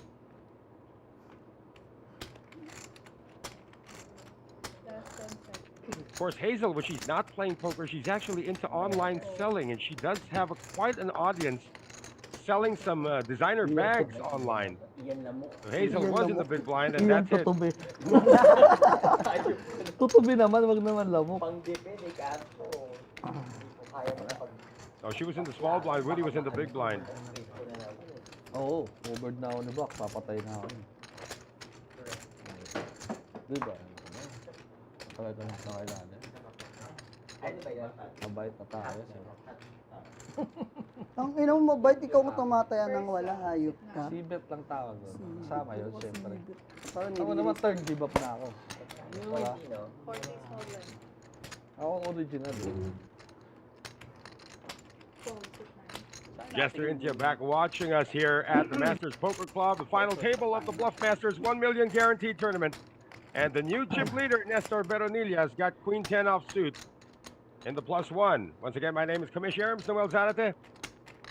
[SPEAKER 1] Of course, Hazel, when she's not playing poker, she's actually into online selling, and she does have quite an audience selling some designer bags online. So Hazel was in the big blind, and
[SPEAKER 5] Iyan
[SPEAKER 1] that's it.
[SPEAKER 5] tutubi. Tutubi naman, wag naman lamok.
[SPEAKER 1] Oh, she was in the small blind. Woody was in the big blind.
[SPEAKER 5] Oo, over na ako ni Brock, papatay na ako. Diba? Talaga na sa kailangan. Mabait na tayo.
[SPEAKER 9] Ang ina mo mabait, ikaw mo tumataya ng wala, hayop ka.
[SPEAKER 5] Sibet lang tawag doon. Kasama yun, siyempre.
[SPEAKER 9] Parang
[SPEAKER 5] Ako naman third give up na ako. Wala. Ako ang original.
[SPEAKER 1] Jester India back watching us here at the Masters Poker Club, the final table of the Bluffmasters 1 million guaranteed tournament. And the new chip leader, Nestor Beronilla, has got Queen 10 offsuit in the +1. Once again, my name is Commissioner Noel Zarate,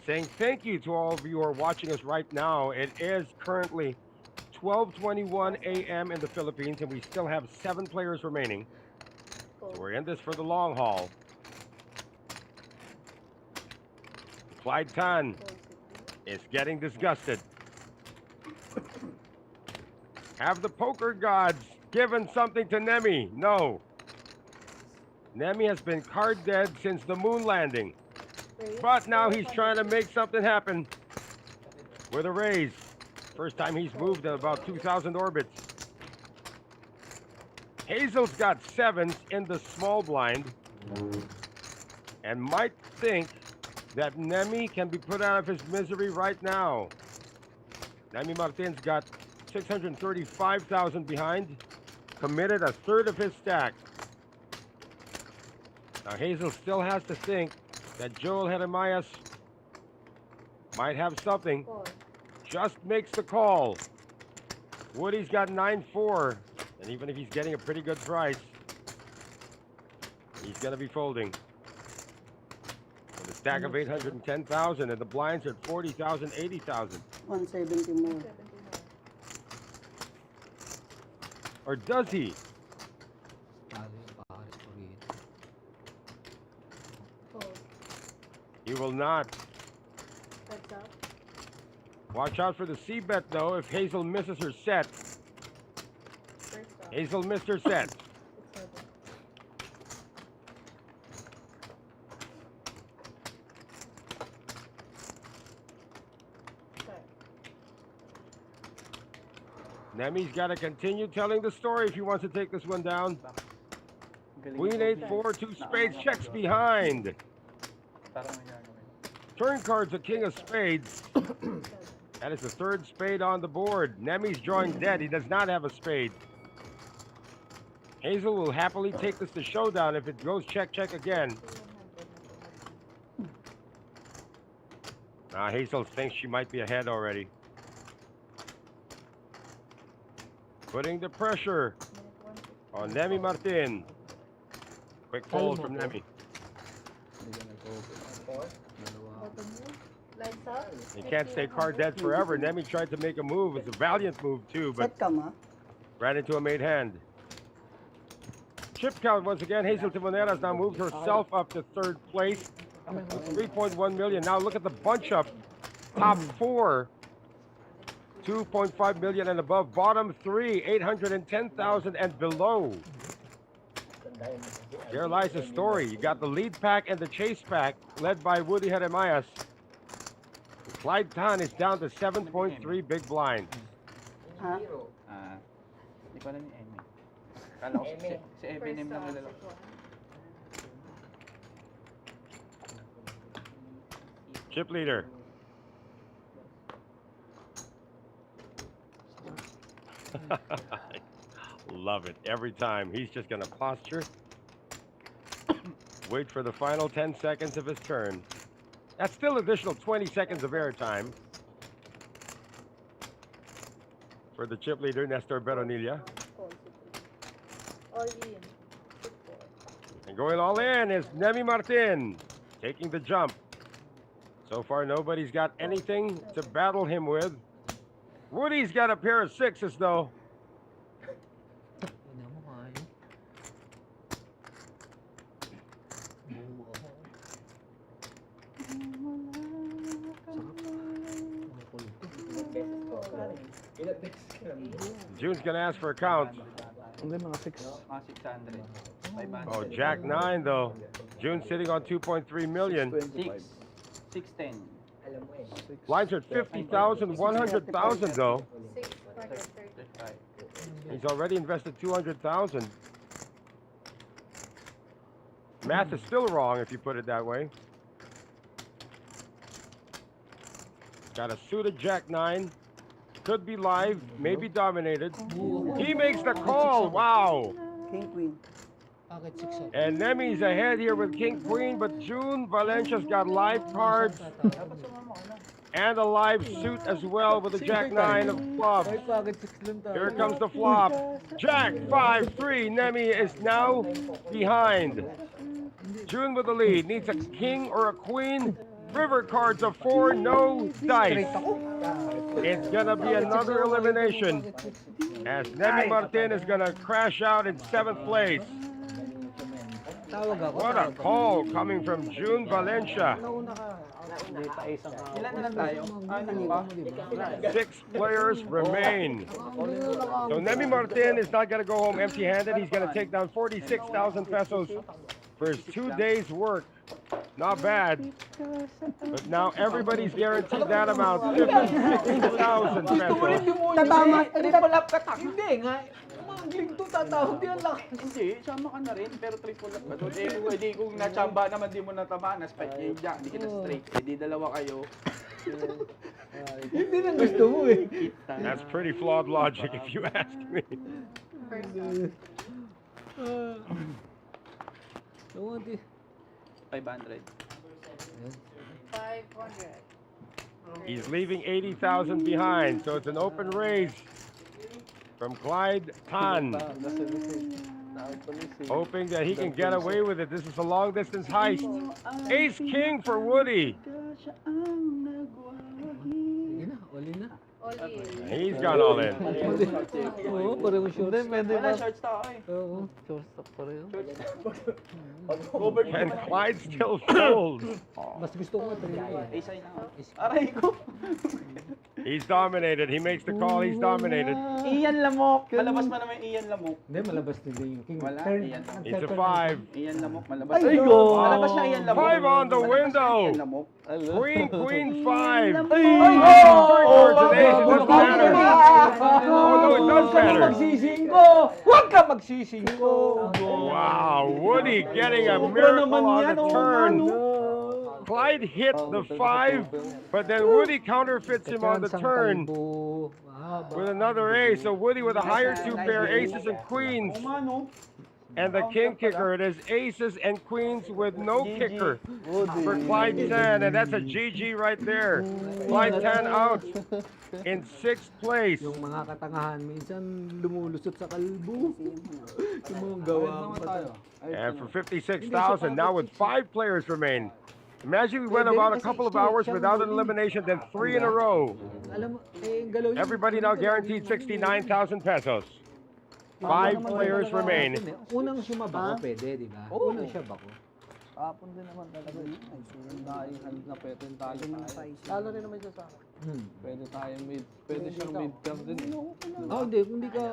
[SPEAKER 1] saying thank you to all of you who are watching us right now. It is currently 12:21 a.m. in the Philippines, and we still have 7 players remaining. So we're in this for the long haul. Clyde Tan is getting disgusted. Have the poker gods given something to Nemi? No. Nemi has been card dead since the moon landing. But now he's trying to make something happen with a raise. First time he's moved in about 2,000 orbits. Hazel's got 7s in the small blind and might think that Nemi can be put out of his misery right now. Nemi Martin's got 635,000 behind, committed a third of his stack. Now Hazel still has to think that Joel Jeremias might have something. Just makes the call. Woody's got 9-4, and even if he's getting a pretty good price, he's gonna be folding. With a stack of 810,000, and the blinds are at 40,000, 80,000.
[SPEAKER 9] 170 more.
[SPEAKER 1] Or does he? He will not. Watch out for the C-bet, though, if Hazel misses her set. Hazel missed her set. Nemi's got to continue telling the story if he wants to take this one down. Queen 8-4, two spades, checks behind.
[SPEAKER 8] Parang may gagawin.
[SPEAKER 1] Turn cards a king of spades. That is the third spade on the board. Nemi's drawing dead. He does not have a spade. Hazel will happily take this to showdown if it goes check, check again. Hazel thinks she might be ahead already. Putting the pressure on Nemi Martin. Quick fold from Nemi. He can't stay card dead forever. Nemi tried to make a move. It's a valiant move too, but
[SPEAKER 9] Set ka ma.
[SPEAKER 1] ran into a made hand. Chip count once again. Hazel Timoneras now moves herself up to third place with 3.1 million. Now look at the bunch up. Top four, 2.5 million and above. Bottom three, 810,000 and below. There lies the story. You got the lead pack and the chase pack led by Woody Jeremias. Clyde Tan is down to 7.3 big blind.
[SPEAKER 9] Ha?
[SPEAKER 8] Hindi ko alam yung Emmy. Kala ko si Eminem lang nalala.
[SPEAKER 1] Chip leader. Love it. Every time. He's just going to posture. Wait for the final 10 seconds of his turn. That's still additional 20 seconds of airtime for the chip leader, Nestor Beronilla.
[SPEAKER 2] All in.
[SPEAKER 1] And going all in is Nemi Martin, taking the jump. So far, nobody's got anything to battle him with. Woody's got a pair of sixes, though. June's gonna ask for a count.
[SPEAKER 3] Hindi, mga 6.
[SPEAKER 8] Mga 600. 500.
[SPEAKER 1] Oh, Jack 9 though. June sitting on 2.3 million.
[SPEAKER 8] 610.
[SPEAKER 1] Blinds are 50,000, 100,000 though.
[SPEAKER 8] 35.
[SPEAKER 1] He's already invested 200,000. Math is still wrong if you put it that way. Got a suited Jack 9. Could be live, maybe dominated. He makes the call. Wow.
[SPEAKER 9] King Queen.
[SPEAKER 1] And Nemi's ahead here with King Queen, but June Valencia's got live cards and a live suit as well with a Jack 9 of clubs. Here comes the flop. Jack 5-3. Nemi is now behind. June with the lead. Needs a king or a queen. River cards of 4, no dice. It's gonna be another elimination as Nemi Martin is gonna crash out in 7th place. What a call coming from June Valencia.
[SPEAKER 8] Ilan na lang tayo? Ano pa?
[SPEAKER 1] 6 players remain. So Nemi Martin is not gonna go home empty-handed. He's gonna take down 46,000 pesos for his 2 days' work. Not bad. But now everybody's guaranteed that amount, 56,000 pesos.
[SPEAKER 5] Tatama, triple up ka tak. Hindi nga. Magling to tatawag yan lang.
[SPEAKER 8] Hindi, sama ka na rin, pero triple up ka doon. Pwede kung nachamba naman, di mo natamaan, na-spike yung jack, di kita straight. Di dalawa kayo.
[SPEAKER 5] Hindi na gusto mo eh.
[SPEAKER 1] That's pretty flawed logic if you ask me.
[SPEAKER 8] 500.
[SPEAKER 2] 500.
[SPEAKER 1] He's leaving 80,000 behind, so it's an open raise from Clyde Tan. Hoping that he can get away with it. This is a long distance heist. Ace King for Woody.
[SPEAKER 2] All in.
[SPEAKER 1] He's gone all in.
[SPEAKER 5] Oo, pareho short. Pwede
[SPEAKER 8] Wala,
[SPEAKER 5] ba?
[SPEAKER 8] short stock ako eh.
[SPEAKER 5] Oo, short stop pareho.
[SPEAKER 1] And Clyde still folds.
[SPEAKER 5] Mas gusto ko 3.
[SPEAKER 8] Ace ay na ako. Aray ko.
[SPEAKER 1] He's dominated. He makes the call. He's dominated.
[SPEAKER 8] Ian Lamok. Malabas pa naman Ian Lamok.
[SPEAKER 5] Hindi, malabas nila yung king.
[SPEAKER 8] Wala,
[SPEAKER 5] Turn,
[SPEAKER 8] Ian.
[SPEAKER 1] It's a
[SPEAKER 5] nagtaturn
[SPEAKER 1] 5.
[SPEAKER 8] Ian Lamok, malabas.
[SPEAKER 9] Ay,
[SPEAKER 8] Ay,
[SPEAKER 9] go!
[SPEAKER 8] Malabas na Ian Lamok.
[SPEAKER 1] 5 on the
[SPEAKER 8] Malabas na
[SPEAKER 1] window.
[SPEAKER 8] Ian Lamok.
[SPEAKER 1] Queen 5.
[SPEAKER 8] Ay,
[SPEAKER 1] Turns an ace. It doesn't matter. Oh, no, it does
[SPEAKER 5] Huwag ka
[SPEAKER 1] matter.
[SPEAKER 5] magsisingko! Huwag ka magsisingko!
[SPEAKER 1] Wow, Woody getting a
[SPEAKER 8] Sobra
[SPEAKER 1] miracle
[SPEAKER 8] naman
[SPEAKER 1] on
[SPEAKER 8] yan,
[SPEAKER 1] the
[SPEAKER 8] oh,
[SPEAKER 1] turn.
[SPEAKER 8] ano?
[SPEAKER 1] Clyde hit the 5, but then Woody counterfeits him on the turn with another ace. So Woody with a higher 2-pair, aces and queens.
[SPEAKER 8] Oo nga, no?
[SPEAKER 1] And the king kicker, it is aces and queens with no kicker for Clyde 10. And that's a GG right there. Clyde 10 out in 6th place.
[SPEAKER 5] Yung mga katangahan, minsan lumulusot sa kalbo. Yung mga gawa pa.
[SPEAKER 1] And for 56,000, now with 5 players remain. Imagine we went about a couple of hours without an elimination, then 3 in a row.
[SPEAKER 5] Alam mo, galaw yun.
[SPEAKER 1] Everybody now guaranteed 69,000 pesos. 5 players remain.
[SPEAKER 5] Unang sumaba ko, pwede, di ba? Unang siyaba ko.
[SPEAKER 9] Kapon din naman talaga yun. Ay,
[SPEAKER 3] Dahil na pwede talo tayo.
[SPEAKER 9] talo rin naman siya sa akin.
[SPEAKER 3] Pwede tayo mid, pwede siyang mid cam din.
[SPEAKER 5] Hindi ka.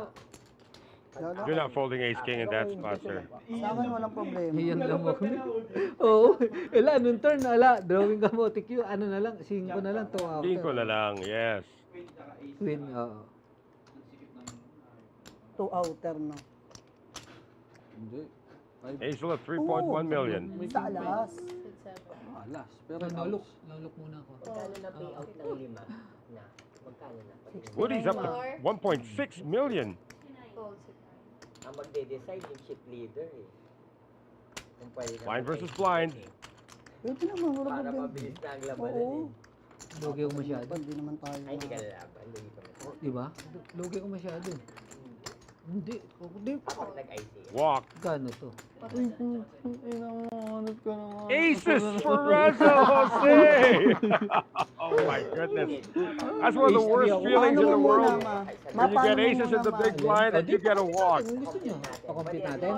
[SPEAKER 1] You're not folding ace king in that spot, sir.
[SPEAKER 9] Sa akin walang problema.
[SPEAKER 5] Iyan lang mo. Oo. Wala, nung turn, wala. Drawing ka mo, TQ, ano na lang, 5 na lang, 2 out.
[SPEAKER 1] 5 na lang, yes.
[SPEAKER 5] Win, oo.
[SPEAKER 9] 2 outer, no?
[SPEAKER 3] Hindi.
[SPEAKER 1] Ace will have 3.1 million.
[SPEAKER 9] Sa alas.
[SPEAKER 3] Alas. Pero
[SPEAKER 5] Nalok muna ako.
[SPEAKER 6] Magkano na payout ng 5 na? Magkano na?
[SPEAKER 1] Woody's up to 1.6 million.
[SPEAKER 6] Ang magde-decide yung chip leader eh. Kung pwede na
[SPEAKER 1] Blind
[SPEAKER 6] mag-
[SPEAKER 1] versus blind.
[SPEAKER 9] Pwede naman, walang
[SPEAKER 6] Para
[SPEAKER 9] problema.
[SPEAKER 6] mabilis na ang labanan
[SPEAKER 9] Oo.
[SPEAKER 6] eh.
[SPEAKER 5] Lugi ko masyado.
[SPEAKER 9] Hindi naman tayo.
[SPEAKER 6] Ay, hindi ka lalaban. Lugi ka na.
[SPEAKER 5] Di ba? Lugi ko masyado. Hindi. Hindi.
[SPEAKER 6] Pag nag-ICM.
[SPEAKER 1] Walk.
[SPEAKER 5] Gano to?
[SPEAKER 9] Inamanap ka naman.
[SPEAKER 1] Aces for Russell Jose! Oh my goodness. That's one of the worst feelings in the world. When you get aces in the big blind and you get a walk.
[SPEAKER 5] Kung gusto nyo, pakompute natin?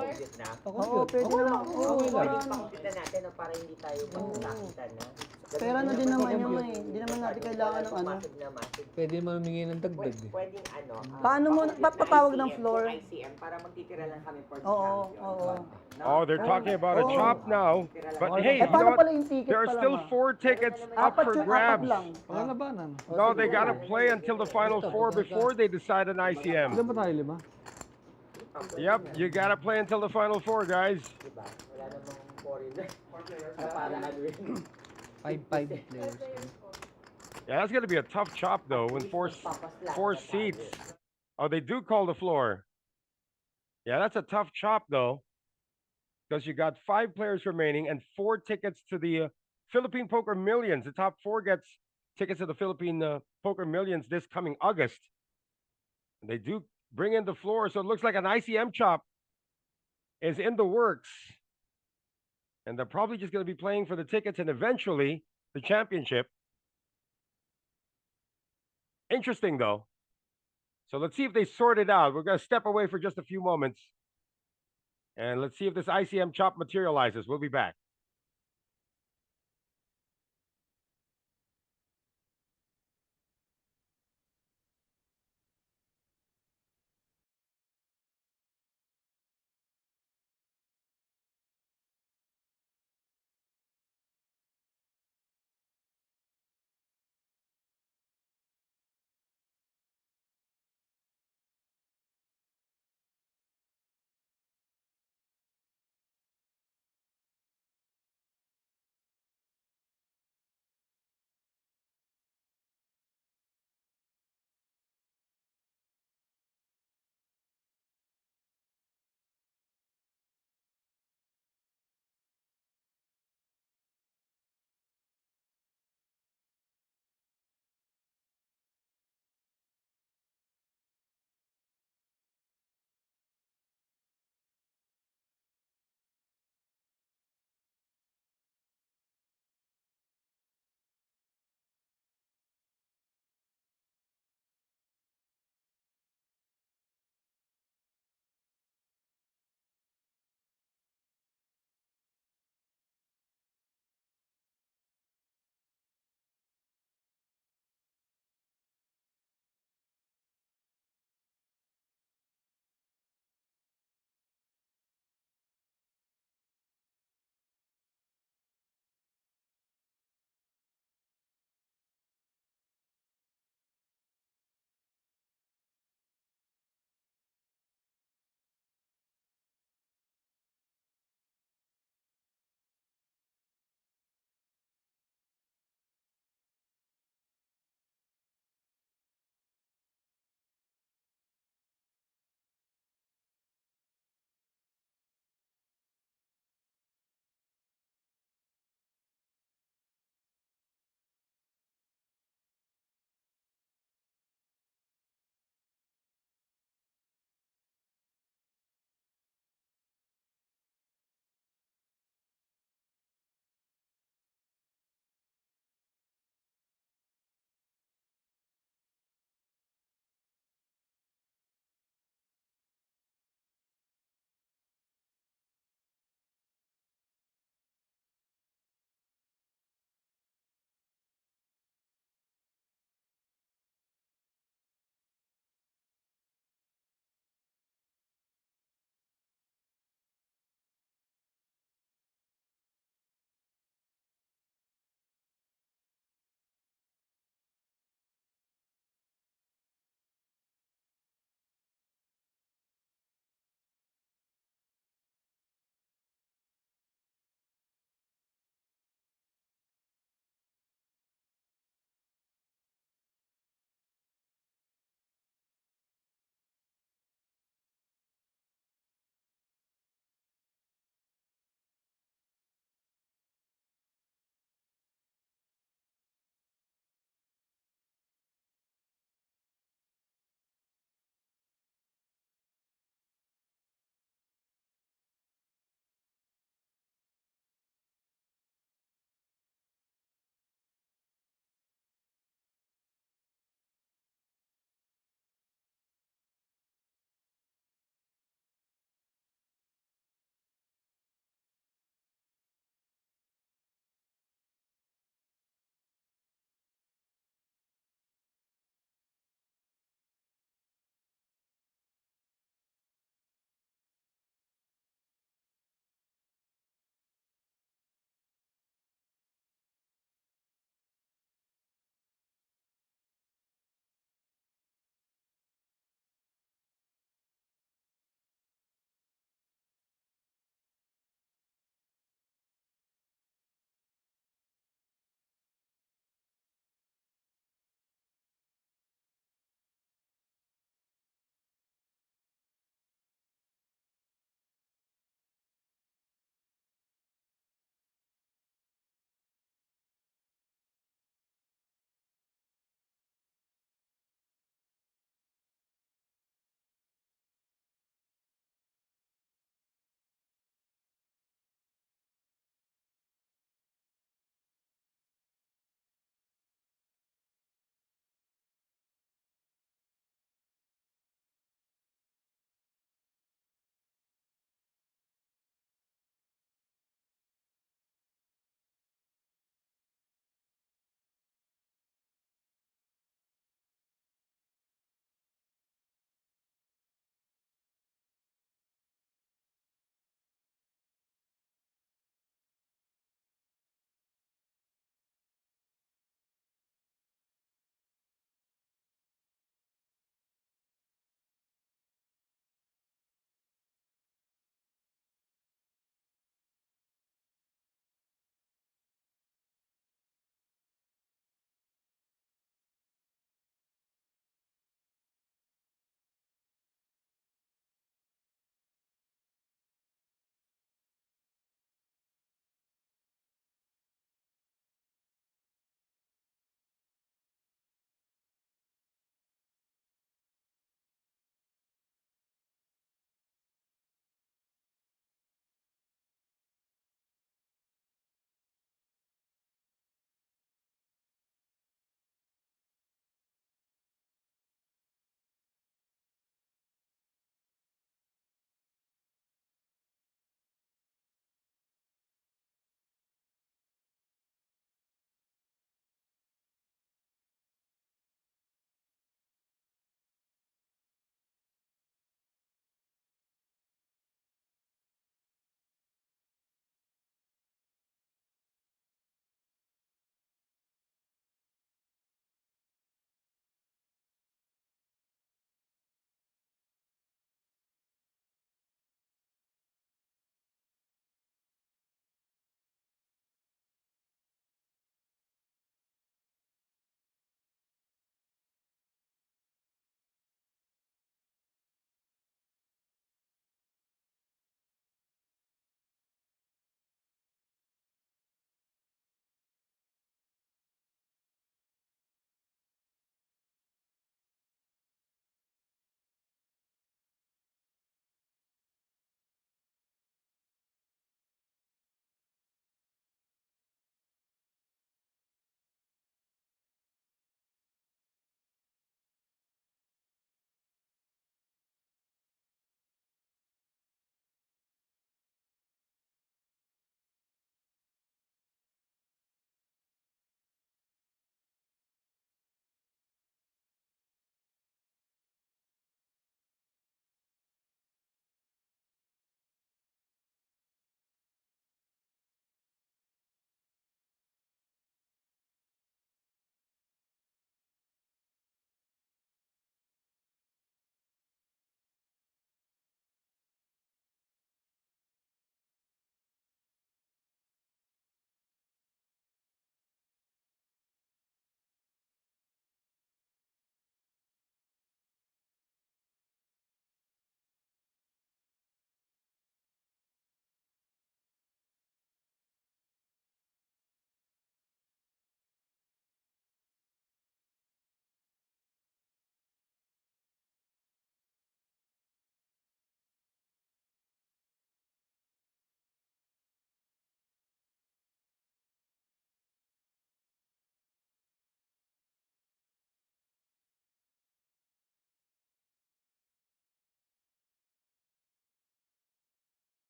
[SPEAKER 9] Oo,
[SPEAKER 5] Pakompute.
[SPEAKER 9] pwede naman. Oo,
[SPEAKER 5] Okay lang.
[SPEAKER 9] wala na.
[SPEAKER 6] Pakita natin no, para hindi tayo magkakita na.
[SPEAKER 9] Pera na din naman yun eh. Hindi naman natin kailangan ng ano.
[SPEAKER 6] Massive na massive.
[SPEAKER 5] Pwede mo humingi ng dagdag eh.
[SPEAKER 6] Pwedeng ano.
[SPEAKER 9] Paano mo papatawag ng floor?
[SPEAKER 6] ICM para magtitira lang kami for
[SPEAKER 9] Oo,
[SPEAKER 6] champion.
[SPEAKER 9] oo.
[SPEAKER 1] Oh, they're talking about a chop now. But hey,
[SPEAKER 9] Eh,
[SPEAKER 1] you know
[SPEAKER 9] paano
[SPEAKER 1] what?
[SPEAKER 9] pala yung ticket
[SPEAKER 1] There are
[SPEAKER 9] pala
[SPEAKER 1] still
[SPEAKER 9] ma?
[SPEAKER 1] 4 tickets up
[SPEAKER 9] Apat
[SPEAKER 1] for
[SPEAKER 9] yun, apat
[SPEAKER 1] grabs.
[SPEAKER 9] lang.
[SPEAKER 3] Wala labanan.
[SPEAKER 1] No, they gotta play until the final 4 before they decide an
[SPEAKER 3] Ilan
[SPEAKER 1] ICM.
[SPEAKER 3] ba tayo, 5?
[SPEAKER 1] Yep, you gotta play until the final 4, guys.
[SPEAKER 6] Diba? Wala namang foreigner. Na para ano yun.
[SPEAKER 5] 5 players.
[SPEAKER 1] Yeah, that's gonna be a tough chop though. When four seats. Oh, they do call the floor. Yeah, that's a tough chop though, because you got 5 players remaining and 4 tickets to the Philippine Poker Millions. The top 4 gets tickets to the Philippine Poker Millions this coming August. And they do bring in the floor, so it looks like an ICM chop is in the works. And they're probably just going to be playing for the tickets and eventually the championship. Interesting though. So let's see if they sort it out. We're going to step away for just a few moments. And let's see if this ICM chop materializes. We'll be back.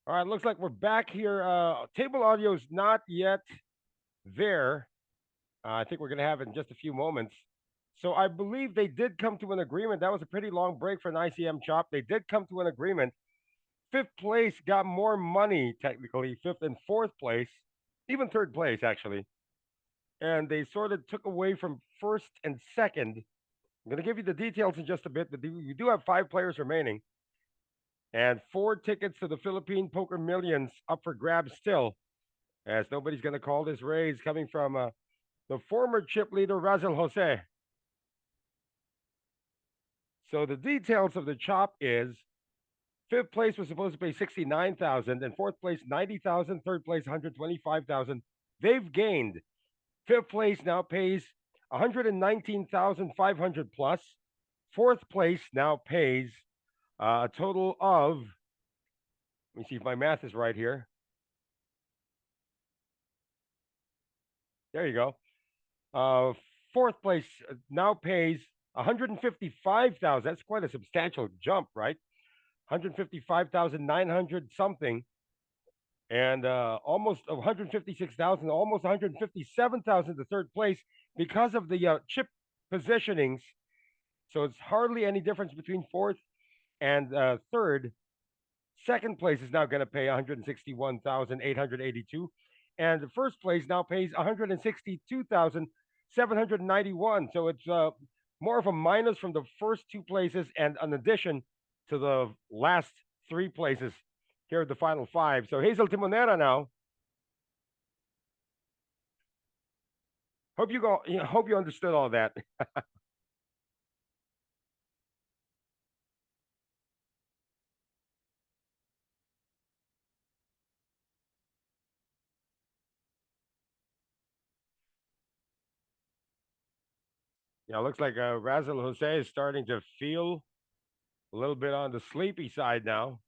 [SPEAKER 1] All right, looks like we're back here. Table audio's not yet there. I think we're going to have it in just a few moments. So I believe they did come to an agreement. That was a pretty long break for an ICM chop. They did come to an agreement. Fifth place got more money, technically, fifth and fourth place, even third place, actually. And they sort of took away from first and second. I'm going to give you the details in just a bit, but we do have 5 players remaining. And 4 tickets to the Philippine Poker Millions up for grabs still, as nobody's going to call this raise coming from the former chip leader, Razel Jose. So the details of the chop is fifth place was supposed to pay 69,000, and fourth place 90,000, third place 125,000. They've gained. Fifth place now pays 119,500 plus. Fourth place now pays a total of, let me see if my math is right here. There you go. Fourth place now pays 155,000. That's quite a substantial jump, right? 155,900 something, and almost 156,000, almost 157,000 to third place because of the chip positionings. So it's hardly any difference between fourth and third. Second place is now going to pay 161,882, and the first place now pays 162,791. So it's more of a minus from the first 2 places, and an addition to the last 3 places here at the final 5. So Hazel Timonera now. Hope you understood all that. Yeah, looks like Razel Jose is starting to feel a little bit on the sleepy side now.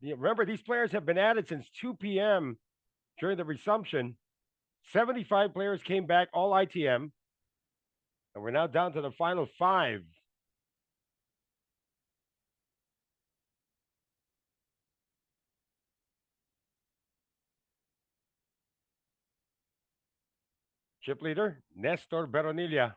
[SPEAKER 1] Remember, these players have been at it since 2 p.m. during the resumption. 75 players came back, all ITM. And we're now down to the final 5. Chip leader, Nestor Beronilla.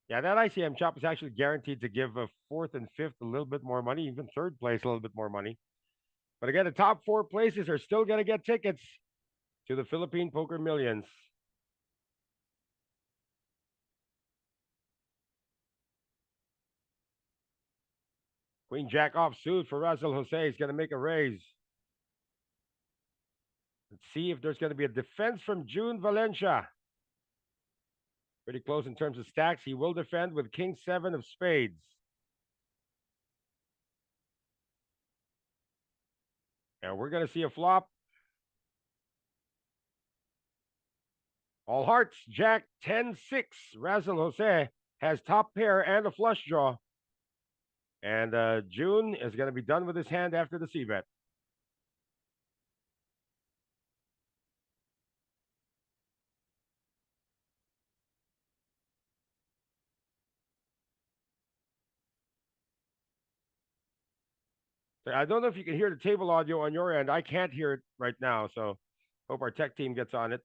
[SPEAKER 1] Yeah, that ICM chop is actually guaranteed to give a fourth and fifth a little bit more money, even third place a little bit more money. But again, the top 4 places are still going to get tickets to the Philippine Poker Millions. Queen Jack offsuit for Razel Jose is going to make a raise. Let's see if there's going to be a defense from June Valencia. Pretty close in terms of stacks. He will defend with King 7 of spades. And we're going to see a flop. All hearts, Jack 10-6. Razel Jose has top pair and a flush draw. And June is going to be done with his hand after the c-bet. I don't know if you can hear the table audio on your end. I can't hear it right now, so hope our tech team gets on it.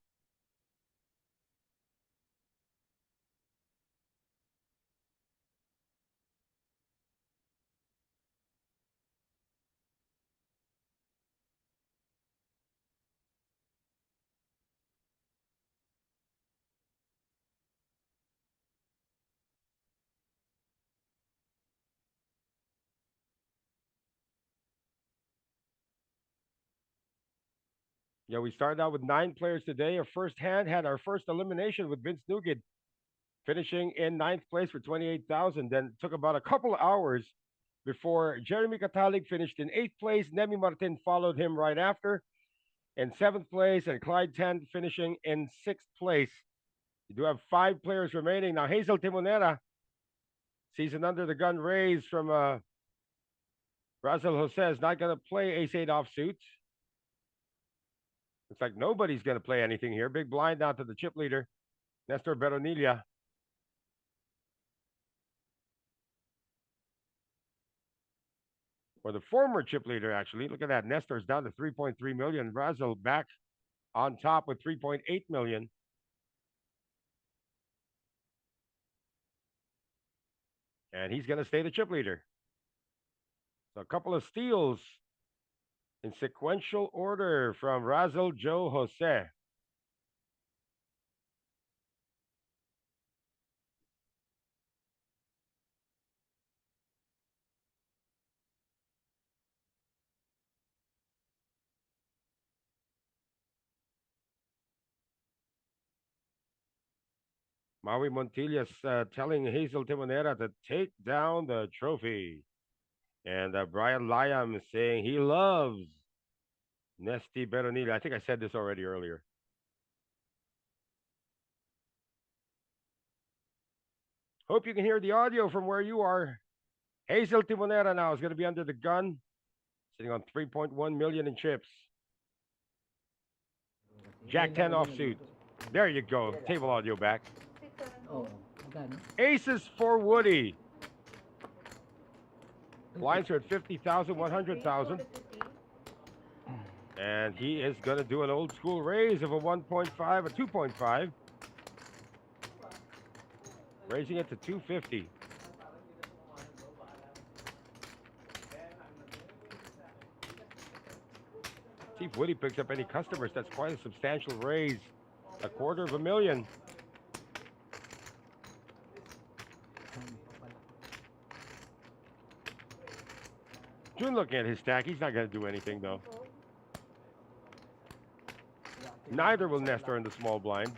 [SPEAKER 1] Yeah, we started out with 9 players today. Our first hand had our first elimination with Vince Nugent, finishing in 9th place for 28,000. Then it took about a couple of hours before Jeremy Catalic finished in 8th place. Nemi Martin followed him right after in 7th place, and Clyde Tan finishing in 6th place. You do have 5 players remaining. Now, Hazel Timonera sees an under the gun raise from Razel Jose is not going to play ace-8 offsuit. Looks like nobody's going to play anything here. Big blind down to the chip leader, Nestor Beronilla. or the former chip leader, actually. Look at that. Nestor's down to 3.3 million. Razzle back on top with 3.8 million. And he's going to stay the chip leader. So a couple of steals in sequential order from Razzle Joe Jose. Maui Montillas telling Hazel Timonera to take down the trophy. And Brian Lyam saying he loves Nesty Beronila. I think I said this already earlier. Hope you can hear the audio from where you are. Hazel Timonera now is going to be under the gun, sitting on 3.1 million in chips. Jack 10 offsuit. There you go. Table audio back.
[SPEAKER 5] Oo. Magkano?
[SPEAKER 1] Aces for Woody. Blinds are at 50,000, 100,000. And he is going to do an old school raise of a 1.5, a 2.5. Raising it to 250. See if Woody picks up any customers. That's quite a substantial raise. A $250,000. June looking at his stack. He's not going to do anything, though. Neither will Nestor in the small blind.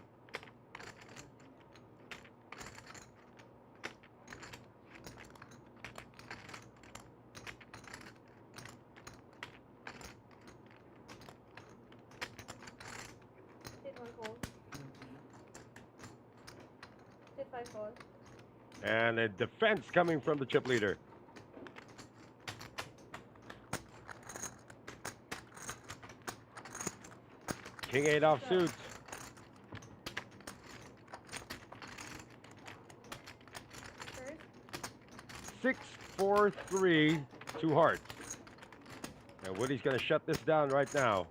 [SPEAKER 1] And a defense coming from the chip leader. King 8 offsuit. Six, 4, 3, 2 hearts. And Woody's going to shut this down right now.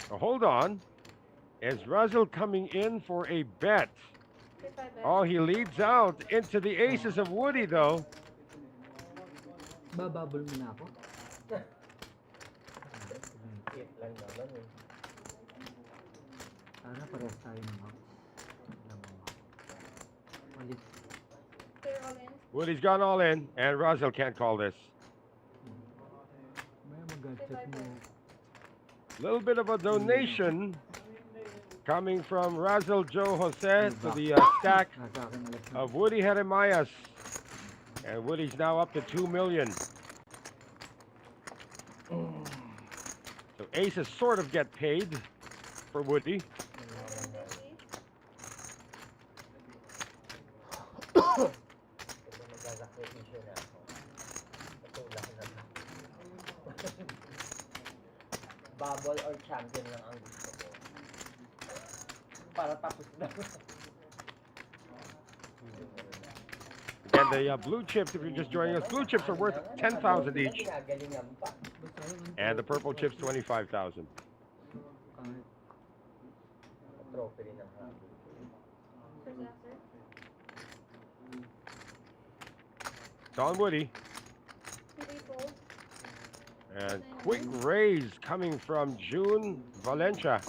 [SPEAKER 1] Now, hold on. Is Razzle coming in for a bet? Oh, he leads out into the aces of Woody, though.
[SPEAKER 5] Bababol mo na ako.
[SPEAKER 6] Cute lang naman eh.
[SPEAKER 5] Sana parehas tayo ng house. Malit.
[SPEAKER 1] Woody's gone all in, and Razzle can't call this.
[SPEAKER 5] May mag-chat mo.
[SPEAKER 1] Little bit of a donation coming from Razzle Joe Jose to the stack
[SPEAKER 5] Nasa akin alas na.
[SPEAKER 1] of Woody Jeremias. And Woody's now up to 2 million. So aces sort of get paid for Woody.
[SPEAKER 6] Ito magkakakritisyo na ako. Patulak na to. Bubble or champion lang ang gusto ko. Para tapos na.
[SPEAKER 1] Again, the blue chips, if you're just joining us, blue chips are worth 10,000 each.
[SPEAKER 6] Ginagalingan pa.
[SPEAKER 1] And the purple chips, 25,000.
[SPEAKER 6] Trophy rin ang hapon.
[SPEAKER 1] It's on Woody. And quick raise coming from June Valencia.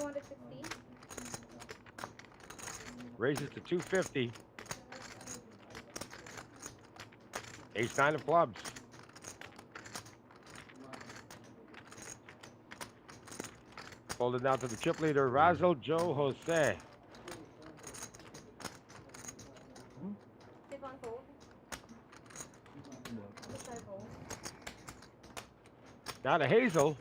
[SPEAKER 1] Raises to 250. Ace 9 of clubs. Folded now to the chip leader, Razzle Joe Jose. Now to Hazel.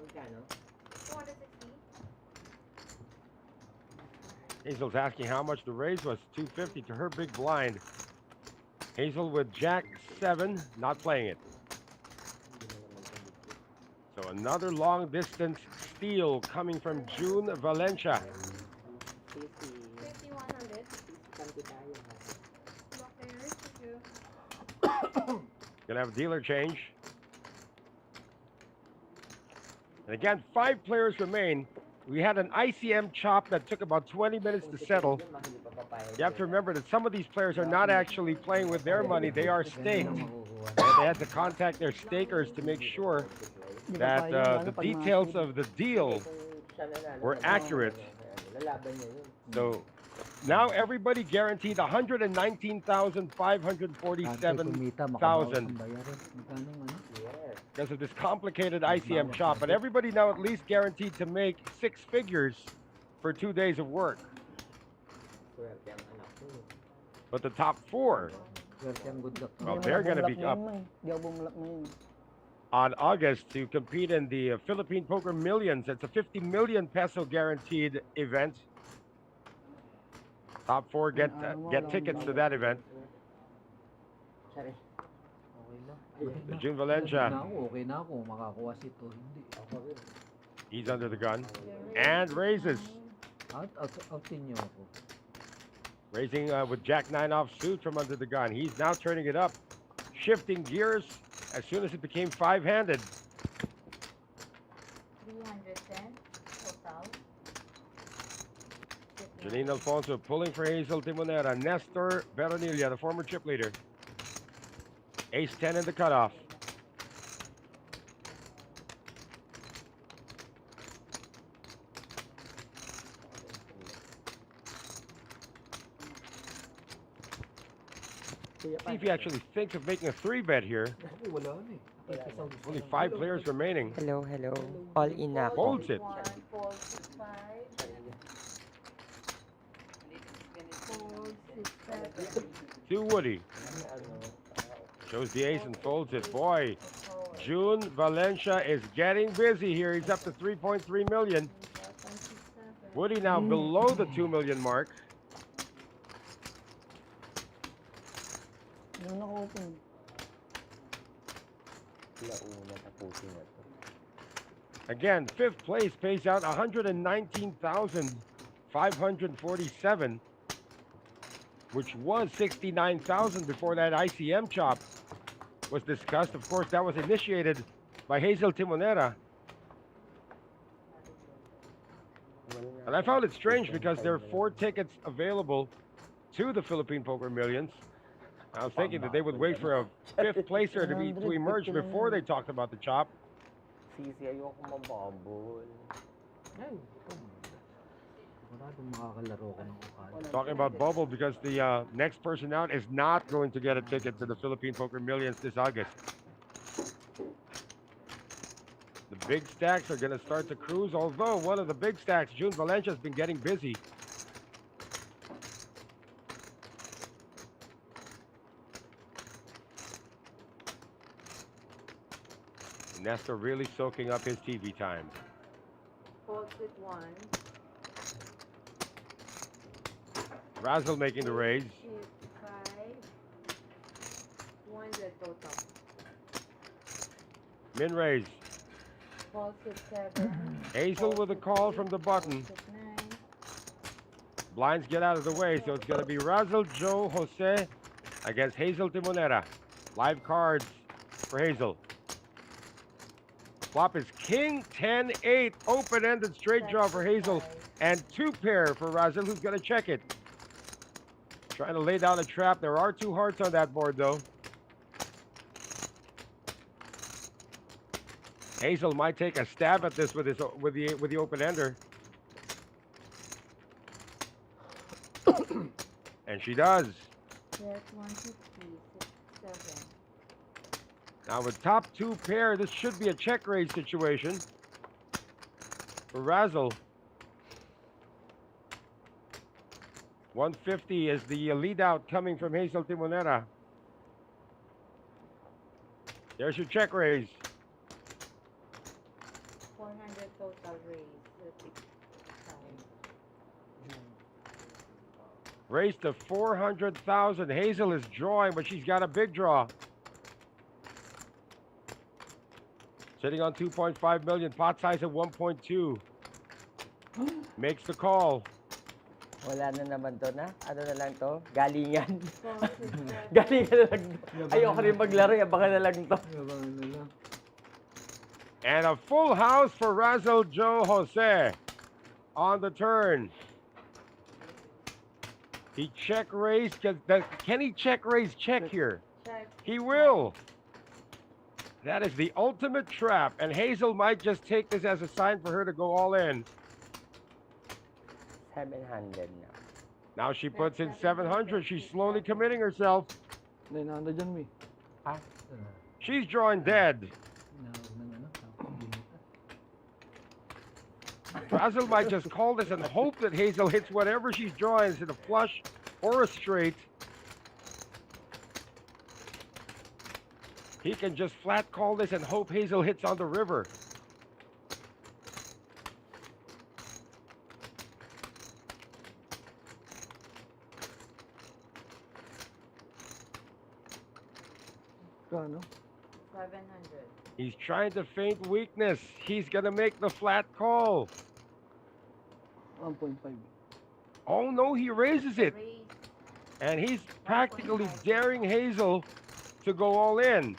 [SPEAKER 1] Hazel's asking how much the raise was. 250 to her big blind. Hazel with Jack 7, not playing it. So another long distance steal coming from June Valencia. Gonna have a dealer change. And again, 5 players remain. We had an ICM chop that took about 20 minutes to settle. You have to remember that some of these players are not actually playing with their money. They are staked. And they had to contact their stakers to make sure that the details of the deal were accurate. So now everybody guaranteed 119,547,000 because of this complicated ICM chop. But everybody now at least guaranteed to make 6 figures for 2 days of work. But the top 4, well, they're going to be up on August to compete in the Philippine Poker Millions. It's a 50 million peso guaranteed event. Top 4 get tickets to that event. The June Valencia. He's under the gun and raises. Raising with Jack 9 offsuit from under the gun. He's now turning it up, shifting gears as soon as it became 5-handed.
[SPEAKER 2] 310 total.
[SPEAKER 1] Janine Alfonso pulling for Hazel Timonera. Nestor Veronilla, the former chip leader. Ace 10 in the cutoff. See if he actually thinks of making a 3-bet here. Only 5 players remaining.
[SPEAKER 6] Hello, hello. All in na ako.
[SPEAKER 1] Holds it. 2 Woody. Shows the ace and folds it. Boy, June Valencia is getting busy here. He's up to 3.3 million. Woody now below the 2 million mark. Again, 5th place pays out 119,547, which was 69,000 before that ICM chop was discussed. Of course, that was initiated by Hazel Timonera. And I found it strange because there are 4 tickets available to the Philippine Poker Millions. I was thinking that they would wait for a 5th placer to emerge before they talked about the chop. Talking about bubble because the next person out is not going to get a ticket to the Philippine Poker Millions this August. The big stacks are going to start to cruise, although one of the big stacks, June Valencia, has been getting busy. Nestor really soaking up his TV time.
[SPEAKER 2] Folds it 1.
[SPEAKER 1] Razzle making the raise.
[SPEAKER 2] 5. 100 total.
[SPEAKER 1] Min raise.
[SPEAKER 2] Folds it 7.
[SPEAKER 1] Hazel with a call from the button.
[SPEAKER 2] Folds it 9.
[SPEAKER 1] Blinds get out of the way, so it's going to be Razzle Joe Jose against Hazel Timonera. Live cards for Hazel. Flop is King 10-8, open-ended straight draw for Hazel, and 2 pair for Razzle, who's going to check it. Trying to lay down a trap. There are 2 hearts on that board, though. Hazel might take a stab at this with the open-ender. And she does.
[SPEAKER 2] Yes, 150, 6, 7.
[SPEAKER 1] Now with top 2 pair, this should be a check raise situation for Razzle. 150 is the lead out coming from Hazel Timonera. There's your check raise.
[SPEAKER 2] 400 total raise. 6
[SPEAKER 1] Raise to 400,000. Hazel is drawing, but she's got a big draw. Sitting on 2.5 million. Pot size at 1.2. Makes the call.
[SPEAKER 6] Wala na naman to na. Ano na lang to? Galingan. Galingan na lang to. Ayoko rin maglaro. Yabangan na lang to.
[SPEAKER 5] Yabangan na lang.
[SPEAKER 1] And a full house for Razzle Joe Jose on the turn. He check raised. Can he check raise check here?
[SPEAKER 2] Check.
[SPEAKER 1] He will. That is the ultimate trap. And Hazel might just take this as a sign for her to go all in.
[SPEAKER 6] 700 na.
[SPEAKER 1] Now she puts in 700. She's slowly committing herself.
[SPEAKER 3] 900 dyan, Mi.
[SPEAKER 6] Ha?
[SPEAKER 1] She's drawing dead.
[SPEAKER 5] Tinawag ng ano.
[SPEAKER 1] Razzle might just call this and hope that Hazel hits whatever she's drawing. Is it a flush or a straight? He can just flat call this and hope Hazel hits on the river.
[SPEAKER 3] Kano?
[SPEAKER 2] 700.
[SPEAKER 1] He's trying to feint weakness. He's going to make the flat call.
[SPEAKER 3] 1.5.
[SPEAKER 1] Oh no, he raises it.
[SPEAKER 2] Raise.
[SPEAKER 1] And he's practically daring Hazel to go all in.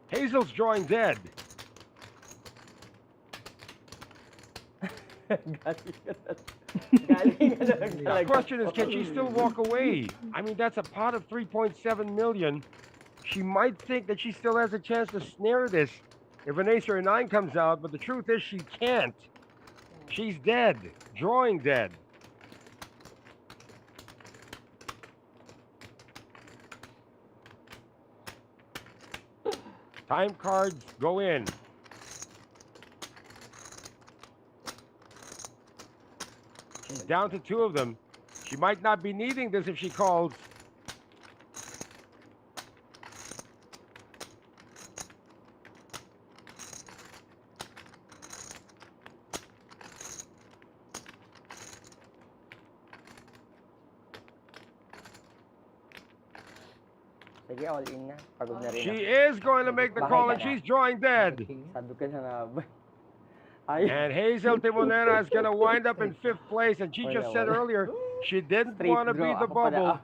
[SPEAKER 1] Hazel's drawing dead. The question is, can she still walk away? I mean, that's a pot of 3.7 million. She might think that she still has a chance to snare this if an ace or a nine comes out, but the truth is she can't. She's dead, drawing dead. Time cards go in. She's down to two of them. She might not be needing this if she calls.
[SPEAKER 6] Sige, all in na. Pagod na rin
[SPEAKER 1] She
[SPEAKER 6] ako.
[SPEAKER 1] is going to make the call, and she's drawing dead.
[SPEAKER 6] Sabi ko na nga ba? Ay,
[SPEAKER 1] And Hazel Timonera is going to wind up in fifth place, and she just said earlier she didn't
[SPEAKER 6] straight
[SPEAKER 1] want to be
[SPEAKER 6] draw.
[SPEAKER 1] the
[SPEAKER 6] Ako pala,
[SPEAKER 1] bubble.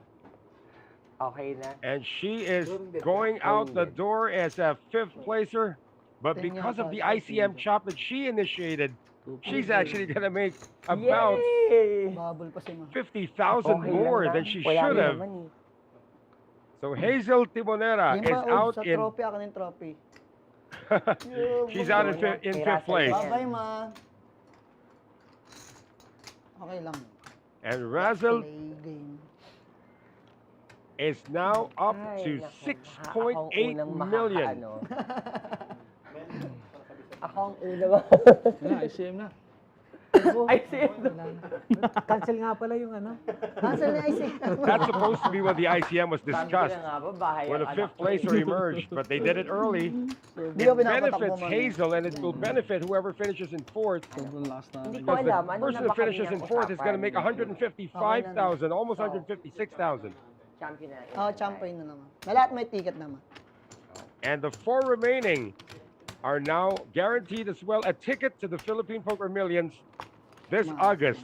[SPEAKER 6] Okay na.
[SPEAKER 1] And she is going out the door as a fifth placer. But because of the ICM chop that she initiated, she's actually going to make about
[SPEAKER 6] Yay!
[SPEAKER 9] Bubble pa si Ma.
[SPEAKER 1] 50,000
[SPEAKER 6] Okay
[SPEAKER 1] more
[SPEAKER 6] lang
[SPEAKER 1] than
[SPEAKER 6] na.
[SPEAKER 1] she
[SPEAKER 6] Wala
[SPEAKER 1] should
[SPEAKER 6] rin
[SPEAKER 1] have.
[SPEAKER 6] naman eh.
[SPEAKER 1] So Hazel Timonera
[SPEAKER 9] Yung
[SPEAKER 1] is
[SPEAKER 9] ba,
[SPEAKER 1] out
[SPEAKER 9] sa
[SPEAKER 1] in
[SPEAKER 9] trophy, ako ng trophy.
[SPEAKER 1] she's out in fifth place.
[SPEAKER 9] Bye-bye, Ma. Okay lang.
[SPEAKER 1] And Razzle
[SPEAKER 9] Play game.
[SPEAKER 1] is now up
[SPEAKER 6] Ay,
[SPEAKER 1] to
[SPEAKER 6] naku,
[SPEAKER 1] 6.8 million.
[SPEAKER 6] Ako ang una.
[SPEAKER 3] Wala, ICM na.
[SPEAKER 6] Ay, sige.
[SPEAKER 5] Cancel nga pala yung ano.
[SPEAKER 9] Cancel na IC.
[SPEAKER 1] That's supposed to be what the ICM was
[SPEAKER 6] Sabi ko
[SPEAKER 1] discussed
[SPEAKER 6] na nga ba, bahay
[SPEAKER 1] when
[SPEAKER 6] ang
[SPEAKER 1] the
[SPEAKER 6] anak
[SPEAKER 1] fifth
[SPEAKER 6] ko
[SPEAKER 1] placer
[SPEAKER 6] eh.
[SPEAKER 1] emerged, but they did it early.
[SPEAKER 9] Di
[SPEAKER 1] It
[SPEAKER 9] ba pinapatak mo,
[SPEAKER 1] benefits
[SPEAKER 9] Man?
[SPEAKER 1] Hazel and it will benefit whoever finishes in fourth.
[SPEAKER 3] Sobrang lakas na.
[SPEAKER 6] Hindi ko
[SPEAKER 1] Because
[SPEAKER 6] alam.
[SPEAKER 1] the
[SPEAKER 6] Ano
[SPEAKER 1] person
[SPEAKER 6] na
[SPEAKER 1] that
[SPEAKER 6] ba
[SPEAKER 1] finishes in
[SPEAKER 6] kaninang
[SPEAKER 1] fourth is going to make
[SPEAKER 6] usapan?
[SPEAKER 1] 155,000, almost 156,000.
[SPEAKER 6] Champion na.
[SPEAKER 9] Oh, champion na naman. Na lahat may ticket naman.
[SPEAKER 1] And the four remaining are now guaranteed as well a ticket to the Philippine Poker Millions this August.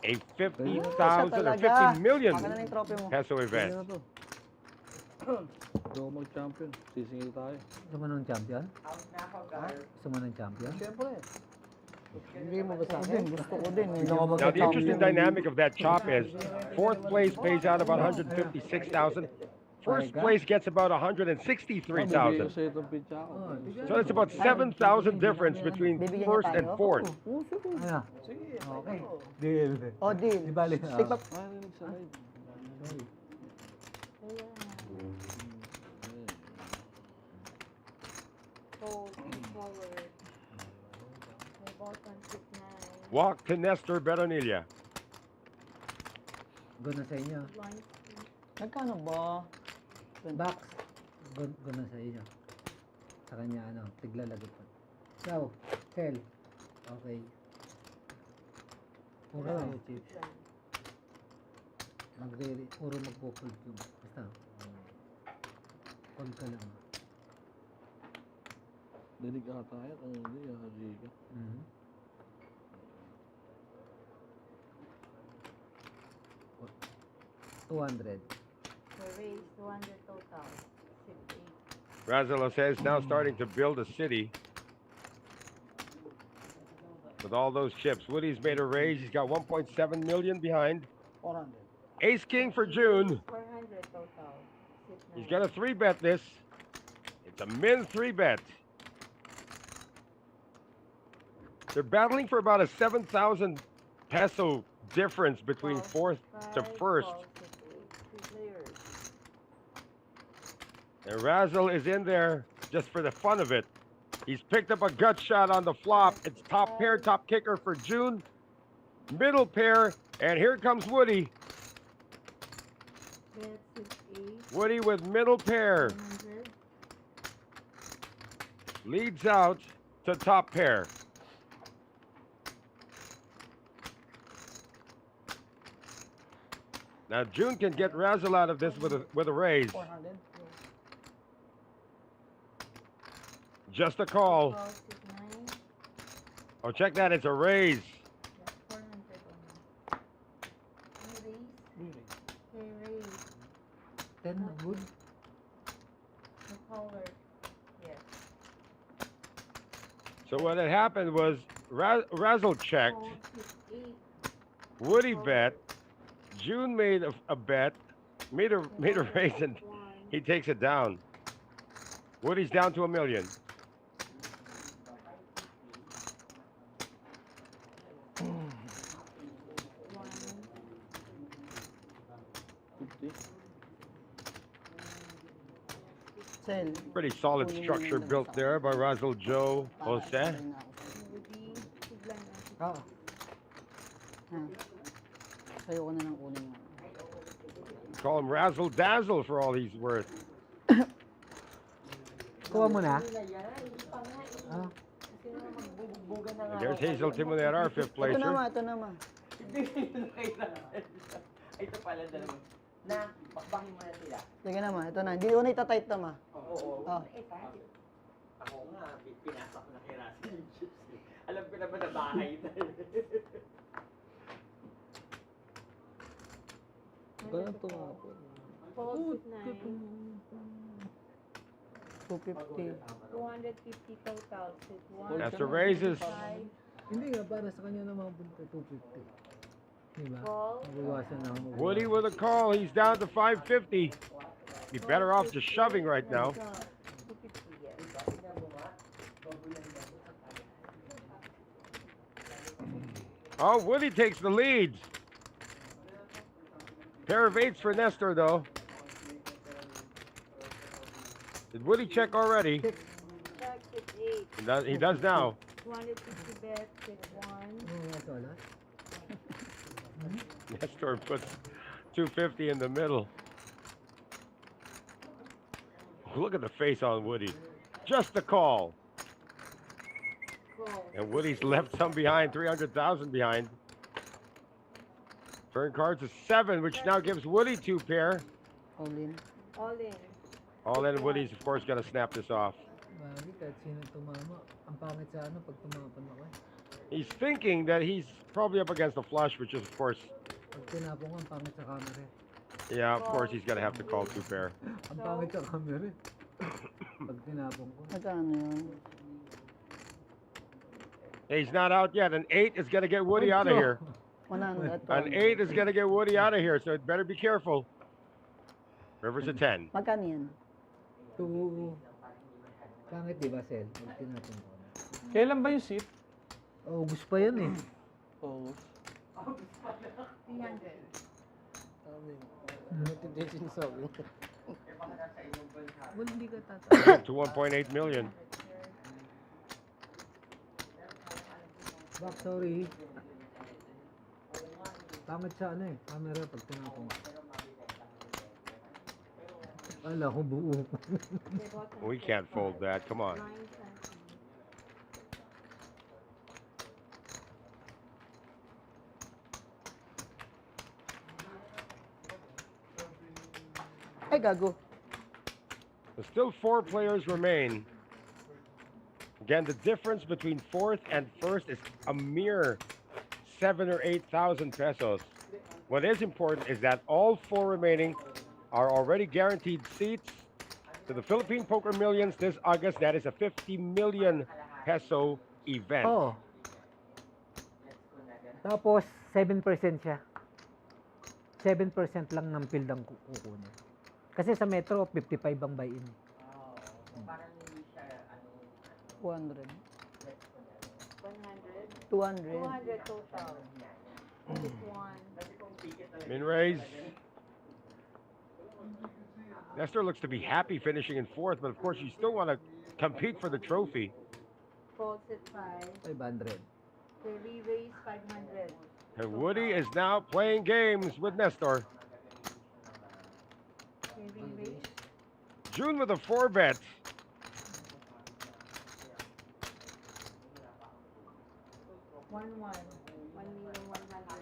[SPEAKER 1] A 50,000 or 50 million
[SPEAKER 9] Baka na yung trophy mo.
[SPEAKER 1] peso
[SPEAKER 3] Sige
[SPEAKER 1] event.
[SPEAKER 3] na to. Hindi ako mag-champion. Sisingil tayo.
[SPEAKER 5] Gusto mo ng champion? Gusto mo ng champion?
[SPEAKER 9] Siyempre. Hindi mo ba sa akin? Gusto ko din. Hindi ako
[SPEAKER 1] Now, the interesting
[SPEAKER 9] mag-champion.
[SPEAKER 1] dynamic of that chop is fourth place pays out about 156,000. First place gets about 163,000.
[SPEAKER 3] Bibigyan ko sa'yo itong pitcha ko.
[SPEAKER 1] So it's about 7,000 difference between
[SPEAKER 9] Bibigyan niya
[SPEAKER 1] first
[SPEAKER 9] tayo?
[SPEAKER 1] and fourth.
[SPEAKER 5] Ano? Okay. Deal.
[SPEAKER 9] Oh, deal.
[SPEAKER 5] Di bali.
[SPEAKER 9] Stick pa.
[SPEAKER 3] Ay, rinig sa live.
[SPEAKER 1] Walk to Nestor Beronilla.
[SPEAKER 5] Guna sa inyo.
[SPEAKER 9] Nagkano ba?
[SPEAKER 5] Box. Guna sa inyo. Sa kanya ano, tiglalagot pa. So, sell. Okay. Puro ano, chips. Puro magpo-fold yung. Basta. Fold ka lang.
[SPEAKER 3] Dinig ata yan. Ano hindi, hindi ka.
[SPEAKER 5] 200.
[SPEAKER 2] The raise 200 total. 68.
[SPEAKER 1] Razzle Jose is now starting to build a city with all those chips. Woody's made a raise. He's got 1.7 million behind.
[SPEAKER 9] 400.
[SPEAKER 1] Ace King for June.
[SPEAKER 2] 400 total.
[SPEAKER 1] He's got a 3-bet this. It's a min 3-bet. They're battling for about a 7,000 peso difference between fourth to first. And Razzle is in there just for the fun of it. He's picked up a gut shot on the flop. It's top pair, top kicker for June. Middle pair, and here comes Woody. Woody with middle pair. Leads out to top pair. Now June can get Razzle out of this with a raise.
[SPEAKER 9] 400.
[SPEAKER 1] Just a call. Oh, check that. It's a raise.
[SPEAKER 5] 10 na good.
[SPEAKER 2] The caller. Yes.
[SPEAKER 1] So what had happened was Razzle checked. Woody bet. June made a bet. Made a raise, and he takes it down. Woody's down to $1 million.
[SPEAKER 9] Sell.
[SPEAKER 1] Pretty solid structure built there by Razzle Joe Jose.
[SPEAKER 9] Oo. Sa'yo ko na lang kunin yun.
[SPEAKER 1] Call him Razzle Dazzle for all he's worth.
[SPEAKER 5] Kuha mo na.
[SPEAKER 6] Ah.
[SPEAKER 1] And there's Hazel Timonera, our fifth placer.
[SPEAKER 9] Ito naman.
[SPEAKER 6] Ito pala dalawa. Na, bakbakin mo na sila.
[SPEAKER 9] Sige naman, ito na. Hindi ko na itatight naman.
[SPEAKER 6] Oo.
[SPEAKER 9] Oh.
[SPEAKER 6] Ako nga, pinasok na kay Russell. Alam ko naman na bahay na.
[SPEAKER 5] Ganun to nga po.
[SPEAKER 9] 250.
[SPEAKER 2] 250 total.
[SPEAKER 1] After raises.
[SPEAKER 5] Hindi nga, para sa kanya naman punta 250. Diba?
[SPEAKER 2] Call.
[SPEAKER 5] Mabawasan na ako.
[SPEAKER 1] Woody with a call. He's down to 550. Be better off just shoving right now.
[SPEAKER 2] 250, yes.
[SPEAKER 1] Oh, Woody takes the lead. Pair of eights for Nestor, though. Did Woody check already?
[SPEAKER 2] Check 6-8.
[SPEAKER 1] He does now.
[SPEAKER 2] 250 bet, 6-1.
[SPEAKER 5] Oh, that's all that.
[SPEAKER 1] Nestor puts 250 in the middle. Look at the face on Woody. Just a call.
[SPEAKER 2] Call.
[SPEAKER 1] And Woody's left some behind, 300,000 behind. Turn cards is 7, which now gives Woody 2 pair.
[SPEAKER 9] All in.
[SPEAKER 2] All in.
[SPEAKER 1] All in, Woody's of course gonna snap this off.
[SPEAKER 5] Bagay, kahit sino tumama. Ang pangit sa ano pag tumapan ako.
[SPEAKER 1] He's thinking that he's probably up against a flush, which is of course,
[SPEAKER 5] Pag tinapon ko, ang pangit sa camera.
[SPEAKER 1] yeah, of course he's gonna have to call 2 pair.
[SPEAKER 5] Ang pangit sa camera. Pag tinapon ko.
[SPEAKER 9] Magkano yun?
[SPEAKER 1] He's not out yet. An 8 is gonna get Woody out of here.
[SPEAKER 9] 100.
[SPEAKER 1] An 8 is gonna get Woody out of here, so it better be careful. River's a 10.
[SPEAKER 9] Magkano yan?
[SPEAKER 5] 2. Pangit diba, Sel? Pag tinapon ko.
[SPEAKER 8] Kailan ba yung seat?
[SPEAKER 5] August pa yan eh.
[SPEAKER 8] Oo.
[SPEAKER 2] 300.
[SPEAKER 9] Hindi sinasabi.
[SPEAKER 5] Well, hindi ka tata.
[SPEAKER 1] To 1.8 million.
[SPEAKER 5] Bak, sorry. Pangit sa ano eh. Camera pag tinapon ko. Ala ko buo.
[SPEAKER 1] We can't fold that. Come on.
[SPEAKER 2] 9 cents.
[SPEAKER 9] Ay, gago.
[SPEAKER 1] There's still 4 players remain. Again, the difference between fourth and first is a mere 7,000 or 8,000 pesos. What is important is that all four remaining are already guaranteed seats to the Philippine Poker Millions this August. That is a 50 million peso event.
[SPEAKER 5] Oo. Tapos, 7% siya. 7% lang ng field ang kukunin. Kasi sa Metro, 55 ang buy-in.
[SPEAKER 9] 200.
[SPEAKER 2] 100.
[SPEAKER 9] 200.
[SPEAKER 2] 200 total. This one.
[SPEAKER 1] Min raise. Nestor looks to be happy finishing in fourth, but of course you still want to compete for the trophy.
[SPEAKER 2] Calls it 5.
[SPEAKER 5] 500.
[SPEAKER 2] The re-raise 500.
[SPEAKER 1] And Woody is now playing games with Nestor.
[SPEAKER 2] The re-raise.
[SPEAKER 1] June with a 4-bet.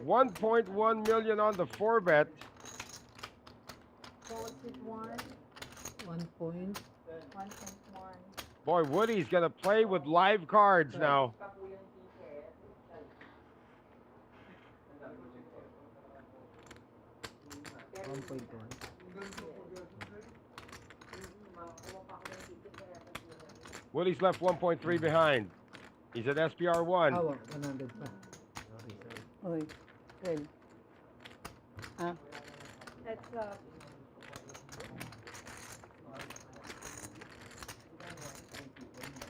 [SPEAKER 1] 1.1 million on the 4-bet.
[SPEAKER 2] Calls it 1.
[SPEAKER 5] 1 point.
[SPEAKER 2] 1.1.
[SPEAKER 1] Boy, Woody's going to play with live cards now. Woody's left 1.3 behind. He's at SPR 1.
[SPEAKER 5] 100 pa.
[SPEAKER 9] Oy. Well. Ah.
[SPEAKER 2] That's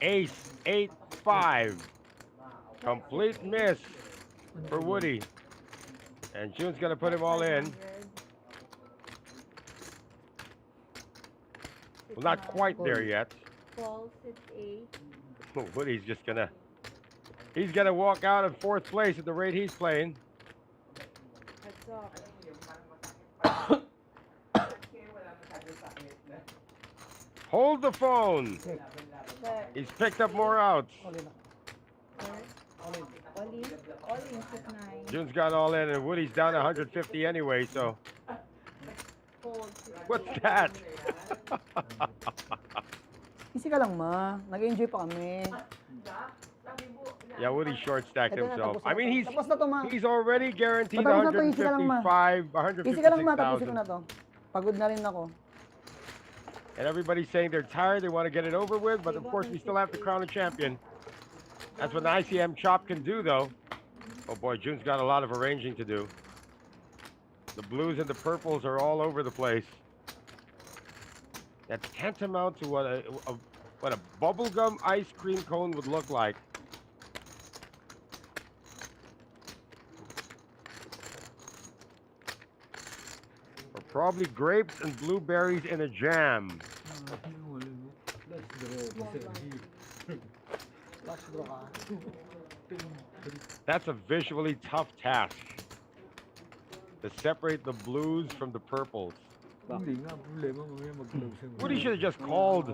[SPEAKER 1] Ace 8-5. Complete miss for Woody. And June's going to put him all in. Well, not quite there yet.
[SPEAKER 2] Calls it 8.
[SPEAKER 1] Woody's just going to... He's going to walk out in fourth place at the rate he's playing.
[SPEAKER 2] That's up.
[SPEAKER 1] Hold the phone.
[SPEAKER 2] Check.
[SPEAKER 1] He's picked up more outs.
[SPEAKER 2] All in. All in 6-9.
[SPEAKER 1] June's got all in, and Woody's down 150 anyway, so...
[SPEAKER 2] Calls
[SPEAKER 1] What's that?
[SPEAKER 9] Easy ka lang, ma. Nag-enjoy pa kami.
[SPEAKER 1] Yeah, Woody short stacked
[SPEAKER 9] Ito na,
[SPEAKER 1] himself.
[SPEAKER 9] tapos na
[SPEAKER 1] I mean,
[SPEAKER 9] to. Tapos na to, ma.
[SPEAKER 1] he's already guaranteed
[SPEAKER 9] Patapos na to, easy ka lang, ma.
[SPEAKER 1] 155,
[SPEAKER 9] Easy ka lang, ma. Tapusin ko
[SPEAKER 1] 156,000.
[SPEAKER 9] na to. Pagod na rin ako.
[SPEAKER 1] And everybody's saying they're tired, they want to get it over with, but of course we still have to crown a champion. That's what the ICM chop can do, though. Oh boy, June's got a lot of arranging to do. The blues and the purples are all over the place. That's tantamount to what a bubblegum ice cream cone would look like. Or probably grapes and blueberries in a jam. That's a visually tough task. To separate the blues from the purples. Woody should have just called.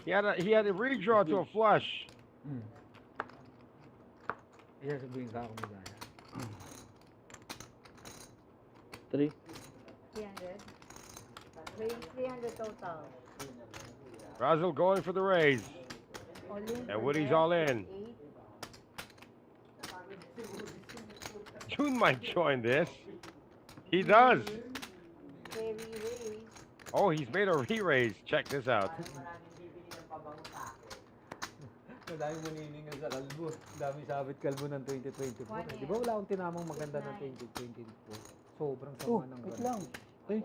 [SPEAKER 1] He had a redraw to a flush.
[SPEAKER 5] Isasabihin ka ako magaya.
[SPEAKER 9] 3.
[SPEAKER 2] 300. Raise 300 total.
[SPEAKER 1] Razzle going for the raise.
[SPEAKER 2] All in.
[SPEAKER 1] And Woody's all in.
[SPEAKER 2] 8.
[SPEAKER 1] June might join this. He does.
[SPEAKER 2] Very raise.
[SPEAKER 1] Oh, he's made a re-raise. Check this out.
[SPEAKER 3] Madami maniningan sa kalbo. Dami sabit kalbo ng 2024. Di ba wala akong tinamang maganda ng 2024? Sobrang
[SPEAKER 9] Oh,
[SPEAKER 3] sama ng
[SPEAKER 9] wait
[SPEAKER 3] ganun.
[SPEAKER 9] lang. Ay.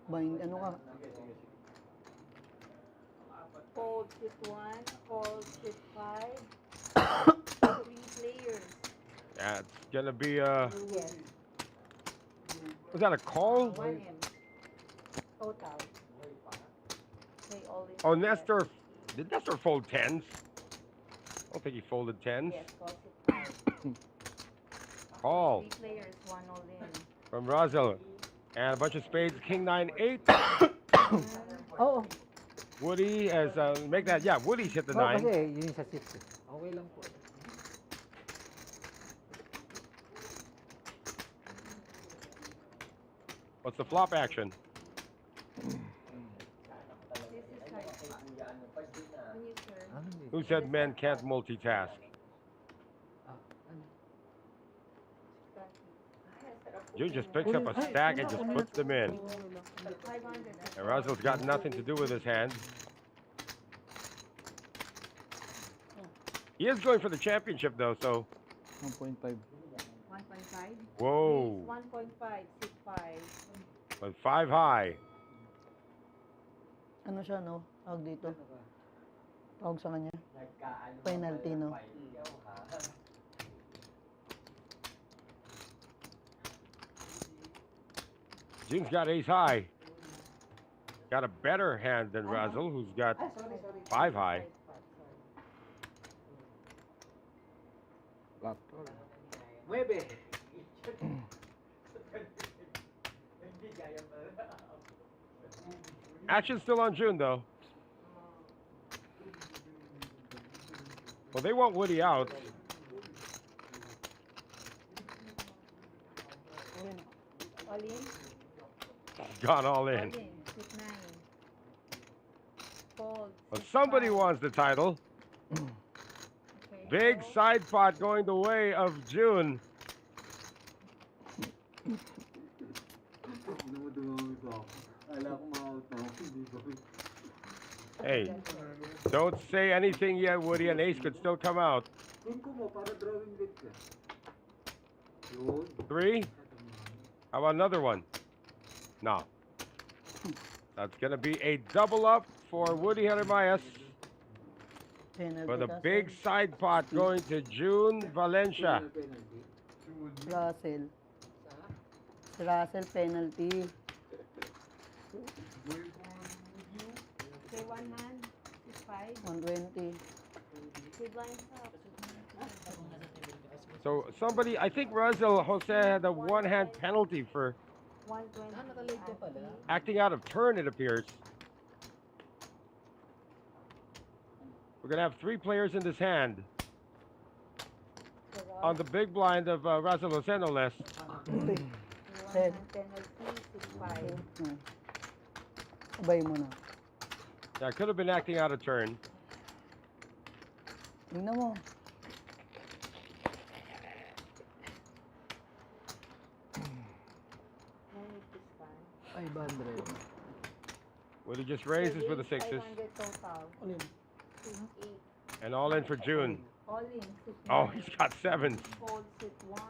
[SPEAKER 9] Bind, ano ka?
[SPEAKER 2] Fold sit 1. Fold sit 5. 3 players.
[SPEAKER 1] Yeah, it's gonna be
[SPEAKER 2] Yes.
[SPEAKER 1] was that a call?
[SPEAKER 2] 1M. Total. Okay, all in.
[SPEAKER 1] Oh, Nestor. Did Nestor fold tens? I don't think he folded tens.
[SPEAKER 2] Yes, calls it 5.
[SPEAKER 1] Call
[SPEAKER 2] 3 players, 1 all in.
[SPEAKER 1] from Razzle. And a bunch of spades, king 9-8.
[SPEAKER 5] Oo.
[SPEAKER 1] Woody has make that. Yeah, Woody's hit the
[SPEAKER 5] Oo,
[SPEAKER 1] 9.
[SPEAKER 5] kasi yun yung sa 6. Okay lang po.
[SPEAKER 1] What's the flop action?
[SPEAKER 2] This is hard. When you turn.
[SPEAKER 1] Who said men can't multitask? June just picks up a stack and just puts them in.
[SPEAKER 2] 500.
[SPEAKER 1] And Russell's got nothing to do with his hand. He is going for the championship though, so
[SPEAKER 3] 1.5.
[SPEAKER 2] 1.5.
[SPEAKER 1] whoa.
[SPEAKER 2] 1.5, 6.5.
[SPEAKER 1] But 5 high.
[SPEAKER 9] Ano siya, no? Tawag dito. Tawag sa kanya. Penalty, no?
[SPEAKER 1] June's got ace high. Got a better hand than Russell, who's got 5 high. Action still on June though. Well, they want Woody out.
[SPEAKER 2] All in.
[SPEAKER 1] Gone all
[SPEAKER 2] All
[SPEAKER 1] in.
[SPEAKER 2] in. 6, 9. Fold.
[SPEAKER 1] Well,
[SPEAKER 2] 6,
[SPEAKER 1] somebody
[SPEAKER 2] 5.
[SPEAKER 1] wants the title.
[SPEAKER 2] Okay,
[SPEAKER 1] Big
[SPEAKER 2] fold.
[SPEAKER 1] side pot going the way of June. Hey, don't say anything yet, Woody. An ace could still come out. 3. How about another one? No. That's going to be a double up for Woody Jeremias.
[SPEAKER 9] Penalty
[SPEAKER 1] For the
[SPEAKER 9] kasi.
[SPEAKER 1] big side pot going to June Valencia.
[SPEAKER 9] Russell. Si Russell, penalty.
[SPEAKER 2] Okay, one hand. 6, 5.
[SPEAKER 9] 120.
[SPEAKER 2] 2 blinds up.
[SPEAKER 1] So somebody, I think Russell Jose had a one-hand penalty for
[SPEAKER 2] 120.
[SPEAKER 1] acting out of turn, it appears. We're going to have 3 players in this hand. On the big blind of Russell Jose, no less.
[SPEAKER 2] One
[SPEAKER 9] Ten.
[SPEAKER 2] hand penalty. 6, 5.
[SPEAKER 9] Sabay mo na.
[SPEAKER 1] That could have been acting out of turn.
[SPEAKER 9] Tingnan mo.
[SPEAKER 2] No need to span.
[SPEAKER 3] 500.
[SPEAKER 1] Woody just raises with the 6s.
[SPEAKER 2] 500 total.
[SPEAKER 9] All in.
[SPEAKER 2] 6, 8.
[SPEAKER 1] And all in for June.
[SPEAKER 2] All in. 6,
[SPEAKER 1] Oh,
[SPEAKER 2] 9.
[SPEAKER 1] he's got 7s.
[SPEAKER 2] Fold 6, 1.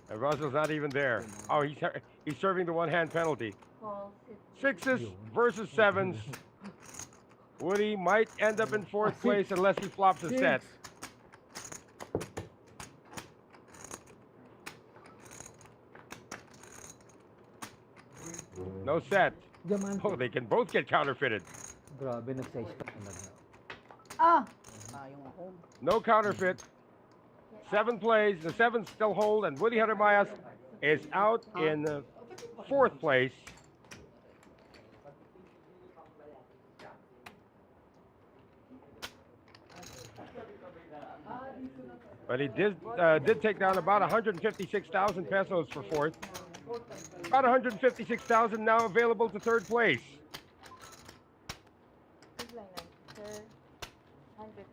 [SPEAKER 1] And Russell's not even there. Oh, he's serving the one-hand penalty.
[SPEAKER 2] Call 6.
[SPEAKER 1] 6s versus 7s. Woody might end up in 4th place unless he flops a set. No set.
[SPEAKER 5] Diamante.
[SPEAKER 1] Oh, they can both get counterfeited.
[SPEAKER 3] Grabe, nag-size pa talaga.
[SPEAKER 9] Ah! Sayang ako.
[SPEAKER 1] No counterfeit. 7 plays. The 7s still hold, and Woody Jeremias is out in 4th place. But he did take down about 156,000 pesos for 4th. About 156,000 now available to 3rd place.
[SPEAKER 2] Big line answer. 120.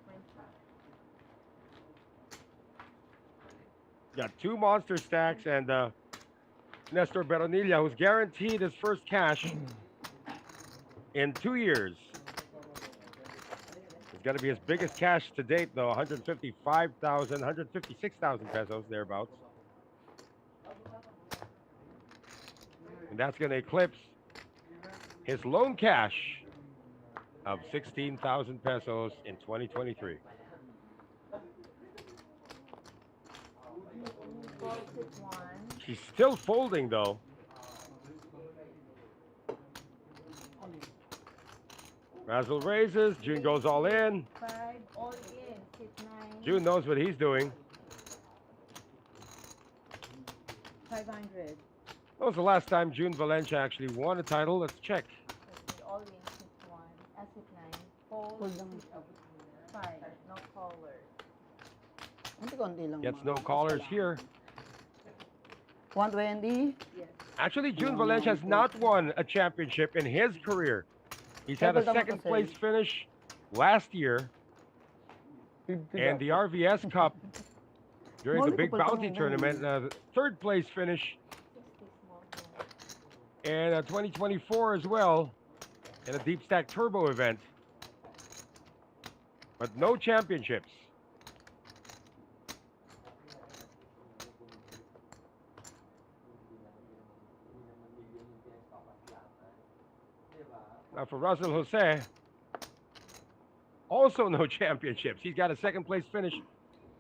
[SPEAKER 1] Got 2 monster stacks and Nestor Beronilla, who's guaranteed his first cash in 2 years. It's got to be his biggest cash to date, though. 156,000 pesos, thereabouts. And that's going to eclipse his loan cash of 16,000 pesos in 2023.
[SPEAKER 2] Fold 6, 1.
[SPEAKER 1] She's still folding, though. Razzle raises. June goes all in.
[SPEAKER 2] 5. All in. 6, 9.
[SPEAKER 1] June knows what he's doing.
[SPEAKER 2] 500.
[SPEAKER 1] When was the last time June Valencia actually won a title? Let's check.
[SPEAKER 2] Okay, all in. 6, 1. Asset 9. Fold
[SPEAKER 9] Hold lang.
[SPEAKER 2] 5. No callers.
[SPEAKER 9] Konti-konti lang.
[SPEAKER 1] Gets
[SPEAKER 9] mga
[SPEAKER 1] no
[SPEAKER 9] kapos
[SPEAKER 1] callers
[SPEAKER 9] lang.
[SPEAKER 1] here.
[SPEAKER 9] 120.
[SPEAKER 2] Yes.
[SPEAKER 1] Actually, June Valencia has not won a championship in his career. He's had a second place finish last year, and the RVS Cup during the
[SPEAKER 9] Mali ko
[SPEAKER 1] big
[SPEAKER 9] pala
[SPEAKER 1] bounty
[SPEAKER 9] itong
[SPEAKER 1] tournament. Third place finish
[SPEAKER 2] 60 small blind.
[SPEAKER 1] in 2024 as well in a deep stack turbo event, but no championships. Now for Russell Jose, also no championships. He's got a second place finish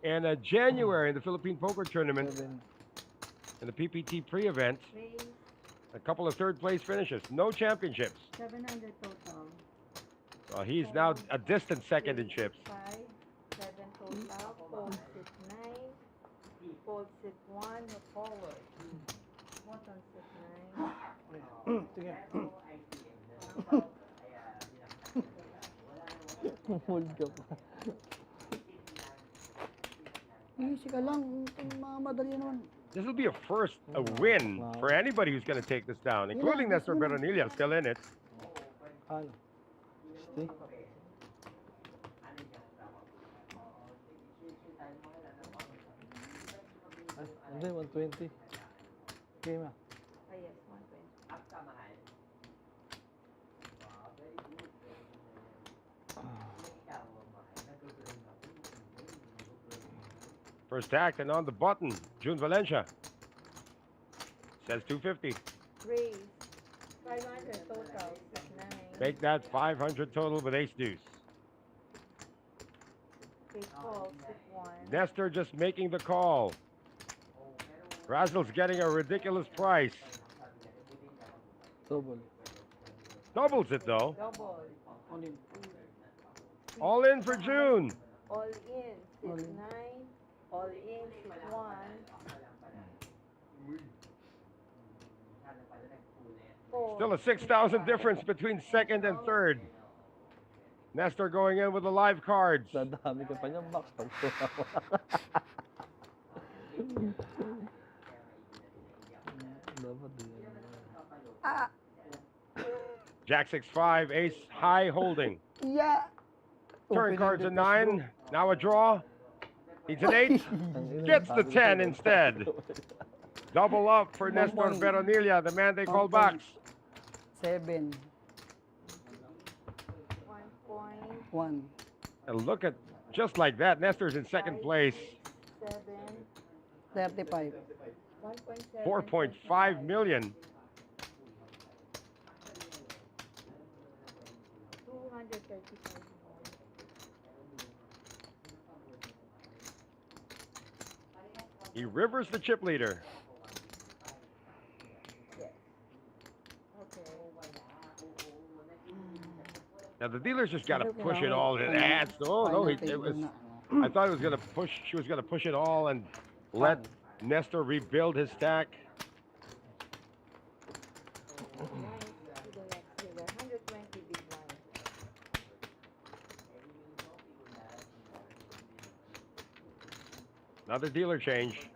[SPEAKER 1] in January in the Philippine Poker Tournament in the PPT pre-event.
[SPEAKER 2] Raise
[SPEAKER 1] A couple of third place finishes, no championships.
[SPEAKER 2] 700 total.
[SPEAKER 1] So he's now a distant second in chips.
[SPEAKER 2] 5, 7 total. Fold sit 9. Fold sit 1. No forward. Bottom sit 9.
[SPEAKER 9] Sige.
[SPEAKER 3] Hold ka pa.
[SPEAKER 9] Easy ka lang. Mga madali naman.
[SPEAKER 1] This will be a first, a win for anybody who's going to take this down, including Nestor Beronilla, still in it.
[SPEAKER 3] Ano? Stay. Ay, hindi, 120. Game ah.
[SPEAKER 2] Ah, yes, 120.
[SPEAKER 1] First act and on the button, June Valencia. Says 250.
[SPEAKER 2] Raise 500 total. Sit 9.
[SPEAKER 1] Make that 500 total with ace deuce.
[SPEAKER 2] Take call. Sit 1.
[SPEAKER 1] Nestor just making the call. Razzle's getting a ridiculous price.
[SPEAKER 3] Double.
[SPEAKER 1] Doubles it though.
[SPEAKER 2] Double.
[SPEAKER 1] All in for June.
[SPEAKER 2] All in. Sit 9. All in. Sit 1. Four.
[SPEAKER 1] Still a 6,000 difference between second and third. Nestor going in with the live cards.
[SPEAKER 3] Dadami ka pa niya, Max. Pag tumawa. Dapat din.
[SPEAKER 1] Jack 6-5, ace high holding.
[SPEAKER 9] Yeah.
[SPEAKER 1] Turn cards a 9. Now a draw. He's an 8. Gets the 10 instead. Double up for Nestor Beronilla, the man they call box.
[SPEAKER 9] 7. 1.
[SPEAKER 1] And look at, just like that, Nestor's in second place.
[SPEAKER 2] 7.
[SPEAKER 9] 35.
[SPEAKER 2] 1.7.
[SPEAKER 1] 4.5 million.
[SPEAKER 2] 235 more.
[SPEAKER 1] He rivers the chip leader.
[SPEAKER 2] Okay.
[SPEAKER 1] Now the dealer's just got to push it all in. Oh no, it was. I thought he was gonna push. She was gonna push it all and let Nestor rebuild his stack.
[SPEAKER 2] To the next dealer. 120 big blind.
[SPEAKER 1] Another dealer change.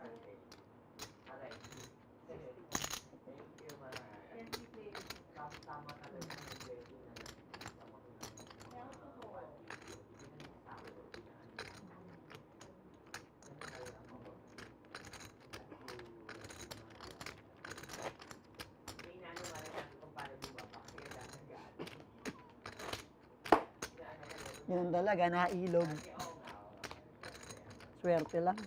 [SPEAKER 9] Yun talaga, nailog. Swerte lang.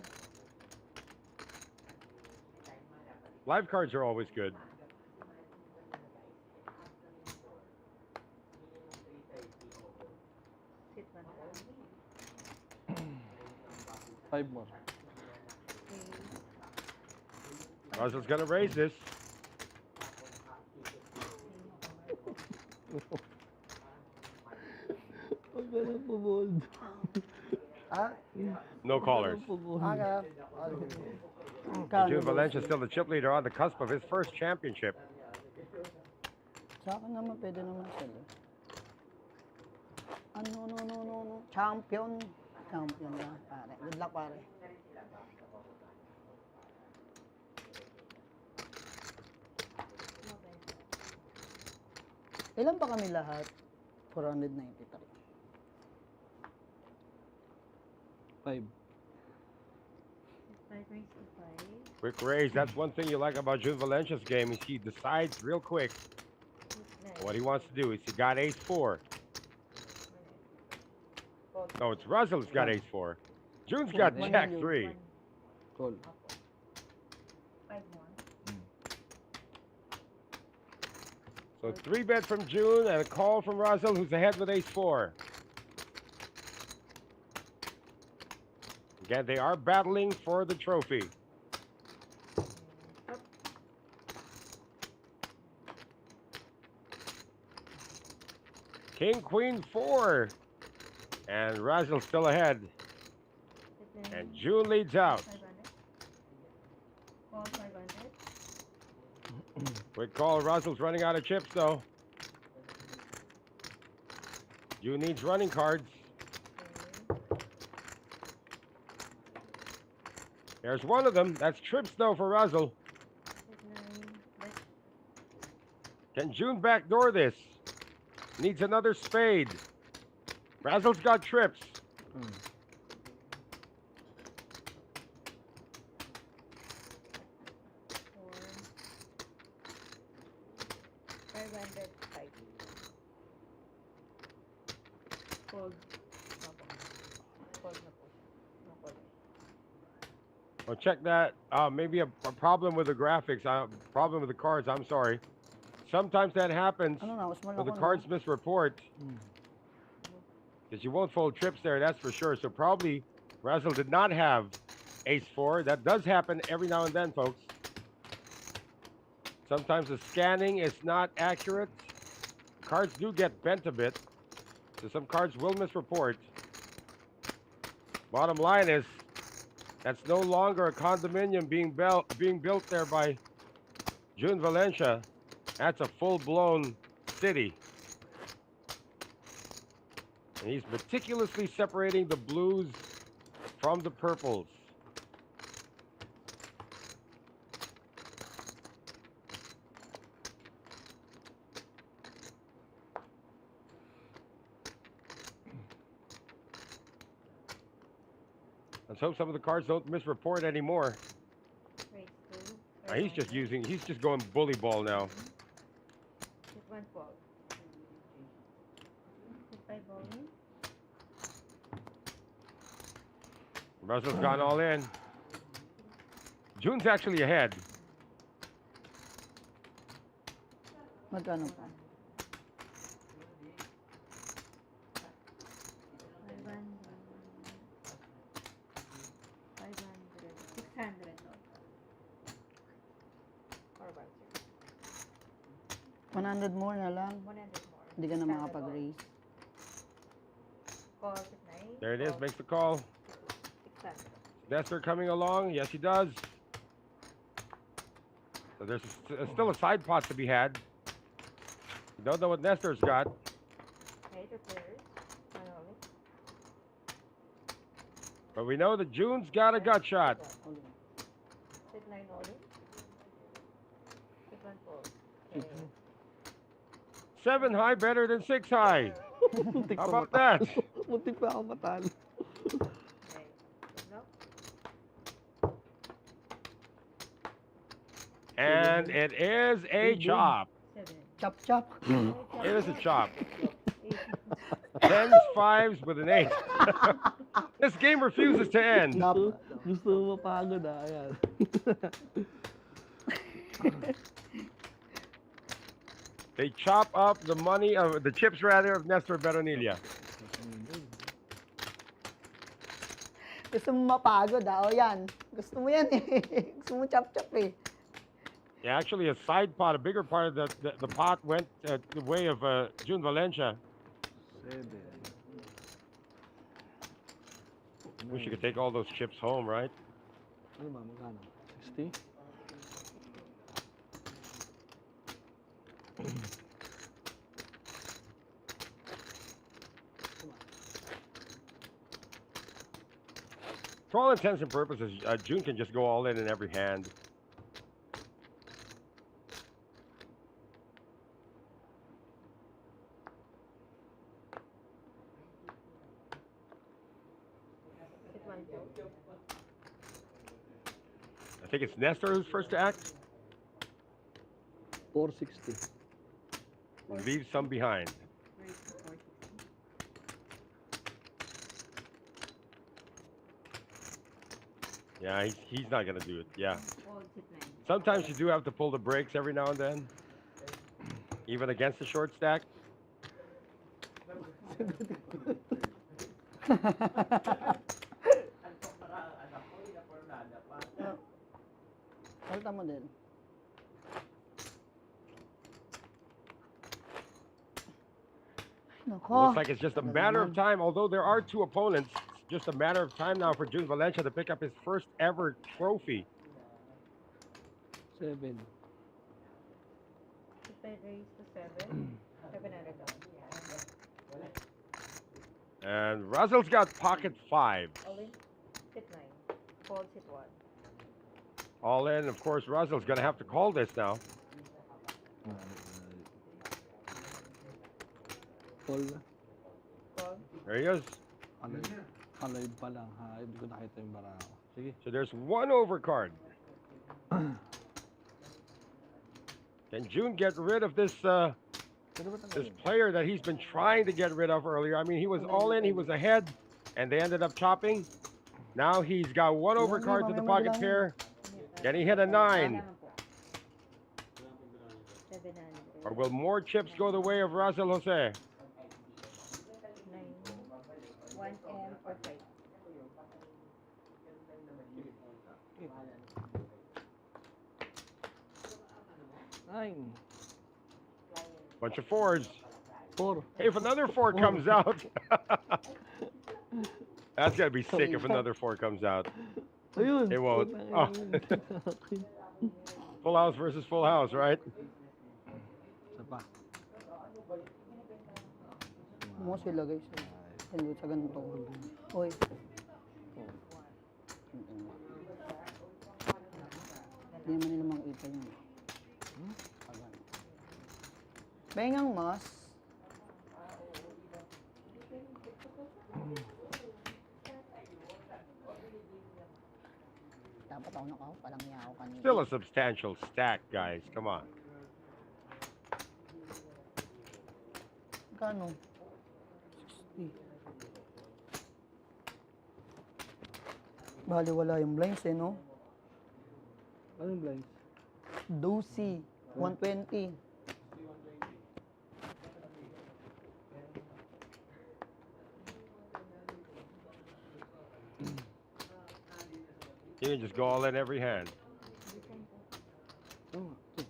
[SPEAKER 1] Live cards are always good.
[SPEAKER 2] Sit 1.
[SPEAKER 3] 5 more.
[SPEAKER 1] Russell's gonna raise this.
[SPEAKER 3] Huwag ka na pumold.
[SPEAKER 9] Ah?
[SPEAKER 1] No callers.
[SPEAKER 9] Aga.
[SPEAKER 1] June Valencia still the chip leader on the cusp of his first championship.
[SPEAKER 9] Sa akin naman, pwede naman sila. No. Champion. Champion lang, pare. Good luck, pare. Ilan pa kami lahat? 493.
[SPEAKER 3] 5.
[SPEAKER 2] 5 raised to 5.
[SPEAKER 1] Quick raise. That's one thing you like about June Valencia's game is he decides real quick what he wants to do. He got ace 4. No, it's Russell's got ace 4. June's got
[SPEAKER 5] One
[SPEAKER 1] jack
[SPEAKER 5] million.
[SPEAKER 1] 3.
[SPEAKER 3] Call.
[SPEAKER 2] 5 more.
[SPEAKER 1] So 3 bet from June and a call from Russell, who's ahead with ace 4. Again, they are battling for the trophy. King, Queen, 4. And Russell still ahead. And June leads out.
[SPEAKER 2] 500. Call 500.
[SPEAKER 1] Quick call. Russell's running out of chips, though. June needs running cards. There's one of them. That's trips, though, for Russell.
[SPEAKER 2] 9.
[SPEAKER 1] Can June backdoor this? Needs another spade. Russell's got trips.
[SPEAKER 2] Four. 500. 5. Fold. Opo. Fold na po. No fold.
[SPEAKER 1] Oh, check that. Maybe a problem with the graphics. Problem with the cards. I'm sorry. Sometimes that happens
[SPEAKER 9] Ano na, usman
[SPEAKER 1] when the
[SPEAKER 9] ako na.
[SPEAKER 1] cards misreport. Because you won't fold trips there, that's for sure. So probably Russell did not have ace 4. That does happen every now and then, folks. Sometimes the scanning is not accurate. Cards do get bent a bit. So some cards will misreport. Bottom line is, that's no longer a condominium being built there by June Valencia. That's a full-blown city. And he's meticulously separating the blues from the purples. Let's hope some of the cards don't misreport anymore.
[SPEAKER 2] Raise 2.
[SPEAKER 1] He's just going bully ball now.
[SPEAKER 2] Hit 1 fold. Hit 5 bowling.
[SPEAKER 1] Russell's gone all in. June's actually ahead.
[SPEAKER 9] Magkano pa?
[SPEAKER 2] 600.
[SPEAKER 9] 100 more na lang.
[SPEAKER 2] 100 more.
[SPEAKER 9] Hindi ka na makapag-raise.
[SPEAKER 2] Call at 9.
[SPEAKER 1] There it is, makes the call.
[SPEAKER 2] 600.
[SPEAKER 1] Nestor coming along. Yes, he does. So there's still a side pot to be had. You don't know what Nestor's got.
[SPEAKER 2] Okay, the players. Manually.
[SPEAKER 1] But we know that June's got a gut shot.
[SPEAKER 2] Hit 9 all in. Hit 1 fold. Okay.
[SPEAKER 1] 7 high better than 6 high. How about that?
[SPEAKER 9] Muntik pa ako matalo.
[SPEAKER 2] Okay. Good luck.
[SPEAKER 1] And it is a chop.
[SPEAKER 2] 7.
[SPEAKER 9] Chop chop.
[SPEAKER 1] It is a chop. 10s, 5s with an 8. This game refuses to end.
[SPEAKER 9] Gusto mo mapagod ah. Ayan.
[SPEAKER 1] They chop up the money of the chips rather of Nestor Veronilla.
[SPEAKER 9] Gusto mo mapagod ah. O yan. Gusto mo yan eh. Gusto mo chop chop eh.
[SPEAKER 1] Yeah, actually, a side pot, a bigger part of the pot went the way of June Valencia.
[SPEAKER 3] 7.
[SPEAKER 1] Wish you could take all those chips home, right?
[SPEAKER 3] Ano ba, magkano? 60?
[SPEAKER 1] For all intents and purposes, June can just go all in every hand.
[SPEAKER 2] Hit 1 fold.
[SPEAKER 1] think it's Nestor who's first to act.
[SPEAKER 3] 460.
[SPEAKER 1] Leave some behind.
[SPEAKER 2] Raise to 460.
[SPEAKER 1] Yeah, he's not gonna do it. Yeah.
[SPEAKER 2] Fold hit 9.
[SPEAKER 1] Sometimes you do have to pull the brakes every now and then, even against the short stack.
[SPEAKER 9] Salta mo din. Nako.
[SPEAKER 1] Looks like it's just a matter of time. Although there are two opponents, it's just a matter of time now for June Valencia to pick up his first ever trophy.
[SPEAKER 3] 7.
[SPEAKER 2] Raise to 7. 700
[SPEAKER 1] And Russell's got pocket 5.
[SPEAKER 2] All in. Hit 9. Fold hit 1.
[SPEAKER 1] All in, of course, Russell's going to have to call this now.
[SPEAKER 3] Call.
[SPEAKER 2] Call.
[SPEAKER 1] There he is.
[SPEAKER 3] Alive pa lang ha. Hindi ko nakita yung bara ko. Sige.
[SPEAKER 1] So there's one overcard. Can June get rid of this this player that he's been trying to get rid of earlier? I mean, he was all in, he was ahead, and they ended up chopping. Now he's got one overcard to the pocket pair. Can he hit a 9?
[SPEAKER 2] 700.
[SPEAKER 1] Or will more chips go the way of Russell Jose?
[SPEAKER 2] 9. 1 M or 5.
[SPEAKER 3] Nine.
[SPEAKER 1] Bunch of 4s.
[SPEAKER 3] 4.
[SPEAKER 1] Hey, if another 4 comes out, that's gotta be sick if another 4 comes out.
[SPEAKER 3] Ayun.
[SPEAKER 1] It won't. Oh. Full house versus full house, right?
[SPEAKER 3] Isa pa.
[SPEAKER 9] Mo sila guys. Hindi sa ganito. Oy. Hindi naman nila makita yun. Bengang mas. Dapat ako nakaw, palang yaw kanina.
[SPEAKER 1] Still a substantial stack, guys. Come on.
[SPEAKER 9] Kano? 60. Bali wala yung blinds eh, no?
[SPEAKER 3] Anong blinds?
[SPEAKER 9] Dosi. 120.
[SPEAKER 1] You can just go all in every hand.
[SPEAKER 3] Oh, ito.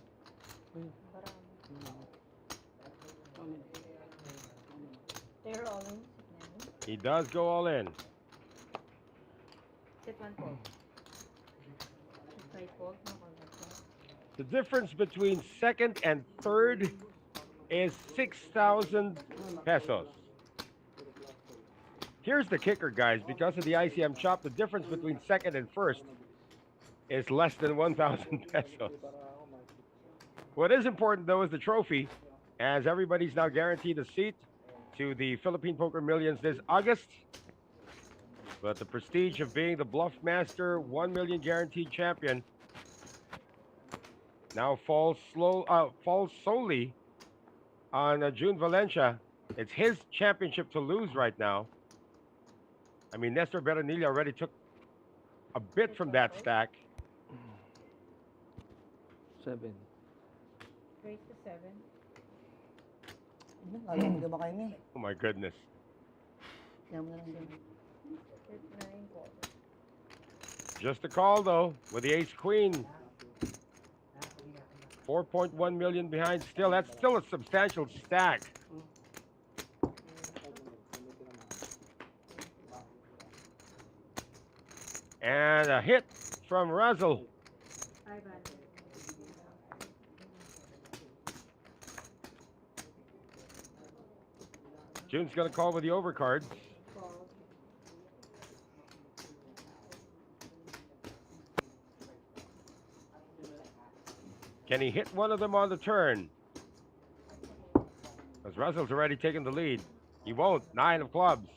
[SPEAKER 2] They're all in.
[SPEAKER 1] He does go all in.
[SPEAKER 2] Hit 1 fold. Hit 5 fold. No call.
[SPEAKER 1] The difference between second and third is 6,000 pesos. Here's the kicker, guys. Because of the ICM chop, the difference between second and first is less than 1,000 pesos. What is important, though, is the trophy, as everybody's now guaranteed a seat to the Philippine Poker Millions this August. But the prestige of being the Bluffmaster 1 million guaranteed champion now falls solely on June Valencia. It's his championship to lose right now. I mean, Nestor Beranilla already took a bit from that stack.
[SPEAKER 3] 7.
[SPEAKER 2] Raise to 7.
[SPEAKER 9] Ayaw mo ba kayo ni?
[SPEAKER 1] Oh my goodness.
[SPEAKER 9] Ayaw mo na lang din.
[SPEAKER 2] Hit 9 call.
[SPEAKER 1] Just a call, though, with the ace-queen. 4.1 million behind still. That's still a substantial stack. And a hit from Russell.
[SPEAKER 2] 500.
[SPEAKER 1] June's going to call with the overcards.
[SPEAKER 2] Call.
[SPEAKER 1] Can he hit one of them on the turn? Because Russell's already taken the lead. He won't. 9 of clubs.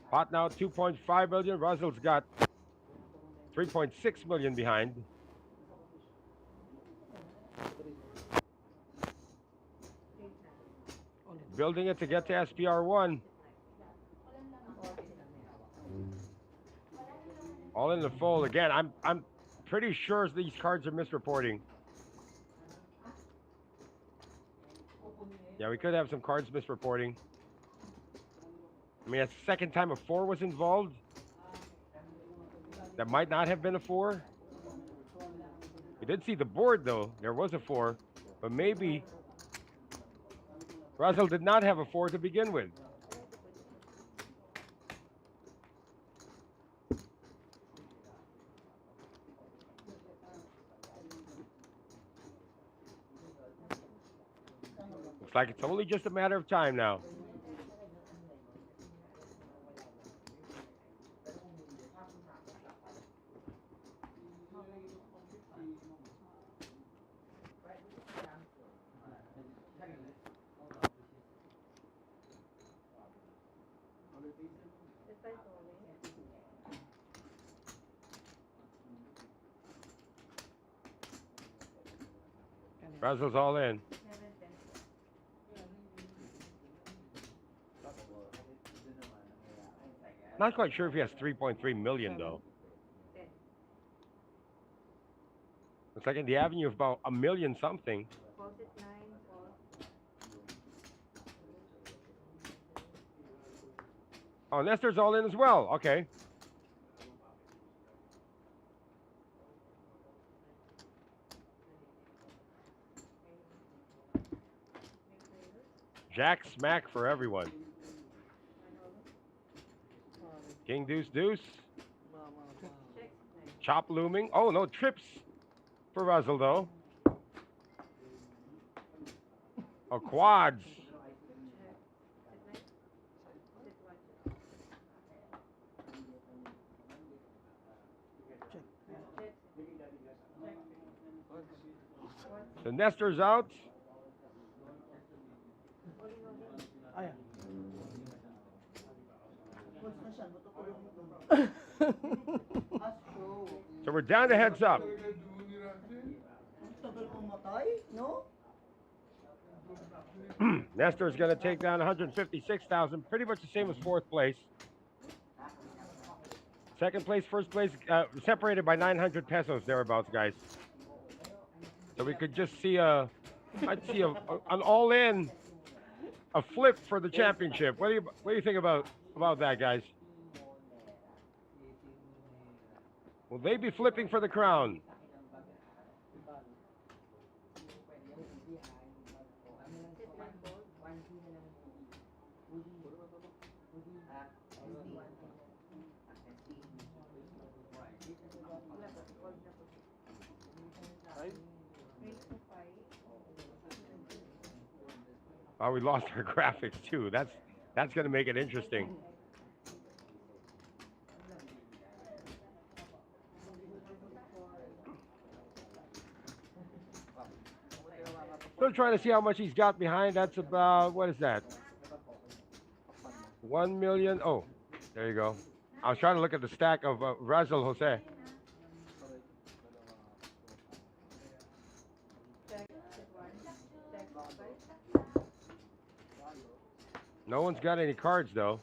[SPEAKER 1] Pot now 2.5 million. Russell's got 3.6 million behind. Building it to get to SPR1. All in the fold again. I'm pretty sure these cards are misreporting. Yeah, we could have some cards misreporting. I mean, that's the second time a 4 was involved. That might not have been a 4. We did see the board though. There was a 4, but maybe Russell did not have a 4 to begin with. Looks like it's only just a matter of time now. Russell's all in. Not quite sure if he has 3.3 million though. Looks like in the avenue of about a million something. Oh, Nestor's all in as well. Okay. Jack smack for everyone. King deuce deuce. Chop looming. Oh no, trips for Russell though. Oh, quads. The Nestor's out.
[SPEAKER 9] Ayan.
[SPEAKER 1] So we're down to heads up.
[SPEAKER 9] Tagal mamatay, no?
[SPEAKER 1] Nestor's going to take down 156,000, pretty much the same as fourth place. Second place, first place, separated by 900 pesos thereabouts, guys. So we could just see I'd see an all-in, a flip for the championship. What do you think about that, guys? Will they be flipping for the crown? Oh, we lost our graphics too. That's going to make it interesting. Still trying to see how much he's got behind. That's about, what is that? 1 million. Oh, there you go. I was trying to look at the stack of Razel Jose. No one's got any cards though.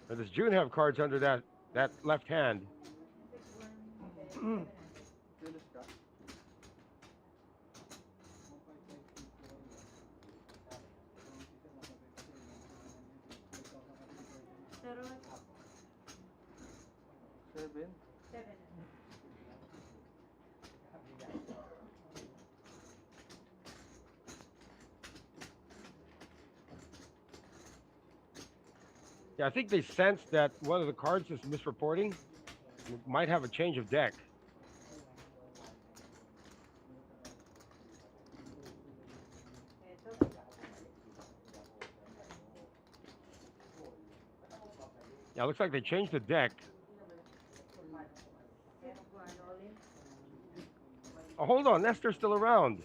[SPEAKER 1] Or does June have cards under that left hand? Yeah, I think they sensed that one of the cards is misreporting. Might have a change of deck. Yeah, looks like they changed the deck. Oh, hold on, Nestor's still around.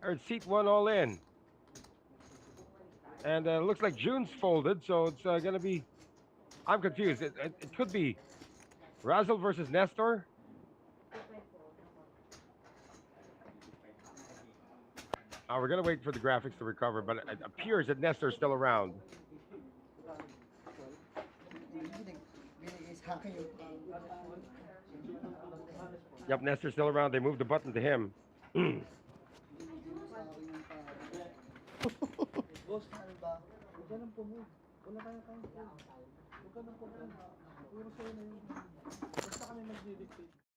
[SPEAKER 1] I heard seat 1 all in. And it looks like June's folded, so it's going to be I'm confused. It could be Razzle versus Nestor. We're gonna wait for the graphics to recover, but it appears that Nestor's still around.
[SPEAKER 9] Binigay sa akin yung
[SPEAKER 1] Yep, Nestor's still around. They moved the button to him.
[SPEAKER 9] boss, ano ba? Huwag ka nang pumoy. Wala tayong time. Huwag ka nang pumoy. Puro sa'yo na yun. Basta kami mag-dictate.